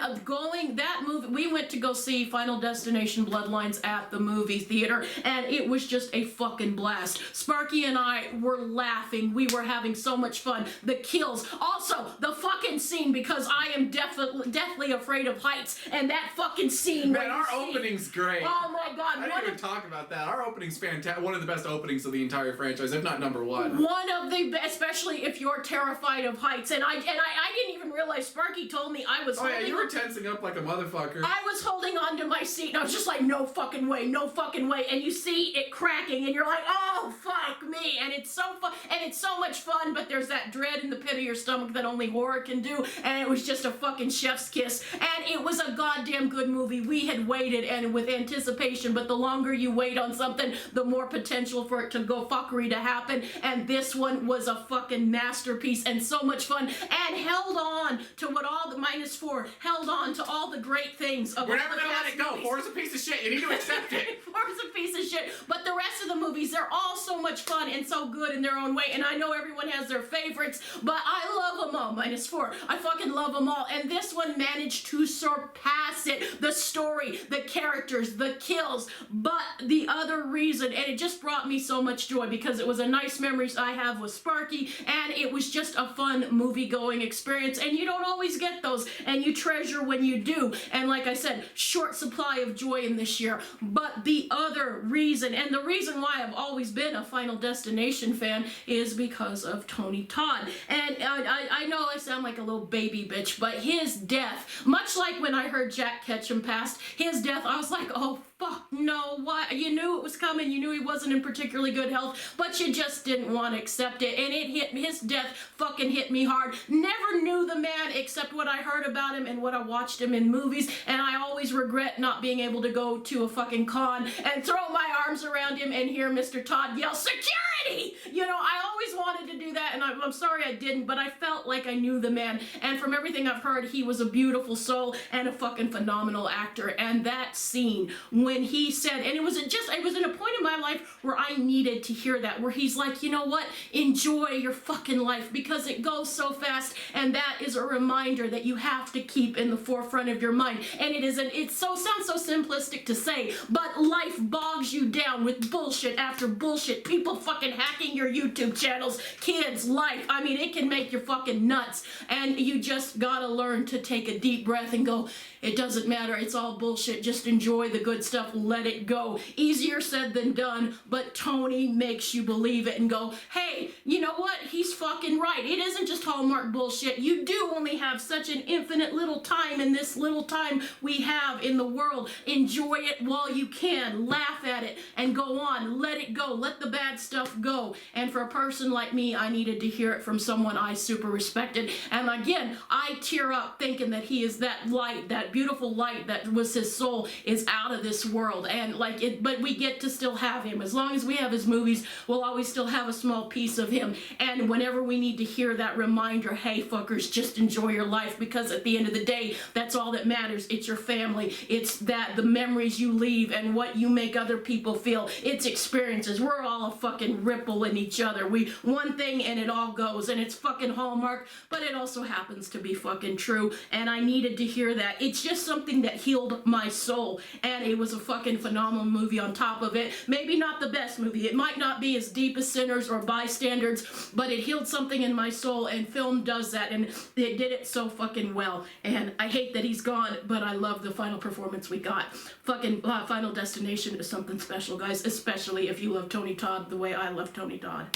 that movie, we went to go see Final Destination Bloodlines at the movie theater, and it was just a fucking blast. Sparky and I were laughing. We were having so much fun. The kills. Also, the fucking scene, because I am deathly afraid of heights, and that fucking scene. Man, our opening's great. Oh my god. I didn't even talk about that. Our opening's fantastic. One of the best openings of the entire franchise, if not number one. One of the best, especially if you're terrified of heights. And I didn't even realize, Sparky told me I was yeah, you were tensing up like a motherfucker. I was holding on to my seat, and I was just like, no fucking way, no fucking way. And you see it cracking, and you're like, oh, fuck me. And it's so fun, and it's so much fun, but there's that dread in the pit of your stomach that only horror can do, and it was just a fucking chef's kiss. And it was a goddamn good movie. We had waited, and with anticipation, but the longer you wait on something, the more potential for it to go fuckery to happen. And this one was a fucking masterpiece and so much fun, and held on to what all the -4 held on to all the great things of We're never gonna let it go. 4 is a piece of shit. You need to accept it. 4 is a piece of shit. But the rest of the movies, they're all so much fun and so good in their own way. And I know everyone has their favorites, but I love them all. -4. I fucking love them all. And this one managed to surpass it. The story, the characters, the kills, but the other reason, and it just brought me so much joy because it was a nice memories I have with Sparky, and it was just a fun movie-going experience, and you don't always get those, and you treasure when you do. And like I said, short supply of joy in this year. But the other reason, and the reason why I've always been a Final Destination fan, is because of Tony Todd. And I know I sound like a little baby bitch, but his death, much like when I heard Jack Ketchum passed, his death, I was like, oh, fuck, no, what? You knew it was coming, you knew he wasn't in particularly good health, but you just didn't want to accept it, and his death fucking hit me hard. Never knew the man except what I heard about him and what I watched him in movies, and I always regret not being able to go to a fucking con and throw my arms around him and hear Mr. Todd yell, security! You know, I always wanted to do that, and I'm sorry I didn't, but I felt like I knew the man, and from everything I've heard, he was a beautiful soul and a fucking phenomenal actor. And that scene when he said, and it was in a point in my life where I needed to hear that, where he's like, you know what, enjoy your fucking life because it goes so fast, and that is a reminder that you have to keep in the forefront of your mind. And it sounds so simplistic to say, but life bogs you down with bullshit after bullshit, people fucking hacking your YouTube channels, kids, life, I mean, it can make you fucking nuts, and you just gotta learn to take a deep breath and go, it doesn't matter, it's all bullshit, just enjoy the good stuff, let it go. Easier said than done, but Tony makes you believe it and go, hey, you know what, he's fucking right, it isn't just Hallmark bullshit, you do only have such an infinite little time in this little time we have in the world, enjoy it while you can, laugh at it, and go on, let it go, let the bad stuff go. And for a person like me, I needed to hear it from someone I super respected, and again, I tear up thinking that he is that light, that beautiful light that was his soul is out of this world, and like it, but we get to still have him. As long as we have his movies, we'll always still have a small piece of him, and whenever we need to hear that reminder, hey fuckers, just enjoy your life, because at the end of the day, that's all that matters. It's your family, it's that the memories you leave and what you make other people feel, it's experiences. We're all a fucking ripple in each other. We one thing and it all goes, and it's fucking Hallmark, but it also happens to be fucking true, and I needed to hear that. It's just something that healed my soul, and it was a fucking phenomenal movie on top of it. Maybe not the best movie. It might not be as deep as Sinners or Bystanders, but it healed something in my soul, and film does that, and it did it so fucking well. And I hate that he's gone, but I love the final performance we got. Fucking Final Destination is something special, guys, especially if you love Tony Todd the way I love Tony Todd.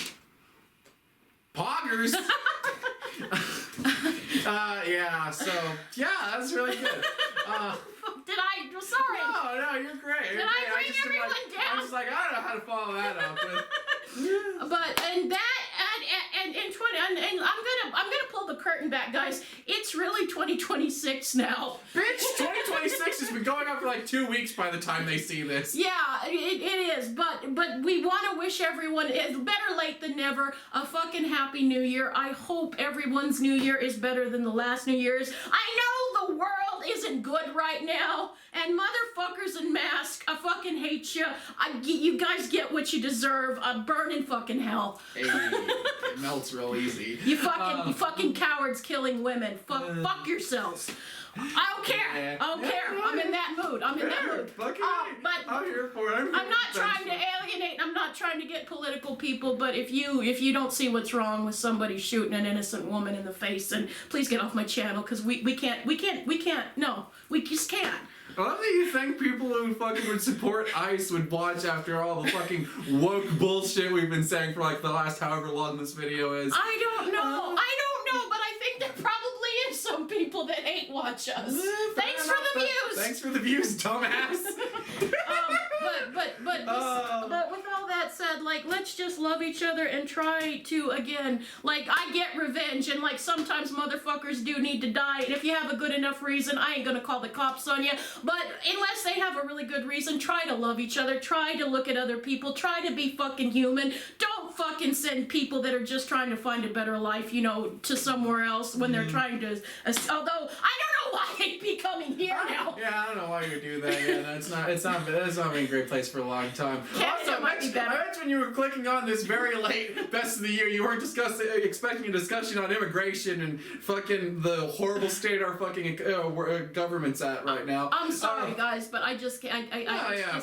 Poggers! That's really good. Sorry. No, you're great. Did I bring everyone down? I was like, I don't know how to follow that up with. But and I'm gonna pull the curtain back, guys. It's really 2026 now. Bitch, 2026 has been going on for like 2 weeks by the time they see this. Yeah, it is. But we want to wish everyone, it's better late than never, a fucking happy New Year. I hope everyone's New Year is better than the last New Year's. I know the world isn't good right now, and motherfuckers in masks, I fucking hate you. You guys get what you deserve. Burn in fucking hell. Hey, it melts real easy. You fucking cowards killing women. Fuck yourselves. I don't care. I don't care. I'm in that mood. But I'm here for it. I'm not trying to alienate. I'm not trying to get political, people. But if you don't see what's wrong with somebody shooting an innocent woman in the face, then please get off my channel, because we can't. No, we just can't. I love that you think people who fucking would support ICE would watch after all the fucking woke bullshit we've been saying for like the last however long this video is. I don't know, but I think there probably is some people that hate watch us. Thanks for the views. Thanks for the views, dumbass. But with all that said, like, let's just love each other and try to, again, like, I get revenge, and like sometimes motherfuckers do need to die, and if you have a good enough reason, I ain't gonna call the cops on you, but unless they have a really good reason, try to love each other, try to look at other people, try to be fucking human. Don't fucking send people that are just trying to find a better life, to somewhere else when they're trying to, although I don't know why they'd be coming here now. Yeah, I don't know why you would do that. Yeah, it's not been a great place for a long time. Also, I bet when you were clicking on this very late best of the year, you weren't expecting a discussion on immigration and fucking the horrible state our fucking government's at right now. I'm sorry, guys, but I just can't.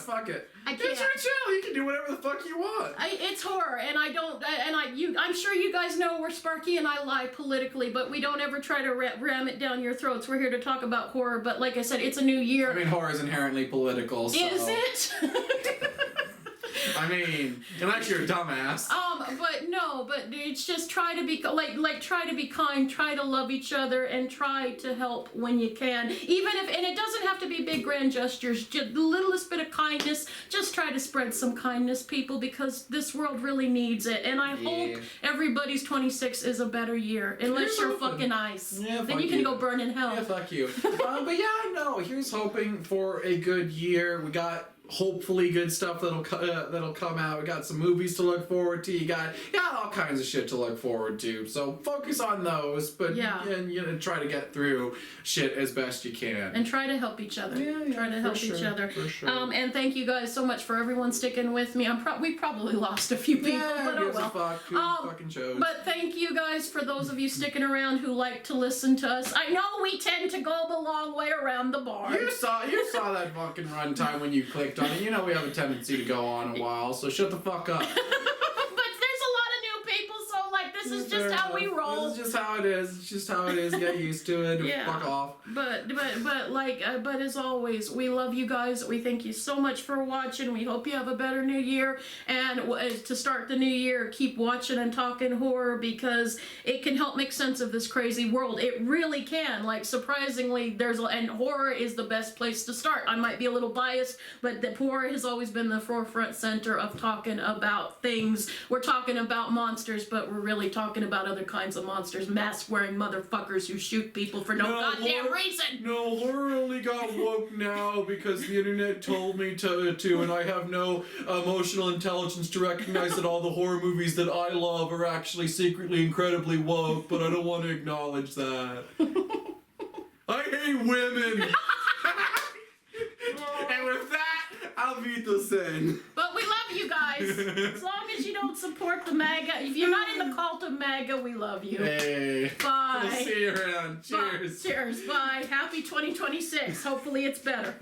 Fuck it. I can't. It's your channel. You can do whatever the fuck you want. It's horror, and I'm sure you guys know we're Sparky and I lie politically, but we don't ever try to ram it down your throats. We're here to talk about horror, but like I said, it's a new year. I mean, horror is inherently political, so. Is it? I mean, unless you're a dumbass. But it's just try to be try to be kind, try to love each other, and try to help when you can. Even if, and it doesn't have to be big grand gestures, just the littlest bit of kindness. Just try to spread some kindness, people, because this world really needs it. And I hope everybody's 26 is a better year, unless you're fucking ICE. Yeah, then you can go burn in hell. Yeah, fuck you. But yeah, no. Here's hoping for a good year. We got hopefully good stuff that'll come out. We got some movies to look forward to. You got all kinds of shit to look forward to. So focus on those, but and try to get through shit as best you can. And try to help each other. Try to help each other. For sure. And thank you guys so much for everyone sticking with me. We probably lost a few people, but oh well. Who fucking chose. But thank you guys for those of you sticking around who like to listen to us. I know we tend to go the long way around the barn. You saw that fucking runtime when you clicked on it. You know we have a tendency to go on a while, so shut the fuck up. But there's a lot of new people, so like this is just how we roll. This is just how it is. It's just how it is. Get used to it. Yeah. Fuck off. But as always, we love you guys. We thank you so much for watching. We hope you have a better new year. And to start the new year, keep watching and talking horror, because it can help make sense of this crazy world. It really can. Like, surprisingly, and horror is the best place to start. I might be a little biased, but the horror has always been the forefront center of talking about things. We're talking about monsters, but we're really talking about other kinds of monsters. Mask-wearing motherfuckers who shoot people for no goddamn reason. No, horror only got woke now because the internet told me to, and I have no emotional intelligence to recognize that all the horror movies that I love are actually secretly incredibly woke, but I don't want to acknowledge that. I hate women! And with that, I'll beat the sin. But we love you guys. As long as you don't support support the MAGA. If you're not in the cult of MAGA, we love you. Hey. Bye. We'll see you around. Cheers. Bye. Cheers. Bye. Happy 2026. Hopefully it's better.